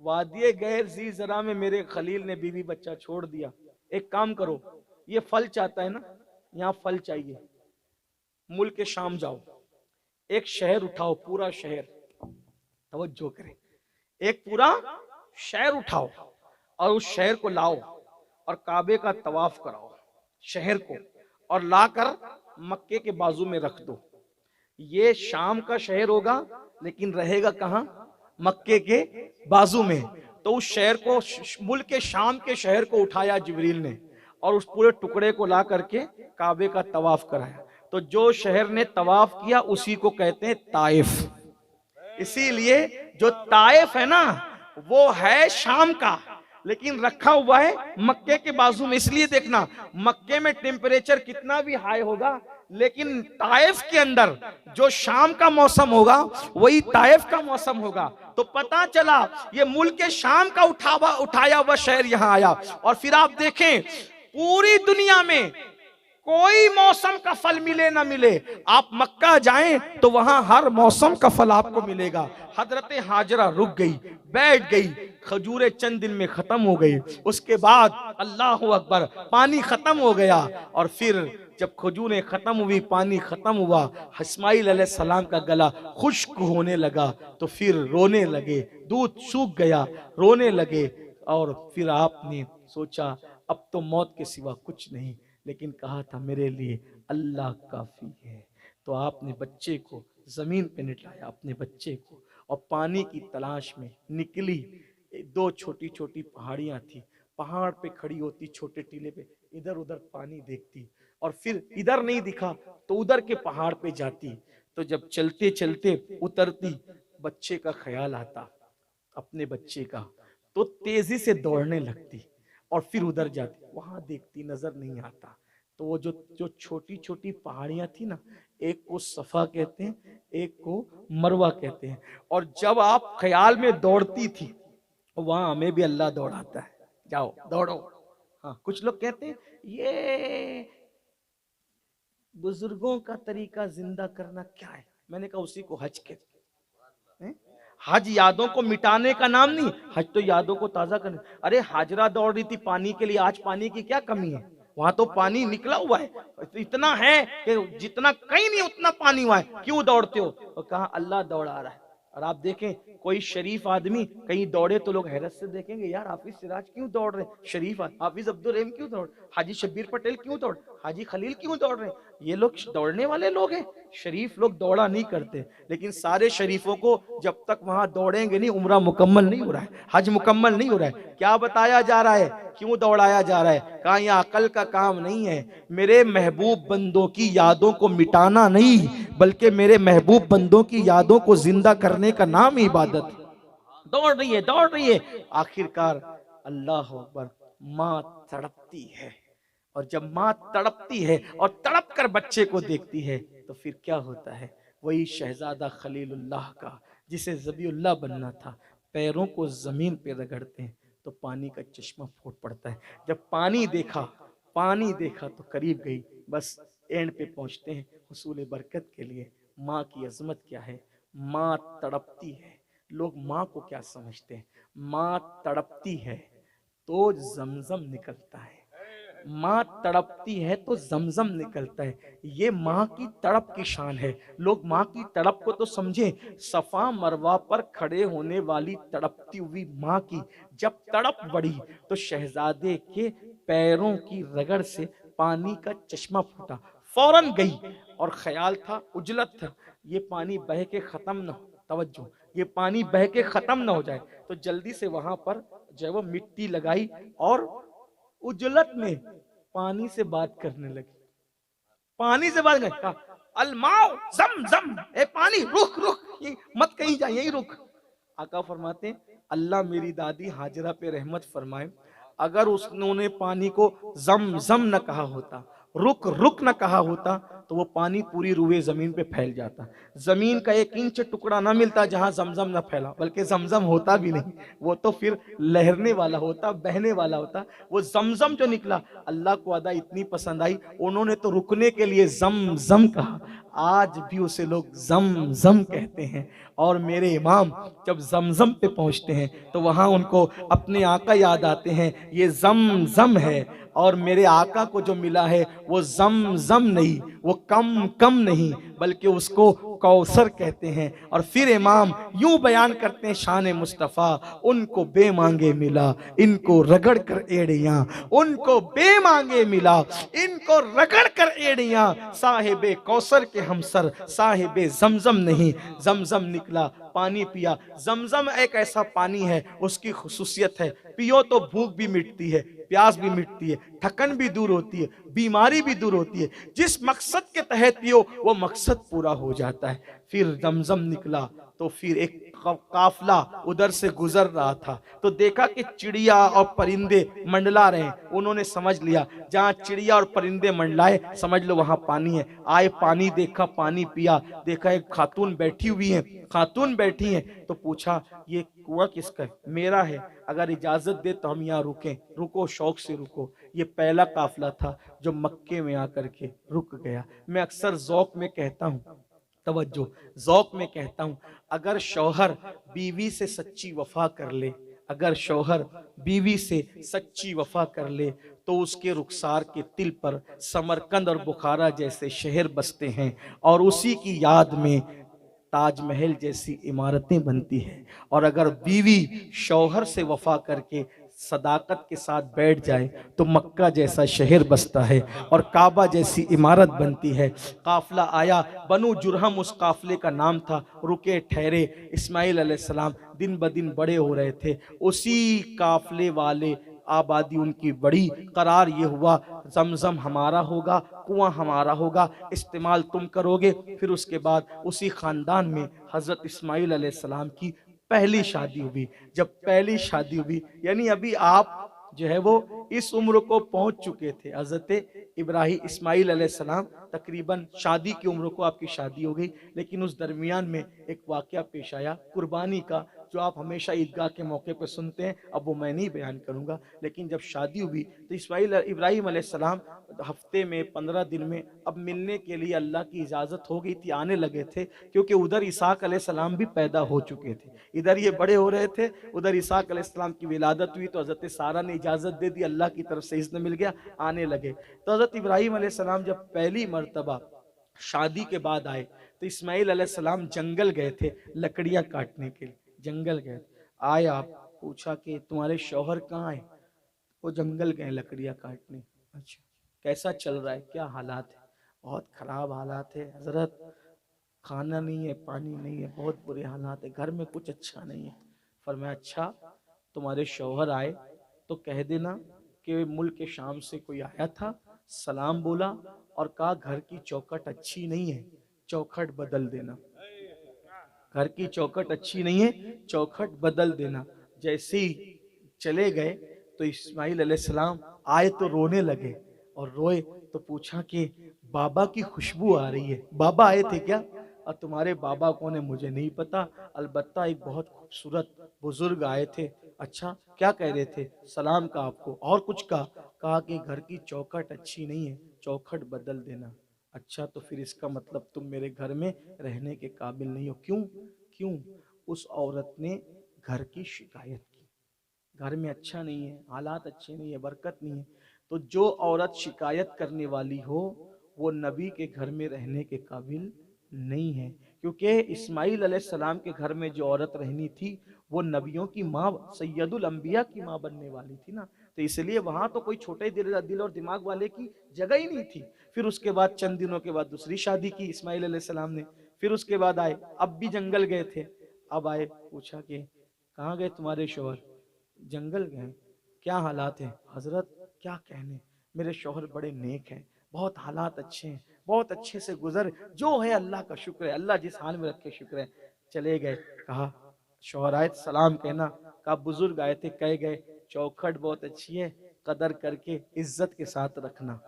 वादिये गैर ज़ी ज़रा में मेरे खलील ने बीवी बच्चा छोड़ दिया, एक काम करो, ये फल चाहता है ना, यहाँ फल चाहिए, मुल्क शाम जाओ, एक शहर उठाओ, पूरा शहर, तवज्जो करें, एक पूरा शहर उठाओ और उस शहर को लाओ और काबे का तवाफ कराओ शहर को, और लाकर मक्के के बाजू में रख दो। ये शाम का शहर होगा लेकिन रहेगा कहाँ? मक्के के बाजू में। तो उस शहर को, मुल्क के शाम के शहर को उठाया जिब्रील ने और उस पूरे टुकड़े को ला करके काबे का तवाफ कराया। तो जो शहर ने तवाफ किया उसी को कहते हैं ताइफ। इसीलिए जो ताइफ है ना वो है शाम का, लेकिन रखा हुआ है मक्के के बाजू में। इसलिए देखना मक्के में टेम्परेचर कितना भी हाई होगा लेकिन ताइफ के अंदर जो शाम का मौसम होगा वही ताइफ का मौसम होगा। तो पता चला ये मुल्क के शाम का उठाया हुआ शहर यहाँ आया। और फिर आप देखें पूरी दुनिया में कोई मौसम का फल मिले ना मिले, आप मक्का जाएं तो वहां हर मौसम का फल आपको मिलेगा। हजरत हाजरा रुक गई, बैठ गई, खजूरें चंद दिन में खत्म हो गई। उसके बाद अल्लाह अकबर, पानी खत्म हो गया और फिर जब खजूरें खत्म हुई, पानी खत्म हुआ, इस्माइल अलैहिस्सलाम का गला खुश्क होने लगा तो फिर रोने लगे, दूध सूख गया, रोने लगे। और फिर आपने सोचा अब तो मौत के सिवा कुछ नहीं, लेकिन कहा था मेरे लिए अल्लाह काफी है। तो आपने बच्चे को जमीन पे लिटाया, अपने बच्चे को, और पानी की तलाश में निकली। दो छोटी छोटी पहाड़ियां थी, पहाड़ पे खड़ी होती, छोटे टीले पे इधर उधर पानी देखती और फिर इधर नहीं दिखा तो उधर के पहाड़ पे जाती। तो जब चलते चलते उतरती, बच्चे का ख्याल आता, अपने बच्चे का, तो तेजी से दौड़ने लगती और फिर उधर जाती, वहां देखती, नजर नहीं आता। तो वो जो छोटी छोटी पहाड़ियां थी ना, एक को सफा कहते हैं, एक को मरवा कहते हैं। और जब आप ख्याल में दौड़ती थी वहां हमें भी अल्लाह दौड़ाता है, जाओ दौड़ो। हाँ, कुछ लोग कहते हैं ये बुजुर्गों का तरीका जिंदा करना क्या है? मैंने कहा उसी को हज कहते हैं। हज यादों को मिटाने का नाम नहीं, हज तो यादों को ताजा करने। अरे हाजरा दौड़ रही थी पानी के लिए, आज पानी की क्या कमी है? वहां तो पानी निकला हुआ है, इतना है कि जितना कहीं नहीं उतना पानी हुआ है, क्यों दौड़ते हो? और कहा अल्लाह दौड़ा रहा है। और आप देखें कोई शरीफ आदमी कहीं दौड़े तो लोग हैरत से देखेंगे, यार हाफिज सिराज क्यों दौड़ रहे, शरीफ हाफिज अब्दुल रहीम क्यों दौड़, हाजी शब्बीर पटेल क्यों दौड़, हाजी खलील क्यों दौड़ रहे? ये लोग दौड़ने वाले लोग हैं, शरीफ लोग दौड़ा नहीं करते। लेकिन सारे शरीफों को जब तक वहां दौड़ेंगे नहीं, उम्रा मुकम्मल नहीं हो रहा है, हज मुकम्मल नहीं हो रहा है। क्या बताया जा रहा है, क्यों दौड़ाया जा रहा है? कहा यह अकल का काम नहीं है, मेरे महबूब बंदों की यादों को मिटाना नहीं, बल्कि मेरे महबूब बंदों की यादों को जिंदा करने का नाम इबादत है। दौड़ रही है, दौड़ रही है, आखिरकार अल्लाह अकबर, माँ तड़पती है। और जब माँ तड़पती है और तड़प कर बच्चे को देखती है तो फिर क्या होता है, वही शहजादा खलीलुल्लाह का जिसे ज़बीउल्लाह बनना था, पैरों को ज़मीन पे रगड़ते हैं तो पानी का चश्मा फूट पड़ता है। जब पानी देखा तो करीब गई, बस एंड पे पहुंचते हैं हुसूल बरकत के लिए। माँ की अजमत क्या है, माँ तड़पती है। लोग माँ को क्या समझते हैं, माँ तड़पती है तो जमजम निकलता है, माँ तड़पती है तो जमजम निकलता है। ये माँ की तड़प की शान है। लोग माँ की तड़प को तो समझे, सफा मरवा पर खड़े होने वाली तड़पती हुई माँ की जब तड़प बढ़ी तो शहजादे के पैरों की रगड़ से पानी का चश्मा फूटा। फौरन गई और ख्याल था, उजलत था, ये पानी बह के खत्म न हो, तवज्जो, ये पानी बह के खत्म न हो जाए। तो जल्दी से वहां पर जो है वो मिट्टी लगाई और उजलत में पानी से बात करने लगी। पानी से बात कर, अलमाओ जम जम, ए पानी रुक रुक, ये मत कहीं जा, यही रुक। आका फरमाते हैं, अल्लाह मेरी दादी हाजरा पे रहमत फरमाए, अगर उन्होंने पानी को जम जम न कहा होता, रुक रुक न कहा होता, तो वो पानी पूरी रुए जमीन पे फैल जाता। जमीन का 1 इंच टुकड़ा ना मिलता जहां जमजम न फैला, बल्कि जमजम होता भी नहीं, वो तो फिर लहरने वाला होता, बहने वाला होता। वो जमजम जो निकला, अल्लाह को अदा इतनी पसंद आई, उन्होंने तो रुकने के लिए जमजम कहा। आज भी उसे लोग जमजम कहते हैं। और मेरे इमाम जब जमजम पे पहुंचते हैं तो वहां उनको अपने आका याद आते हैं, ये जमजम है। और मेरे आका को जो मिला है वो जमजम नहीं, वो कम कम नहीं, बल्कि उसको कौसर कहते हैं। और फिर इमाम यूं बयान करते हैं शान मुस्तफ़ा, उनको बेमांगे मिला, इनको रगड़ कर एड़ियां, उनको बेमांगे मिला, इनको रगड़ कर एड़ियां, साहिबे कौसर के हमसर, साहिबे जमजम नहीं, जमजम निकला, पानी पिया। जमजम एक ऐसा पानी है, उसकी खुसूसियत है, पियो तो भूख भी मिटती है, प्यास भी मिटती है, थकन भी दूर होती है, बीमारी भी दूर होती है। जिस मकसद के तहत पियो वो मकसद पूरा हो जाता है। फिर जमजम निकला तो फिर एक काफला उधर से गुजर रहा था, तो देखा कि चिड़िया और परिंदे मंडला रहे हैं। उन्होंने समझ लिया जहां चिड़िया और परिंदे मंडलाए समझ लो वहां पानी है। आए, पानी देखा, पानी पिया, देखा एक खातून बैठी हुई है, खातून बैठी है, तो पूछा ये कुआं किसका है? मेरा है, अगर इजाजत दे तो हम यहाँ रुकें। रुको, शौक से रुको। ये पहला काफला था जो मक्के में आकर के रुक गया। मैं अक्सर ज़ौक में कहता हूँ, तवज्जो, ज़ौक में कहता हूँ, अगर शौहर बीवी से सच्ची वफा कर ले, अगर शौहर बीवी से सच्ची वफा कर ले तो उसके रुखसार के तिल पर समरकंद और बुखारा जैसे शहर बसते हैं और उसी की याद में ताजमहल जैसी इमारतें बनती हैं। और अगर बीवी शौहर से वफा करके सदाकत के साथ बैठ जाए तो मक्का जैसा शहर बसता है और काबा जैसी इमारत बनती है। काफिला आया, बनु जुरहम उस काफिले का नाम था, रुके ठहरे। इस्माइल अलैहिस्सलाम दिन ब दिन बड़े हो रहे थे, उसी काफिले वाले आबादी उनकी बड़ी। करार ये हुआ जमजम हमारा होगा, कुआं हमारा होगा, इस्तेमाल तुम करोगे। फिर उसके बाद उसी खानदान में हजरत इस्माइल अलैहिस्सलाम की पहली शादी हुई। जब पहली शादी हुई, यानी अभी आप जो है वो इस उम्र को पहुंच चुके थे। हजरत इब्राहिम इस्माइल अलैहिस्सलाम तकरीबन शादी की उम्र को आपकी शादी हो गई, लेकिन उस दरमियान में एक वाकया पेश आया कुर्बानी का, जो आप हमेशा ईदगाह के मौके पर सुनते हैं। अब वो मैं नहीं बयान करूंगा, लेकिन जब शादी हुई तो इब्राहिम अलैहिस्सलाम हफ्ते में 15 दिन में अब मिलने के लिए अल्लाह की इजाज़त हो गई थी, आने लगे थे, क्योंकि उधर इसाक अलैहिस्सलाम भी पैदा हो चुके थे। इधर ये बड़े हो रहे थे, उधर इसाक अलैहिस्सलाम की विलादत हुई तो हज़रत सारा ने इजाज़त दे दी, अल्लाह की तरफ से इज़्न मिल गया, आने लगे। तो हज़रत इब्राहिम अलैहिस्सलाम जब पहली मर्तबा शादी के बाद आए तो इस्माइल अलैहिस्सलाम जंगल गए थे लकड़ियाँ काटने के लिए, जंगल गए। आए, आप पूछा कि तुम्हारे शौहर कहाँ है? वो जंगल गए लकड़ियाँ काटने। अच्छा, कैसा चल रहा है, क्या हालात है? बहुत ख़राब हालात है हज़रत, खाना नहीं है, पानी नहीं है, बहुत बुरे हालात है, घर में कुछ अच्छा नहीं है। फरमाया अच्छा, तुम्हारे शौहर आए तो कह देना कि मुल्क शाम से कोई आया था, सलाम बोला और कहा घर की चौखट अच्छी नहीं है, चौखट बदल देना। घर की चौखट अच्छी नहीं है, चौखट बदल देना। जैसे ही चले गए तो इस्माइल अलैहिस्सलाम आए तो रोने लगे, और रोए तो पूछा कि बाबा की खुशबू आ रही है। बाबा आए थे क्या? और तुम्हारे बाबा कौन है मुझे नहीं पता, अलबत्ता एक बहुत खूबसूरत बुजुर्ग आए थे। अच्छा, क्या कह रहे थे? सलाम का आपको, और कुछ कहा कि घर की चौखट अच्छी नहीं है, चौखट बदल देना। अच्छा, तो फिर इसका मतलब तुम मेरे घर में रहने के काबिल नहीं हो। क्यों? क्यों? उस औरत ने घर की शिकायत की, घर में अच्छा नहीं है, हालात अच्छे नहीं है, बरकत नहीं है। तो जो औरत शिकायत करने वाली हो वो नबी के घर में रहने के काबिल नहीं है, क्योंकि इस्माइल अलैहिस्सलाम के घर में जो औरत रहनी थी वो नबियों की माँ, सैयदुल अंबिया की माँ बनने वाली थी ना। तो इसलिए वहां तो कोई छोटे दिल और दिमाग वाले की जगह ही नहीं थी। फिर उसके बाद चंद दिनों के बाद दूसरी शादी की इस्माइल अलैहिस्सलाम ने। फिर उसके बाद आए, अब भी जंगल गए थे। अब आए, पूछा कि कहाँ गए तुम्हारे शोहर? जंगल गए। क्या हालात हैं हजरत? क्या कहने, मेरे शौहर बड़े नेक हैं, बहुत हालात अच्छे हैं, बहुत अच्छे से गुजर, जो है अल्लाह का शुक्र है, अल्लाह जिस हाल में रखे शुक्र है। चले गए। कहा शौहर आए सलाम कहना। कहा बुजुर्ग आए थे, कह गए चौखट बहुत अच्छी है, कदर करके इज्जत के साथ रखना।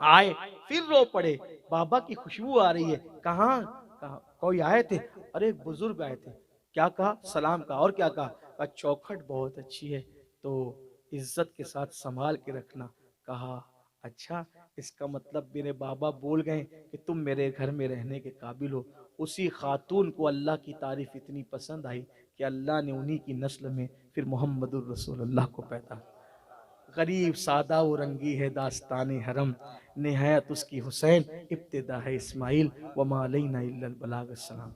आए, फिर रो पड़े, बाबा की खुशबू आ रही है। कहाँ? कहा कोई आए थे? अरे बुजुर्ग आए थे। क्या कहा? सलाम कहा, और क्या कहा? कहा चौखट बहुत अच्छी है, तो इज्जत के साथ संभाल के रखना। कहा अच्छा, इसका मतलब मेरे बाबा बोल गए कि तुम मेरे घर में रहने के काबिल हो। उसी खातून को अल्लाह की तारीफ इतनी पसंद आई कि अल्लाह ने उन्हीं की नस्ल में फिर मोहम्मदुर रसूलुल्लाह को पैदा। गरीब सादा वो रंगी है दास्तानी हरम, निहायत उसकी हुसैन, इब्तिदा है इस्माइल, वमा अलैना इल्लल बलाग। अस्सलाम।